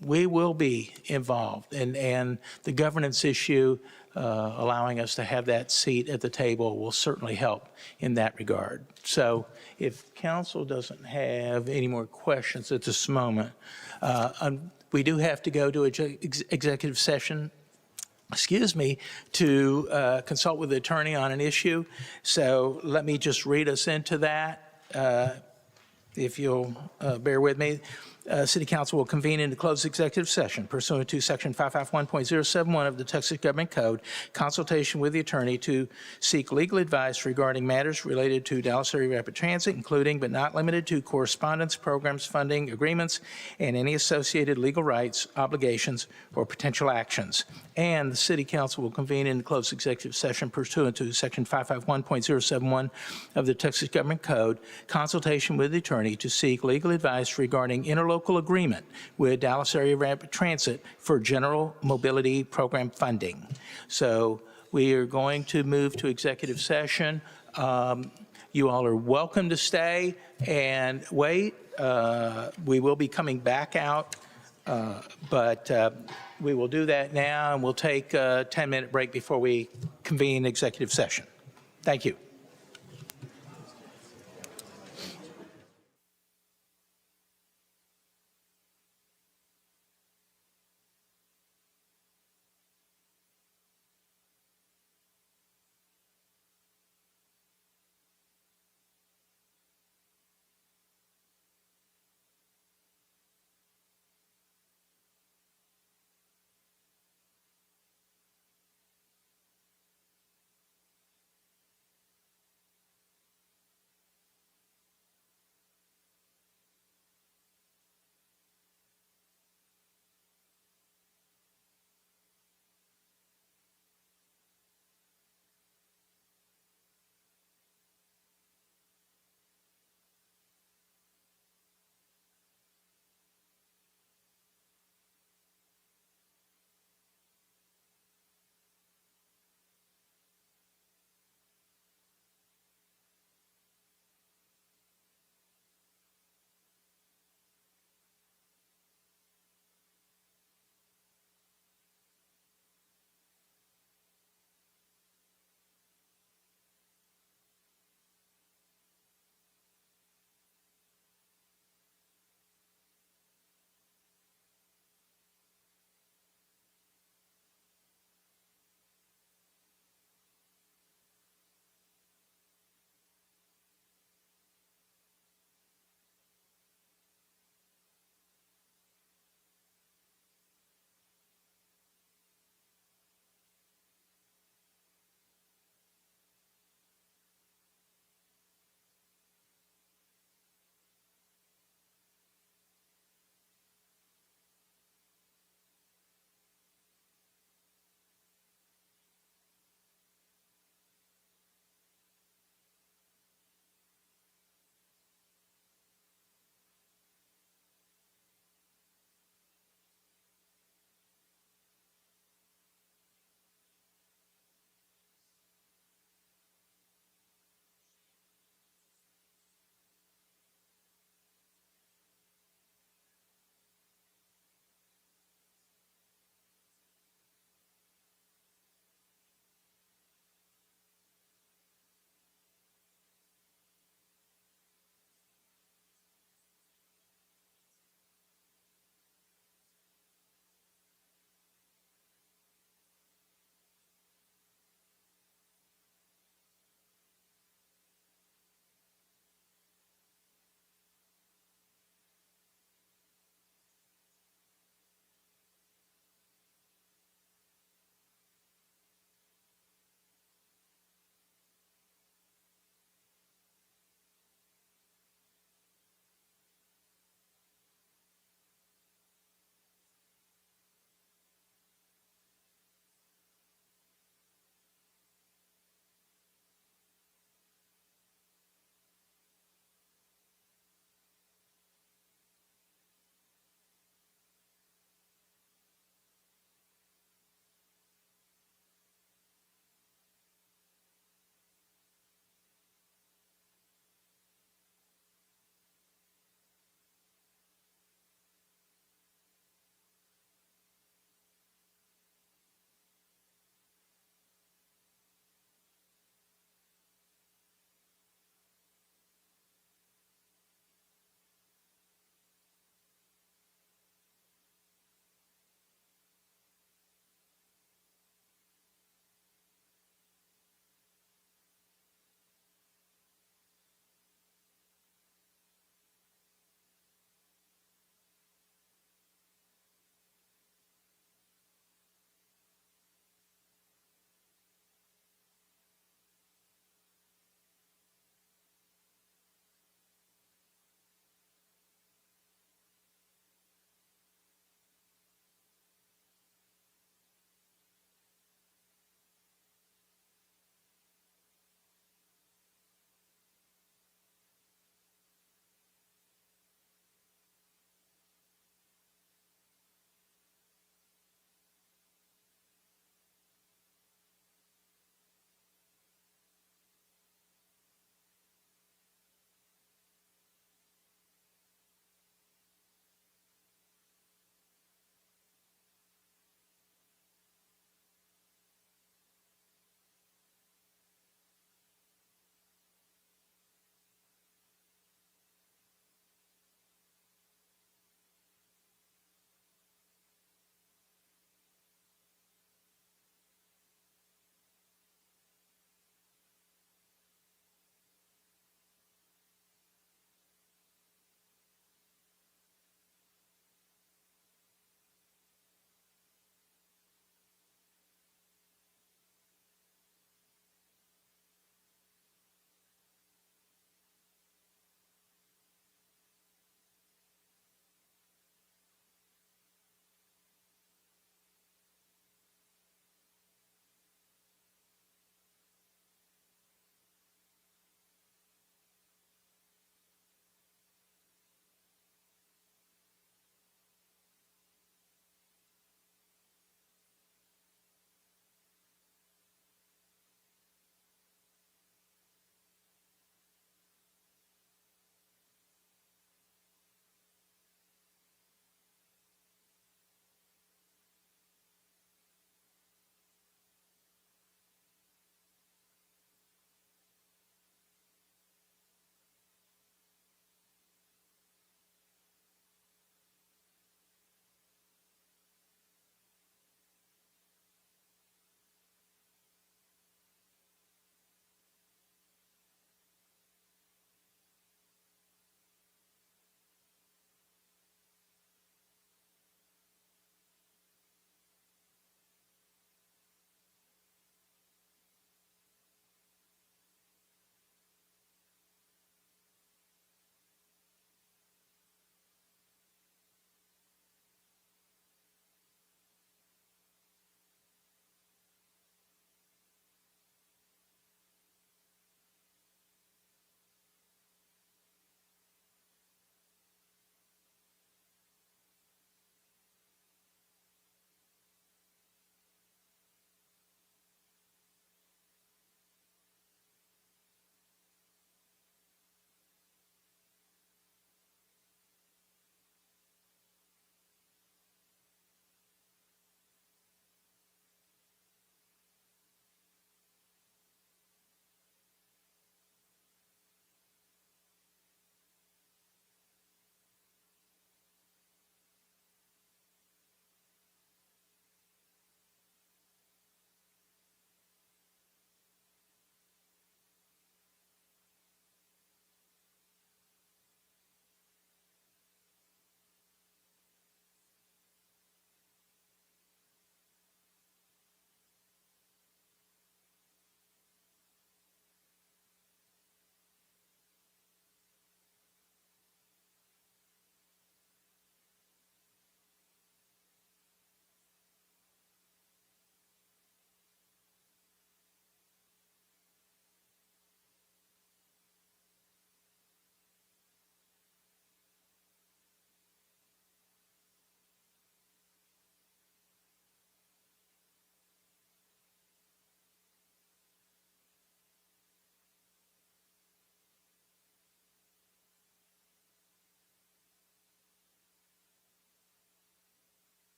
We will be involved, and the governance issue, allowing us to have that seat at the table will certainly help in that regard. So if council doesn't have any more questions at this moment, we do have to go to executive session, to consult with the attorney on an issue. So let me just read us into that, if you'll bear with me. City Council will convene into closed executive session pursuant to Section 551.071 of the Texas Government Code, consultation with the attorney to seek legal advice regarding matters related to Dallas Area Rapid Transit, including but not limited to correspondence, programs, funding, agreements, and any associated legal rights, obligations, or potential actions. And the City Council will convene in closed executive session pursuant to Section 551.071 of the Texas Government Code, consultation with the attorney to seek legal advice regarding interlocal agreement with Dallas Area Rapid Transit for general mobility program funding. So we are going to move to executive session. You all are welcome to stay and wait. We will be coming back out, but we will do that now, and we'll take a 10-minute break before we convene executive session. Thank you.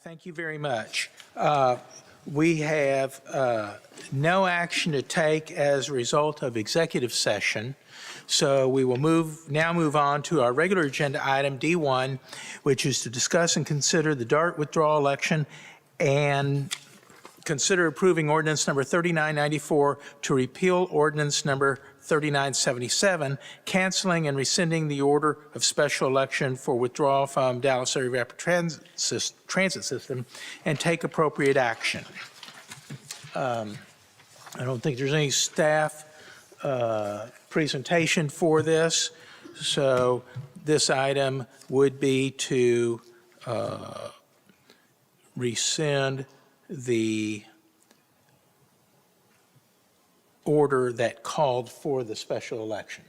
Thank you very much. We have no action to take as a result of executive session. So we will now move on to our regular agenda item D1, which is to discuss and consider the DART withdrawal election and consider approving ordinance number 3994 to repeal ordinance number 3977, canceling and rescinding the order of special election for withdrawal from Dallas Area Rapid Transit System and take appropriate action. I don't think there's any staff presentation for this, so this item would be to rescind the order that called for the special election.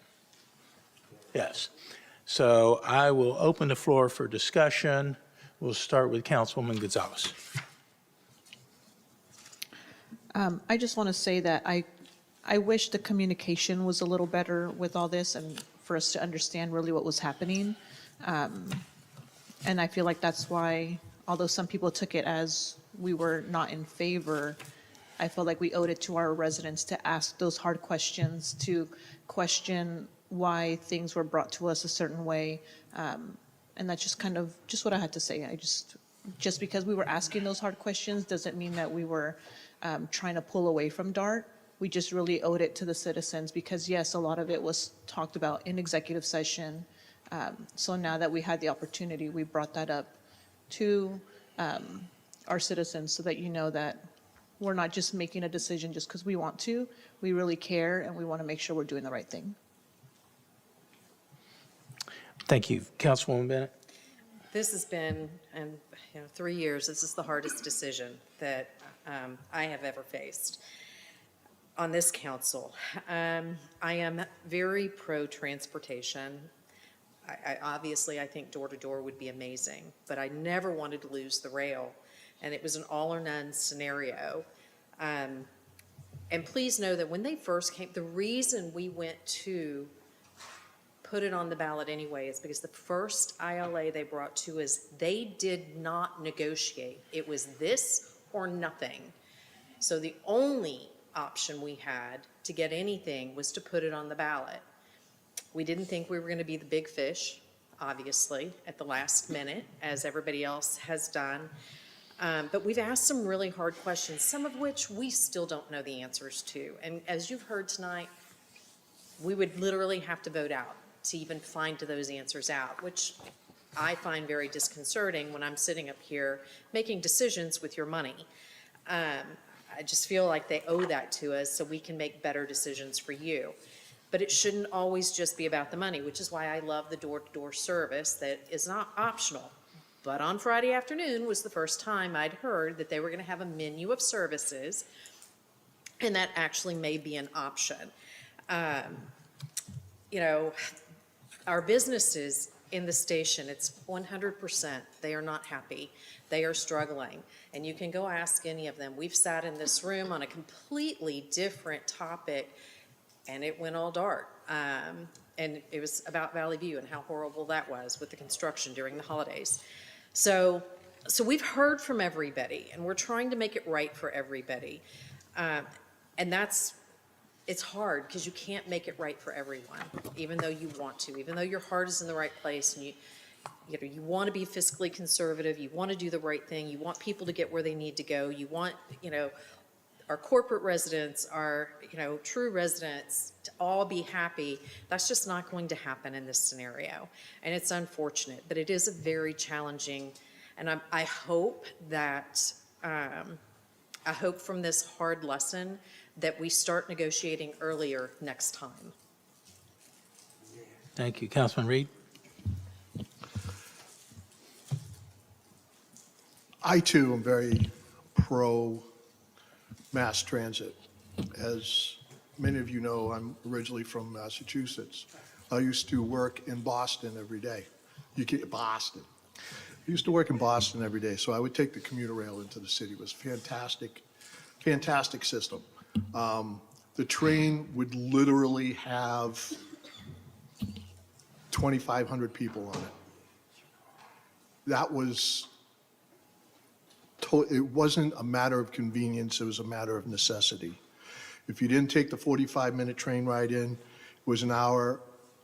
Yes. So I will open the floor for discussion. We'll start with Councilwoman Gonzalez. I just want to say that I wish the communication was a little better with all this and for us to understand really what was happening. And I feel like that's why, although some people took it as we were not in favor, I felt like we owed it to our residents to ask those hard questions, to question why things were brought to us a certain way. And that's just kind of just what I had to say. Just because we were asking those hard questions doesn't mean that we were trying to pull away from DART. We just really owed it to the citizens because, yes, a lot of it was talked about in executive session. So now that we had the opportunity, we brought that up to our citizens so that you know that we're not just making a decision just because we want to. We really care and we want to make sure we're doing the right thing. Thank you. Councilwoman Bennett. This has been, 3 years, this is the hardest decision that I have ever faced on this council. I am very pro-transportation. Obviously, I think door-to-door would be amazing, but I never wanted to lose the rail, and it was an all-or-none scenario. And please know that when they first came, the reason we went to put it on the ballot anyway is because the first ILA they brought to us, they did not negotiate. It was this or nothing. So the only option we had to get anything was to put it on the ballot. We didn't think we were going to be the big fish, obviously, at the last minute, as everybody else has done. But we've asked some really hard questions, some of which we still don't know the answers to. And as you've heard tonight, we would literally have to vote out to even find those answers out, which I find very disconcerting when I'm sitting up here making decisions with your money. I just feel like they owe that to us so we can make better decisions for you. But it shouldn't always just be about the money, which is why I love the door-to-door service that is not optional. But on Friday afternoon was the first time I'd heard that they were going to have a menu of services, and that actually may be an option. Our businesses in the station, it's 100%, they are not happy. They are struggling. And you can go ask any of them. We've sat in this room on a completely different topic, and it went all dark. And it was about Valley View and how horrible that was with the construction during the holidays. So we've heard from everybody, and we're trying to make it right for everybody. And it's hard because you can't make it right for everyone, even though you want to, even though your heart is in the right place and you want to be fiscally conservative, you want to do the right thing, you want people to get where they need to go, you want, our corporate residents, our, true residents to all be happy. That's just not going to happen in this scenario. And it's unfortunate, but it is a very challenging, and I hope that, I hope from this hard lesson that we start negotiating earlier next time. Thank you. Councilman Reed. I too am very pro mass transit. As many of you know, I'm originally from Massachusetts. I used to work in Boston every day. Boston. I used to work in Boston every day, so I would take the commuter rail into the city. It was fantastic, fantastic system. The train would literally have 2,500 people on it. That was it wasn't a matter of convenience, it was a matter of necessity. If you didn't take the 45-minute train ride in, it was an hour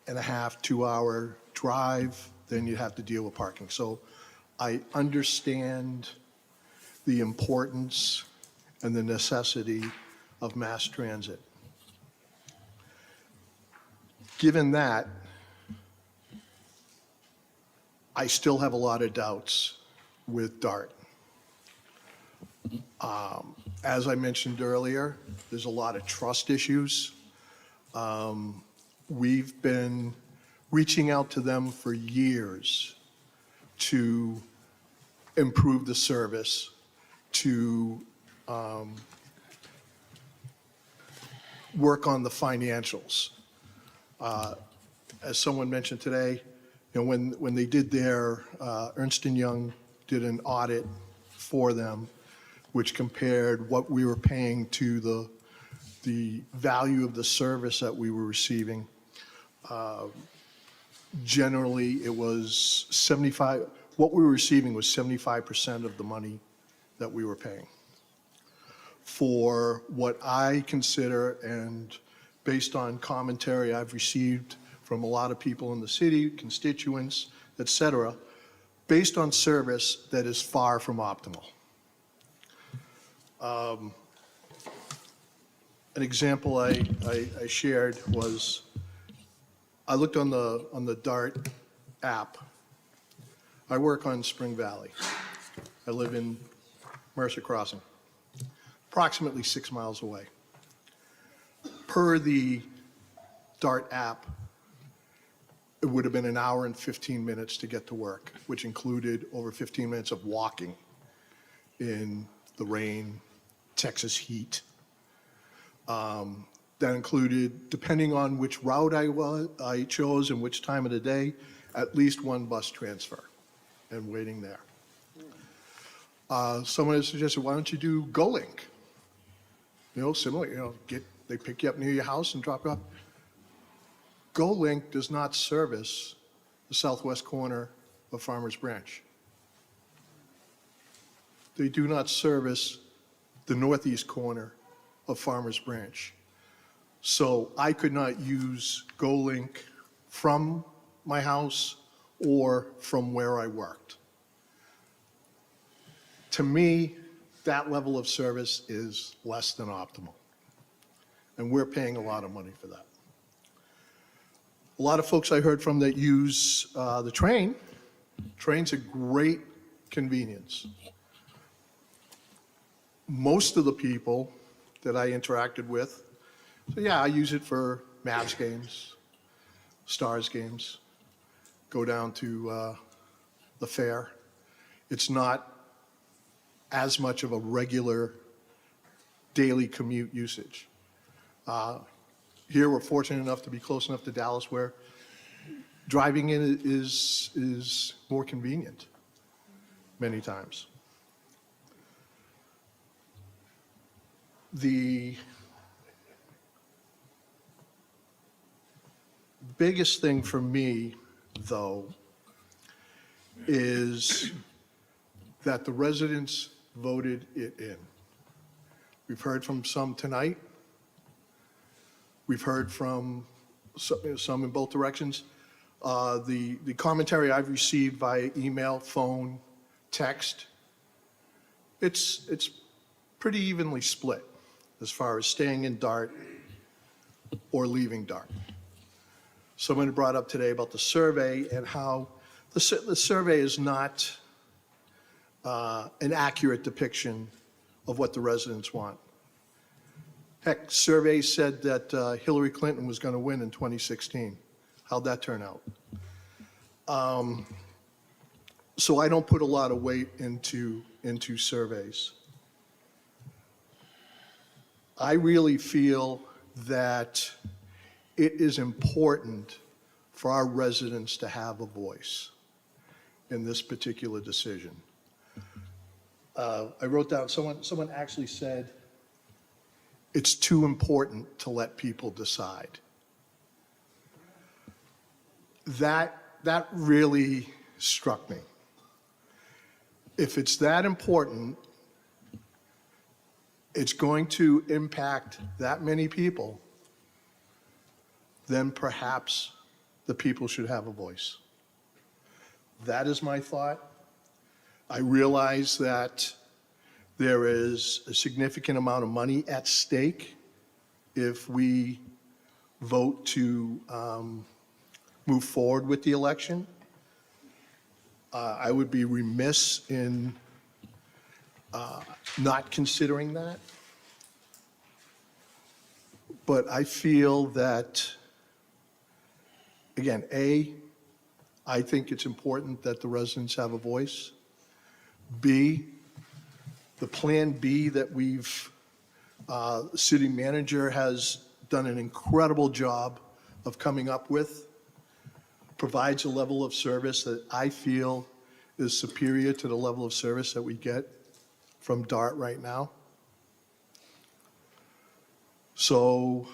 and a half, 2-hour drive, then you'd have to deal with parking. So I understand the importance and the necessity of mass transit. Given that, I still have a lot of doubts with DART. As I mentioned earlier, there's a lot of trust issues. We've been reaching out to them for years to improve the service, to work on the financials. As someone mentioned today, you know, when they did their, Ernst & Young did an audit for them, which compared what we were paying to the value of the service that we were receiving. Generally, it was 75, what we were receiving was 75% of the money that we were paying. For what I consider, and based on commentary I've received from a lot of people in the city, constituents, et cetera, based on service that is far from optimal. An example I shared was, I looked on the DART app. I work on Spring Valley. I live in Mercer Crossing, approximately 6 miles away. Per the DART app, it would have been an hour and 15 minutes to get to work, which included over 15 minutes of walking in the rain, Texas heat. That included, depending on which route I chose and which time of the day, at least one bus transfer and waiting there. Someone has suggested, why don't you do GoLink? You know, similar, you know, they pick you up near your house and drop you off. GoLink does not service the southwest corner of Farmers Branch. They do not service the northeast corner of Farmers Branch. So I could not use GoLink from my house or from where I worked. To me, that level of service is less than optimal. And we're paying a lot of money for that. A lot of folks I heard from that use the train. Train's a great convenience. Most of the people that I interacted with, so yeah, I use it for Mavs games, Stars games, go down to the fair. It's not as much of a regular daily commute usage. Here, we're fortunate enough to be close enough to Dallas where driving in is more convenient many times. The biggest thing for me, though, is that the residents voted it in. We've heard from some tonight. We've heard from some in both directions. The commentary I've received via email, phone, text, it's pretty evenly split as far as staying in DART or leaving DART. Someone brought up today about the survey and how the survey is not an accurate depiction of what the residents want. Heck, surveys said that Hillary Clinton was going to win in 2016. How'd that turn out? So I don't put a lot of weight into surveys. I really feel that it is important for our residents to have a voice in this particular decision. I wrote down, someone actually said, it's too important to let people decide. That really struck me. If it's that important, it's going to impact that many people, then perhaps the people should have a voice. That is my thought. I realize that there is a significant amount of money at stake if we vote to move forward with the election. I would be remiss in not considering that. But I feel that, again, I think it's important that the residents have a voice. B, the Plan B that the city manager has done an incredible job of coming up with, provides a level of service that I feel is superior to the level of service that we get from DART right now. So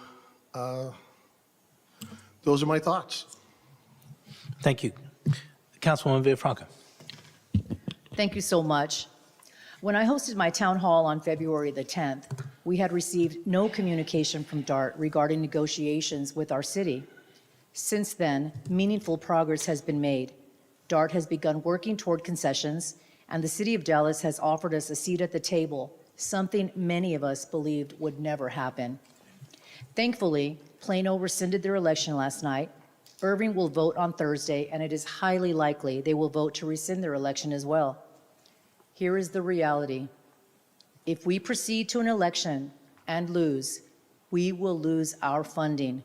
those are my thoughts. Thank you. Councilwoman Villafranca. Thank you so much. When I hosted my town hall on February the 10th, we had received no communication from DART regarding negotiations with our city. Since then, meaningful progress has been made. DART has begun working toward concessions, and the City of Dallas has offered us a seat at the table, something many of us believed would never happen. Thankfully, Plano rescinded their election last night. Irving will vote on Thursday, and it is highly likely they will vote to rescind their election as well. Here is the reality. If we proceed to an election and lose, we will lose our funding.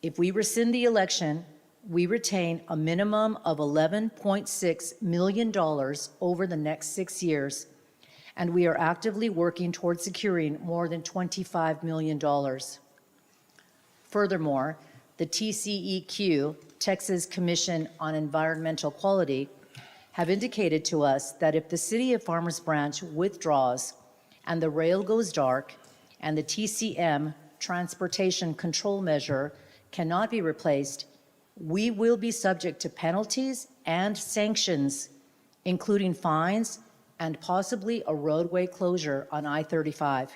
If we rescind the election, we retain a minimum of $11.6 million over the next 6 years, and we are actively working towards securing more than $25 million. Furthermore, the TCEQ, Texas Commission on Environmental Quality, have indicated to us that if the City of Farmers Branch withdraws and the rail goes dark and the TCM, Transportation Control Measure, cannot be replaced, we will be subject to penalties and sanctions, including fines and possibly a roadway closure on I-35.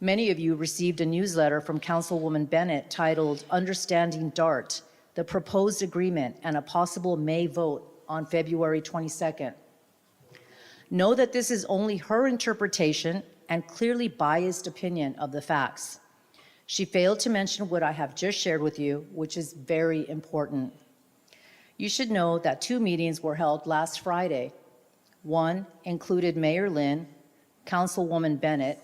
Many of you received a newsletter from Councilwoman Bennett titled Understanding DART, the proposed agreement and a possible May vote on February 22nd. Know that this is only her interpretation and clearly biased opinion of the facts. She failed to mention what I have just shared with you, which is very important. You should know that 2 meetings were held last Friday. One included Mayor Lynn, Councilwoman Bennett,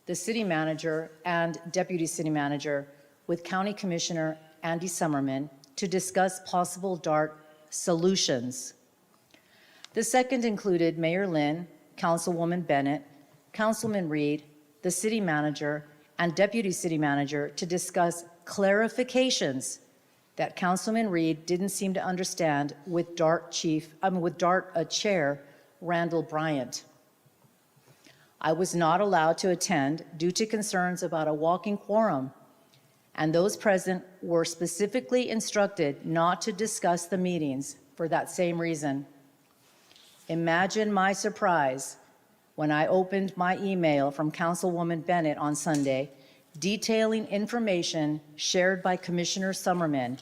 the city manager and deputy city manager with County Commissioner Andy Summerman to discuss possible DART solutions. The second included Mayor Lynn, Councilwoman Bennett, Councilman Reed, the city manager, and deputy city manager to discuss clarifications that Councilman Reed didn't seem to understand with DART Chair Randall Bryant. I was not allowed to attend due to concerns about a walking quorum, and those present were specifically instructed not to discuss the meetings for that same reason. Imagine my surprise when I opened my email from Councilwoman Bennett on Sunday detailing information shared by Commissioner Summerman,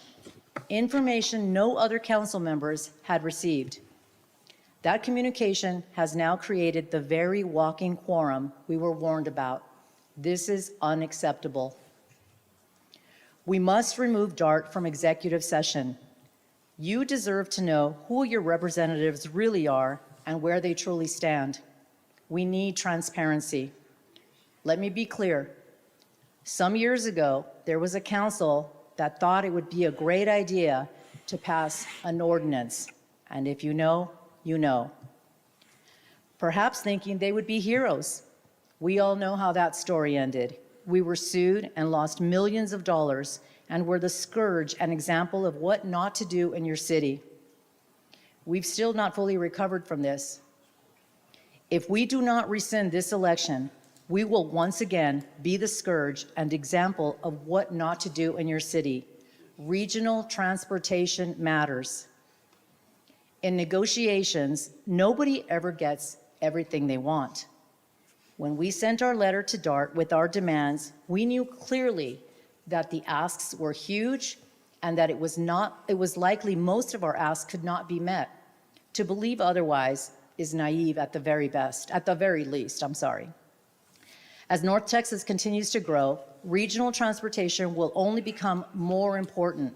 information no other council members had received. That communication has now created the very walking quorum we were warned about. This is unacceptable. We must remove DART from executive session. You deserve to know who your representatives really are and where they truly stand. We need transparency. Let me be clear. Some years ago, there was a council that thought it would be a great idea to pass an ordinance. And if you know, you know. Perhaps thinking they would be heroes. We all know how that story ended. We were sued and lost millions of dollars and were the scourge and example of what not to do in your city. We've still not fully recovered from this. If we do not rescind this election, we will once again be the scourge and example of what not to do in your city. Regional transportation matters. In negotiations, nobody ever gets everything they want. When we sent our letter to DART with our demands, we knew clearly that the asks were huge and that it was likely most of our asks could not be met. To believe otherwise is naive at the very least. As North Texas continues to grow, regional transportation will only become more important.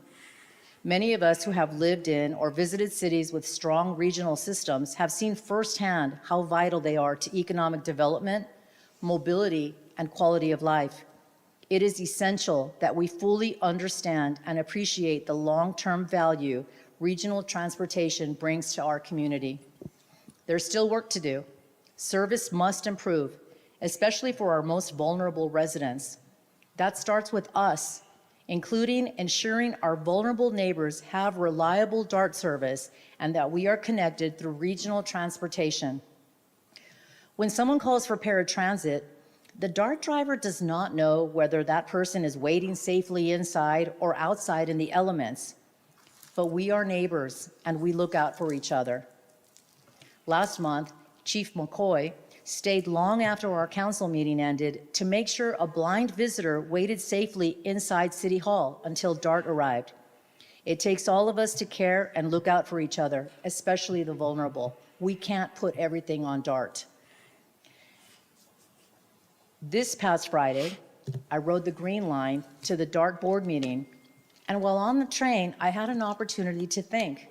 Many of us who have lived in or visited cities with strong regional systems have seen firsthand how vital they are to economic development, mobility, and quality of life. It is essential that we fully understand and appreciate the long-term value regional transportation brings to our community. There's still work to do. Service must improve, especially for our most vulnerable residents. That starts with us, including ensuring our vulnerable neighbors have reliable DART service and that we are connected through regional transportation. When someone calls for paratransit, the DART driver does not know whether that person is waiting safely inside or outside in the elements, but we are neighbors and we look out for each other. Last month, Chief McCoy stayed long after our council meeting ended to make sure a blind visitor waited safely inside City Hall until DART arrived. It takes all of us to care and look out for each other, especially the vulnerable. We can't put everything on DART. This past Friday, I rode the Green Line to the DART board meeting, and while on the train, I had an opportunity to think,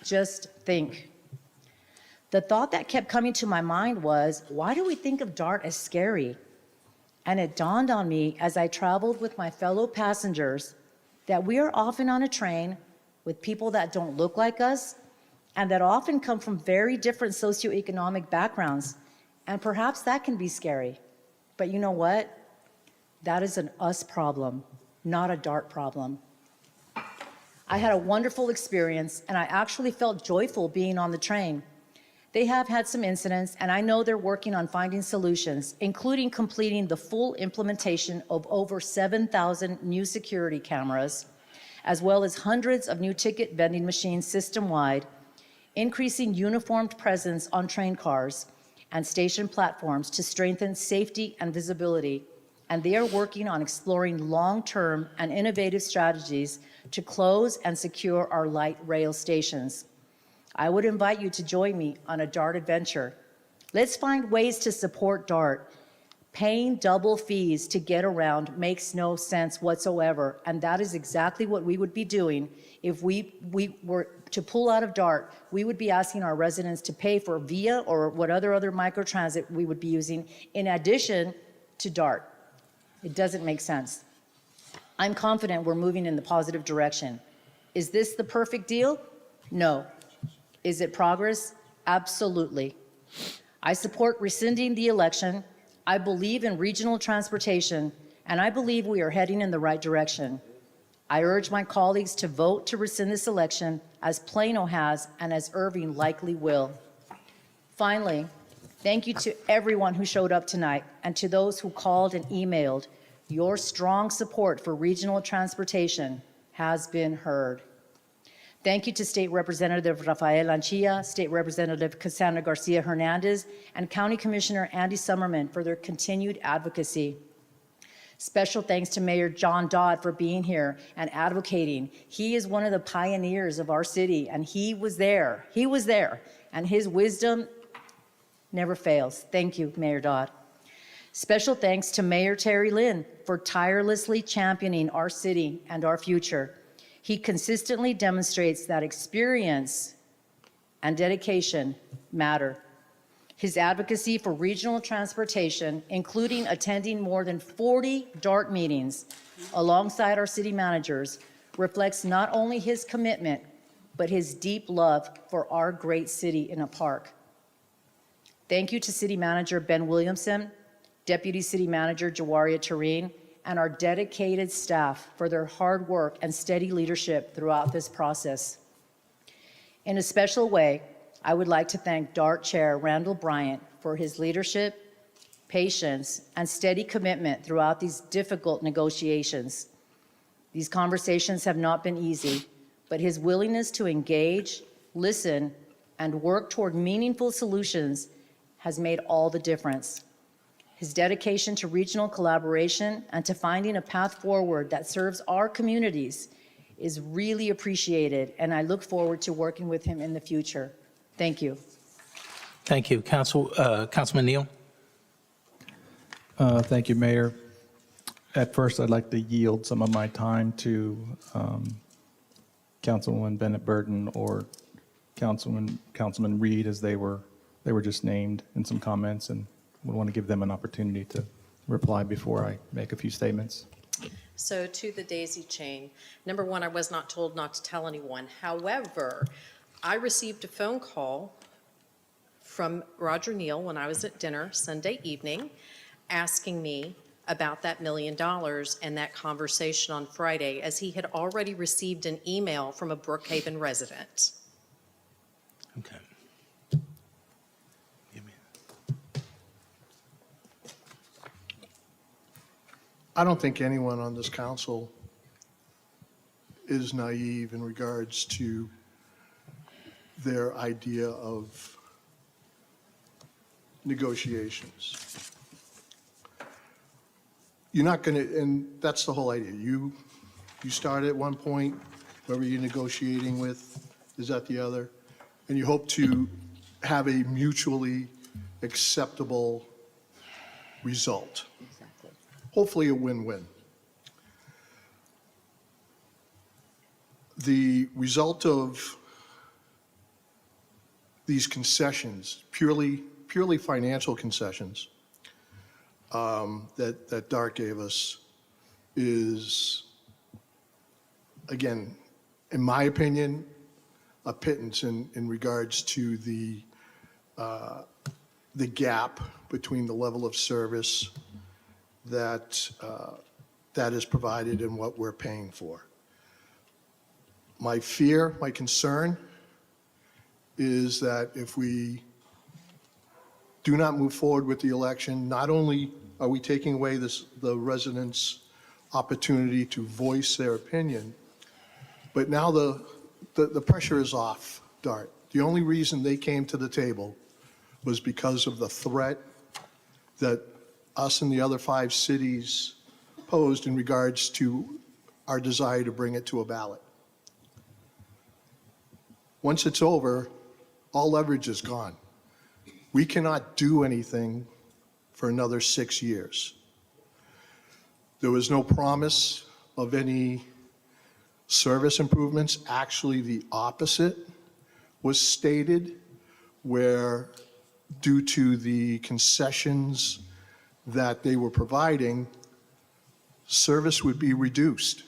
just think. The thought that kept coming to my mind was, why do we think of DART as scary? And it dawned on me as I traveled with my fellow passengers that we are often on a train with people that don't look like us and that often come from very different socioeconomic backgrounds, and perhaps that can be scary. But you know what? That is an us problem, not a DART problem. I had a wonderful experience, and I actually felt joyful being on the train. They have had some incidents, and I know they're working on finding solutions, including completing the full implementation of over 7,000 new security cameras, as well as hundreds of new ticket vending machines system-wide, increasing uniformed presence on train cars and station platforms to strengthen safety and visibility, and they are working on exploring long-term and innovative strategies to close and secure our light rail stations. I would invite you to join me on a DART adventure. Let's find ways to support DART. Paying double fees to get around makes no sense whatsoever, and that is exactly what we would be doing if we were to pull out of DART. We would be asking our residents to pay for VIA or what other microtransit we would be using in addition to DART. It doesn't make sense. I'm confident we're moving in the positive direction. Is this the perfect deal? No. Is it progress? Absolutely. I support rescinding the election. I believe in regional transportation, and I believe we are heading in the right direction. I urge my colleagues to vote to rescind this election, as Plano has and as Irving likely will. Finally, thank you to everyone who showed up tonight and to those who called and emailed. Your strong support for regional transportation has been heard. Thank you to State Representative Rafael Anchilla, State Representative Cassandra Garcia Hernandez, and County Commissioner Andy Summerman for their continued advocacy. Special thanks to Mayor John Dodd for being here and advocating. He is one of the pioneers of our city, and he was there, and his wisdom never fails. Thank you, Mayor Dodd. Special thanks to Mayor Terry Lynn for tirelessly championing our city and our future. He consistently demonstrates that experience and dedication matter. His advocacy for regional transportation, including attending more than 40 DART meetings alongside our city managers, reflects not only his commitment, but his deep love for our great city in a park. Thank you to City Manager Ben Williamson, Deputy City Manager Jawaria Tareen, and our dedicated staff for their hard work and steady leadership throughout this process. In a special way, I would like to thank DART Chair Randall Bryant for his leadership, patience, and steady commitment throughout these difficult negotiations. These conversations have not been easy, but his willingness to engage, listen, and work toward meaningful solutions has made all the difference. His dedication to regional collaboration and to finding a path forward that serves our communities is really appreciated, and I look forward to working with him in the future. Thank you. Thank you. Councilman Neal? Thank you, Mayor. At first, I'd like to yield some of my time to Councilwoman Bennett Burton or Councilman Reed, as they were just named in some comments, and we want to give them an opportunity to reply before I make a few statements. So to the daisy chain, number one, I was not told not to tell anyone. However, I received a phone call from Roger Neal when I was at dinner Sunday evening, asking me about that $1 million and that conversation on Friday, as he had already received an email from a Brookhaven resident. Okay. I don't think anyone on this council is naive in regards to their idea of negotiations. You're not going to, and that's the whole idea. You start at one point, whoever you're negotiating with is at the other, and you hope to have a mutually acceptable result. Hopefully a win-win. The result of these concessions, purely financial concessions, that DART gave us is, again, in my opinion, a pittance in regards to the gap between the level of service that is provided and what we're paying for. My fear, my concern is that if we do not move forward with the election, not only are we taking away the residents' opportunity to voice their opinion, but now the pressure is off DART. The only reason they came to the table was because of the threat that us and the other 5 cities posed in regards to our desire to bring it to a ballot. Once it's over, all leverage is gone. We cannot do anything for another 6 years. There was no promise of any service improvements. Actually, the opposite was stated, where due to the concessions that they were providing, service would be reduced.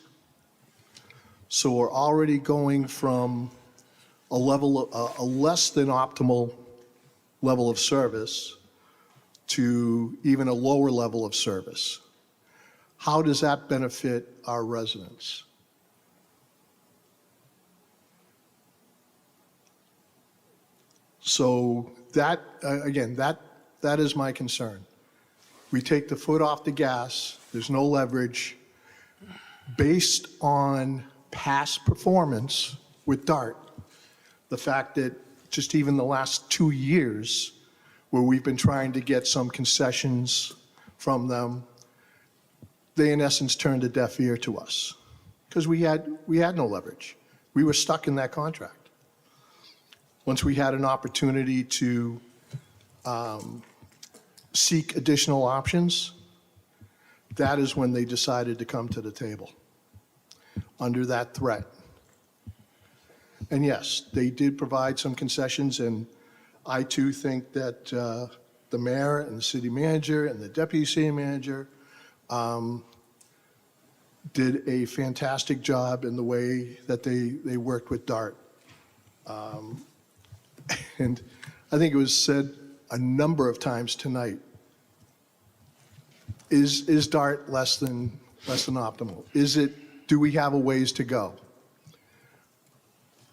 So we're already going from a less than optimal level of service to even a lower level of service. How does that benefit our residents? So that, again, that is my concern. We take the foot off the gas, there's no leverage. Based on past performance with DART, the fact that just even the last 2 years, where we've been trying to get some concessions from them, they in essence turned a deaf ear to us because we had no leverage. We were stuck in that contract. Once we had an opportunity to seek additional options, that is when they decided to come to the table under that threat. And yes, they did provide some concessions, and I too think that the mayor and the city manager and the deputy city manager did a fantastic job in the way that they worked with DART. And I think it was said a number of times tonight, is DART less than optimal? Do we have a ways to go?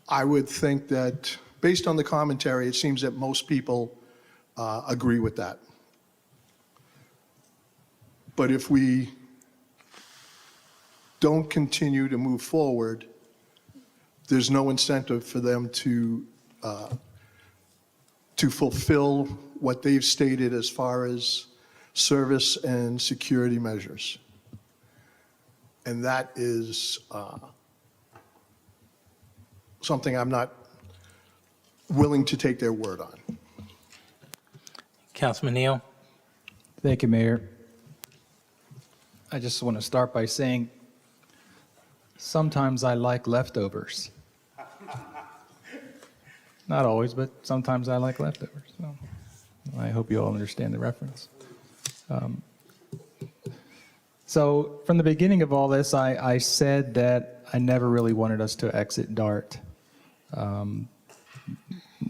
I would think that, based on the commentary, it seems that most people agree with that. But if we don't continue to move forward, there's no incentive for them to fulfill what they've stated as far as service and security measures. And that is something I'm not willing to take their word on. Councilman Neal? Thank you, Mayor. I just want to start by saying, sometimes I like leftovers. Not always, but sometimes I like leftovers. So I hope you all understand the reference. So from the beginning of all this, I said that I never really wanted us to exit DART.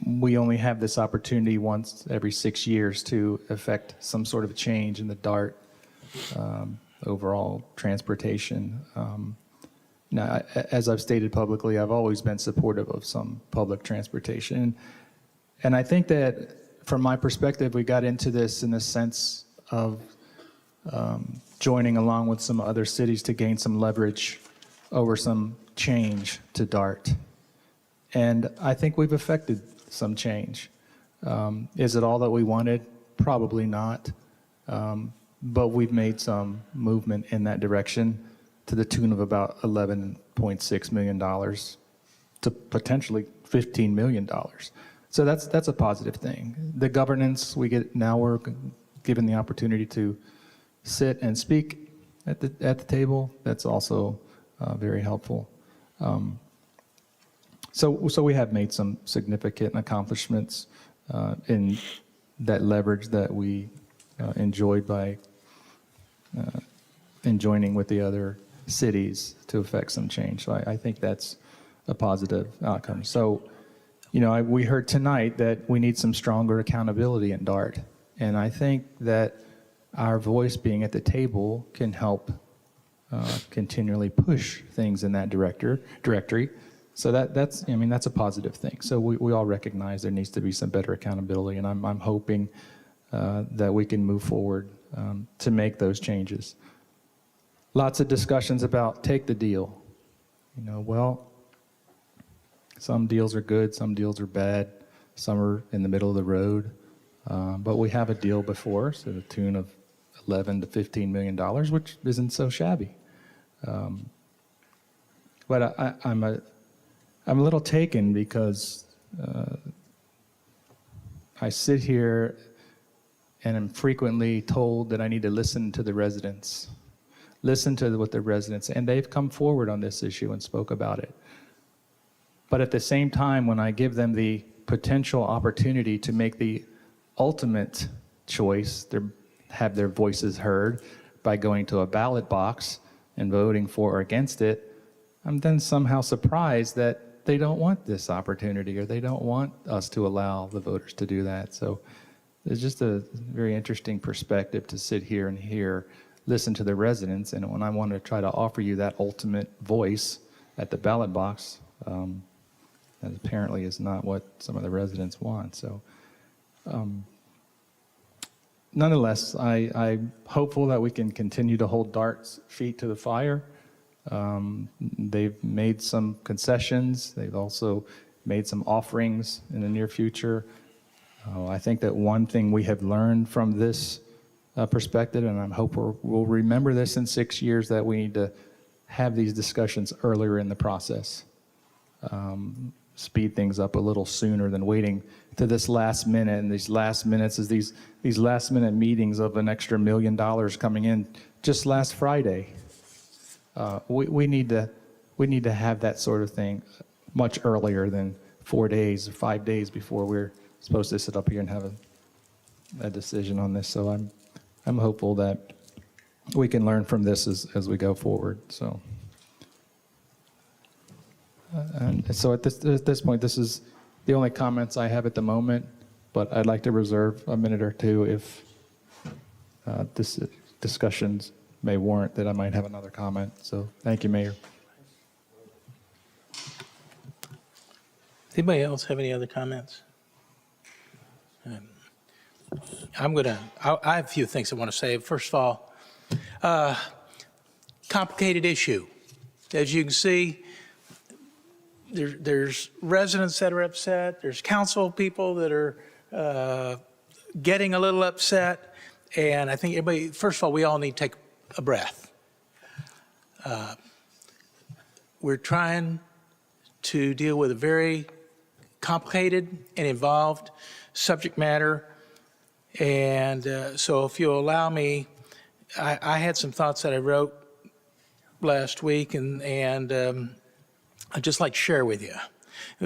We only have this opportunity once every 6 years to effect some sort of change in the DART overall transportation. Now, as I've stated publicly, I've always been supportive of some public transportation. And I think that from my perspective, we got into this in the sense of joining along with some other cities to gain some leverage over some change to DART. And I think we've effected some change. Is it all that we wanted? Probably not. But we've made some movement in that direction to the tune of about $11.6 million to potentially $15 million. So that's a positive thing. The governance we get now, we're given the opportunity to sit and speak at the table. That's also very helpful. So we have made some significant accomplishments in that leverage that we enjoyed by joining with the other cities to effect some change. So I think that's a positive outcome. So, we heard tonight that we need some stronger accountability in DART. And I think that our voice being at the table can help continually push things in that directory. So that's a positive thing. So we all recognize there needs to be some better accountability, and I'm hoping that we can move forward to make those changes. Lots of discussions about take the deal. Some deals are good, some deals are bad, some are in the middle of the road. But we have a deal before us to the tune of $11 to $15 million, which isn't so shabby. But I'm a little taken because I sit here and am frequently told that I need to listen to the residents, listen to what the residents, and they've come forward on this issue and spoke about it. But at the same time, when I give them the potential opportunity to make the ultimate choice, have their voices heard by going to a ballot box and voting for or against it, I'm then somehow surprised that they don't want this opportunity, or they don't want us to allow the voters to do that. So it's just a very interesting perspective to sit here and listen to the residents. And when I want to try to offer you that ultimate voice at the ballot box, that apparently is not what some of the residents want. So nonetheless, I'm hopeful that we can continue to hold DART's feet to the fire. They've made some concessions. They've also made some offerings in the near future. I think that one thing we have learned from this perspective, and I hope we'll remember this in 6 years, that we need to have these discussions earlier in the process. Speed things up a little sooner than waiting to this last minute. And these last minutes is these last minute meetings of an extra $1 million coming in just last Friday. We need to have that sort of thing much earlier than 4 days or 5 days before we're supposed to sit up here and have a decision on this. So I'm hopeful that we can learn from this as we go forward. So. And so at this point, this is the only comments I have at the moment, but I'd like to reserve a minute or two if this discussions may warrant that I might have another comment. So thank you, Mayor. Anybody else have any other comments? I have a few things I want to say. First of all, complicated issue. As you can see, there's residents that are upset. There's council people that are getting a little upset. and I think everybody, first of all, we all need to take a breath. We're trying to deal with a very complicated and involved subject matter. And so if you'll allow me, I had some thoughts that I wrote last week, and I'd just like to share with you.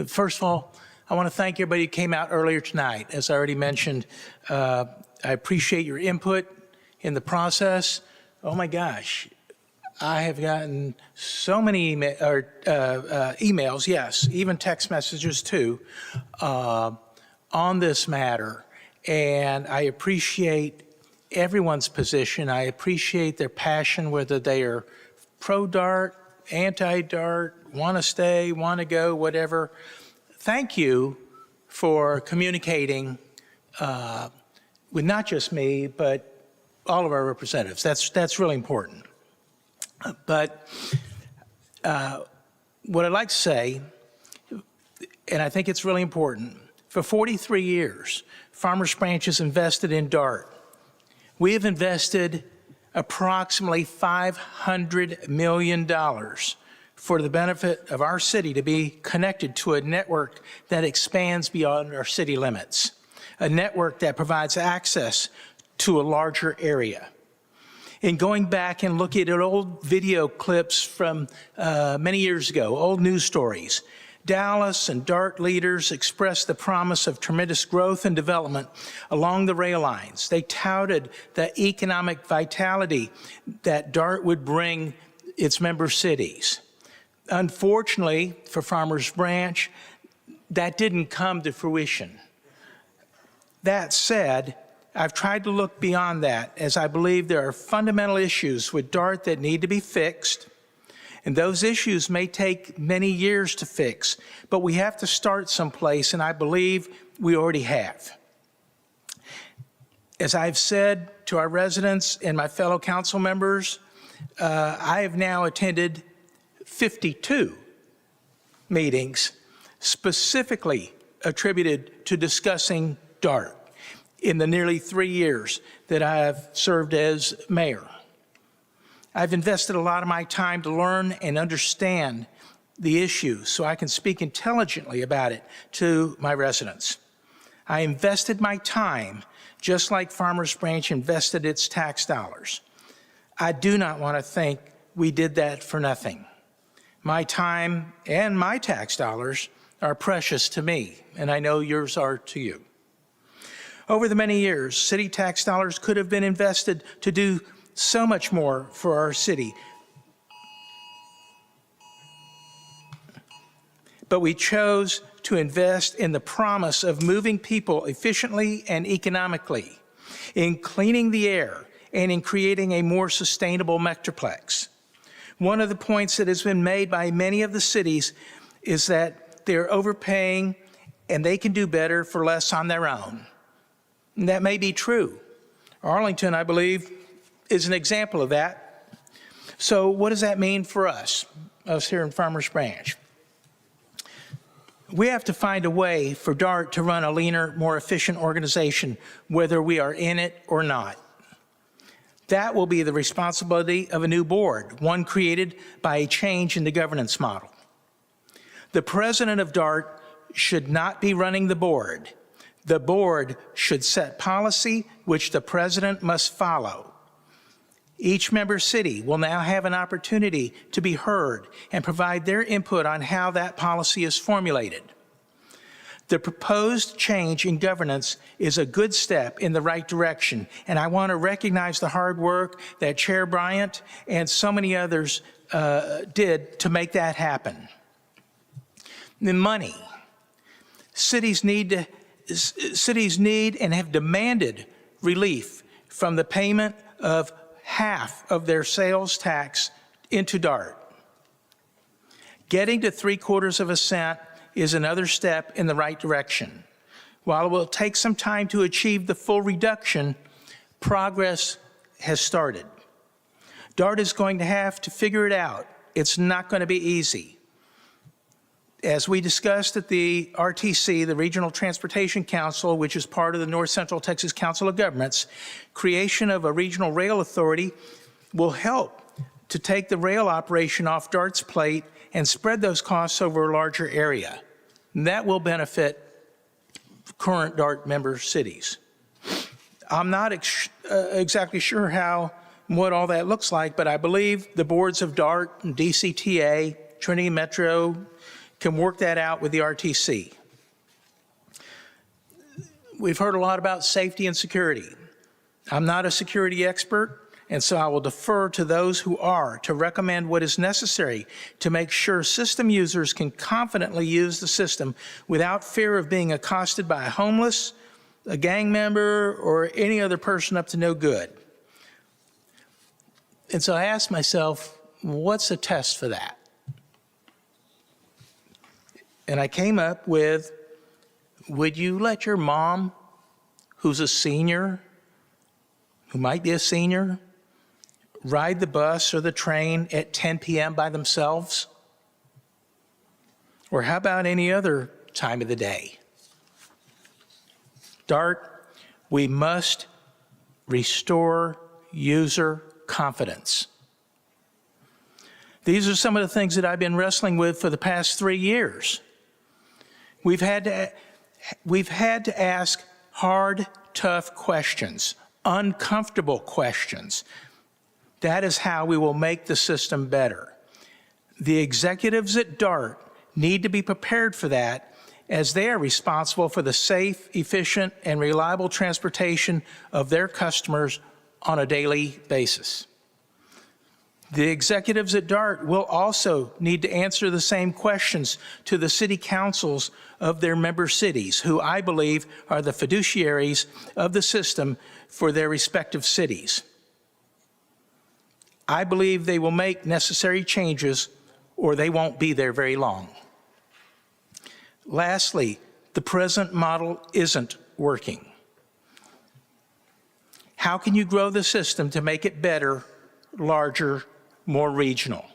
First of all, I want to thank everybody who came out earlier tonight. As I already mentioned, I appreciate your input in the process. Oh my gosh, I have gotten so many emails, yes, even text messages too, on this matter. And I appreciate everyone's position. I appreciate their passion, whether they are pro-DART, anti-DART, want to stay, want to go, whatever. Thank you for communicating with not just me, but all of our representatives. That's really important. But what I'd like to say, and I think it's really important, for 43 years, Farmers Branch has invested in DART. We have invested approximately $500 million for the benefit of our city to be connected to a network that expands beyond our city limits, a network that provides access to a larger area. In going back and looking at old video clips from many years ago, old news stories, Dallas and DART leaders expressed the promise of tremendous growth and development along the rail lines. They touted the economic vitality that DART would bring its member cities. Unfortunately, for Farmers Branch, that didn't come to fruition. That said, I've tried to look beyond that, as I believe there are fundamental issues with DART that need to be fixed. And those issues may take many years to fix, but we have to start someplace, and I believe we already have. As I've said to our residents and my fellow council members, I have now attended 52 meetings specifically attributed to discussing DART in the nearly 3 years that I have served as mayor. I've invested a lot of my time to learn and understand the issue so I can speak intelligently about it to my residents. I invested my time just like Farmers Branch invested its tax dollars. I do not want to think we did that for nothing. My time and my tax dollars are precious to me, and I know yours are to you. Over the many years, city tax dollars could have been invested to do so much more for our city. But we chose to invest in the promise of moving people efficiently and economically, in cleaning the air, and in creating a more sustainable metroplex. One of the points that has been made by many of the cities is that they're overpaying and they can do better for less on their own. And that may be true. Arlington, I believe, is an example of that. So what does that mean for us here in Farmers Branch? We have to find a way for DART to run a leaner, more efficient organization, whether we are in it or not. That will be the responsibility of a new board, one created by a change in the governance model. The president of DART should not be running the board. The board should set policy, which the president must follow. Each member city will now have an opportunity to be heard and provide their input on how that policy is formulated. The proposed change in governance is a good step in the right direction, and I want to recognize the hard work that Chair Bryant and so many others did to make that happen. The money. Cities need and have demanded relief from the payment of half of their sales tax into DART. Getting to 3/4 cent is another step in the right direction. While it will take some time to achieve the full reduction, progress has started. DART is going to have to figure it out. It's not going to be easy. As we discussed at the RTC, the Regional Transportation Council, which is part of the North Central Texas Council of Governments, creation of a regional rail authority will help to take the rail operation off DART's plate and spread those costs over a larger area. And that will benefit current DART member cities. I'm not exactly sure what all that looks like, but I believe the boards of DART and DCTA, Trinity Metro, can work that out with the RTC. We've heard a lot about safety and security. I'm not a security expert, and so I will defer to those who are to recommend what is necessary to make sure system users can confidently use the system without fear of being accosted by a homeless, a gang member, or any other person up to no good. And so I asked myself, what's the test for that? And I came up with, would you let your mom, who's a senior, who might be a senior, ride the bus or the train at 10 p.m. by themselves? Or how about any other time of the day? DART, we must restore user confidence. These are some of the things that I've been wrestling with for the past 3 years. We've had to ask hard, tough questions, uncomfortable questions. That is how we will make the system better. The executives at DART need to be prepared for that, as they are responsible for the safe, efficient, and reliable transportation of their customers on a daily basis. The executives at DART will also need to answer the same questions to the city councils of their member cities, who I believe are the fiduciaries of the system for their respective cities. I believe they will make necessary changes, or they won't be there very long. Lastly, the present model isn't working. How can you grow the system to make it better, larger, more regional?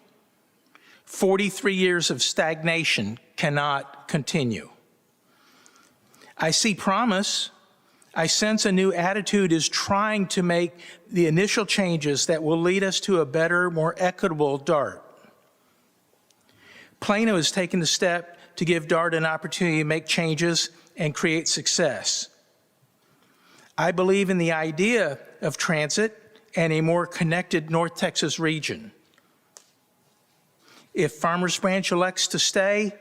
43 years of stagnation cannot continue. I see promise. I sense a new attitude is trying to make the initial changes that will lead us to a better, more equitable DART. Plano has taken the step to give DART an opportunity to make changes and create success. I believe in the idea of transit and a more connected North Texas region. If Farmers Branch elects to stay,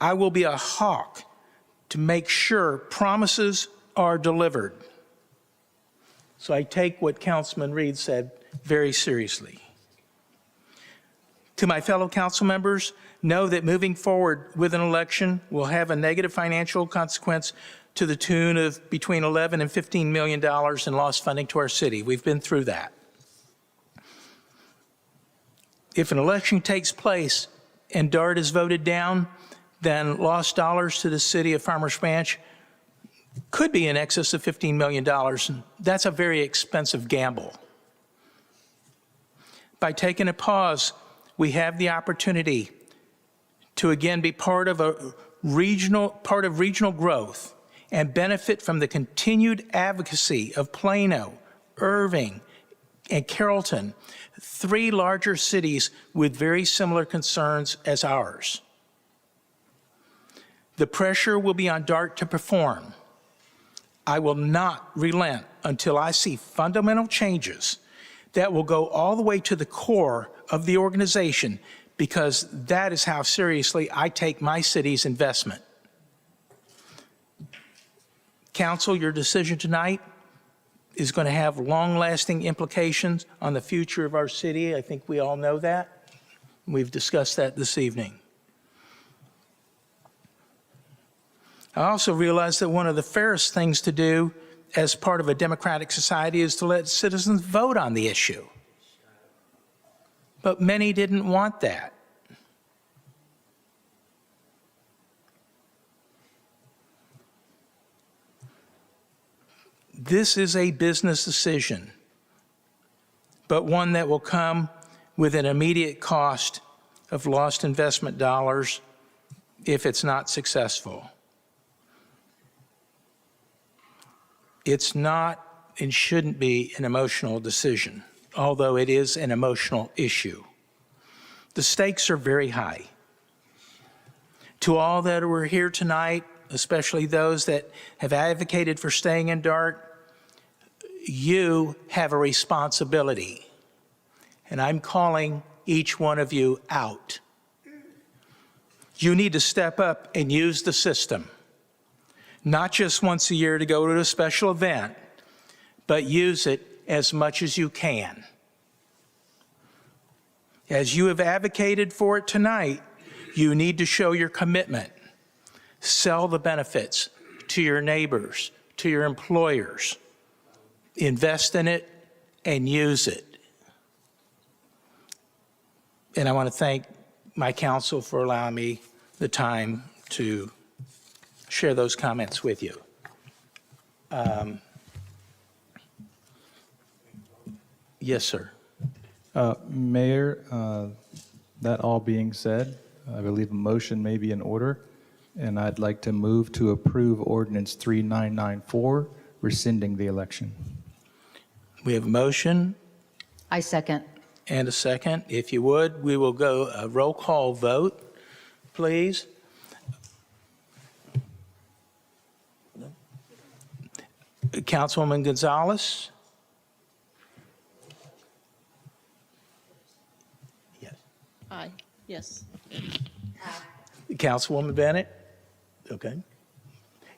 I will be a hawk to make sure promises are delivered. So I take what Councilman Reed said very seriously. To my fellow council members, know that moving forward with an election will have a negative financial consequence to the tune of between $11 and $15 million in lost funding to our city. We've been through that. If an election takes place and DART is voted down, then lost dollars to the city of Farmers Branch could be in excess of $15 million. And that's a very expensive gamble. By taking a pause, we have the opportunity to again be part of regional growth and benefit from the continued advocacy of Plano, Irving, and Carrollton, 3 larger cities with very similar concerns as ours. The pressure will be on DART to perform. I will not relent until I see fundamental changes that will go all the way to the core of the organization, because that is how seriously I take my city's investment. Council, your decision tonight is going to have long-lasting implications on the future of our city. I think we all know that. We've discussed that this evening. I also realize that one of the fairest things to do as part of a democratic society is to let citizens vote on the issue. But many didn't want that. This is a business decision, but one that will come with an immediate cost of lost investment dollars, if it's not successful. It's not and shouldn't be an emotional decision, although it is an emotional issue. The stakes are very high. To all that were here tonight, especially those that have advocated for staying in DART, you have a responsibility. And I'm calling each one of you out. You need to step up and use the system, not just once a year to go to a special event, but use it as much as you can. As you have advocated for it tonight, you need to show your commitment. Sell the benefits to your neighbors, to your employers. Invest in it and use it. And I want to thank my council for allowing me the time to share those comments with you. Yes, sir. Mayor, that all being said, I believe a motion may be in order, and I'd like to move to approve Ordinance 3994, rescinding the election. We have a motion I second. and a second. If you would, we will go a roll call vote, please. Councilwoman Gonzalez? Yes. Aye. Yes. Councilwoman Bennett? Okay.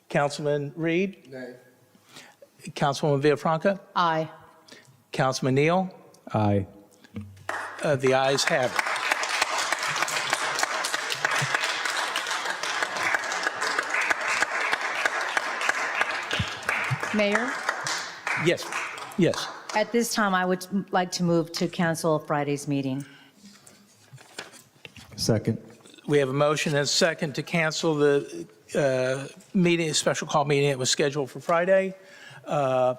Councilman Reed? Nay. Councilwoman Villafranca? Aye. Councilman Neal? Aye. The ayes have it. Mayor, Yes, yes. at this time, I would like to move to cancel Friday's meeting. Second. We have a motion and a second to cancel the meeting, special call meeting that was scheduled for Friday. Show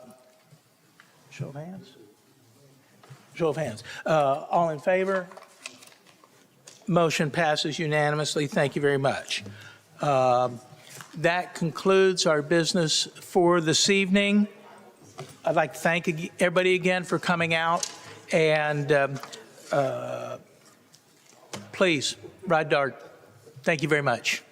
of hands? Show of hands. All in favor? Motion passes unanimously. Thank you very much. That concludes our business for this evening. I'd like to thank everybody again for coming out, and please, ride DART. Thank you very much.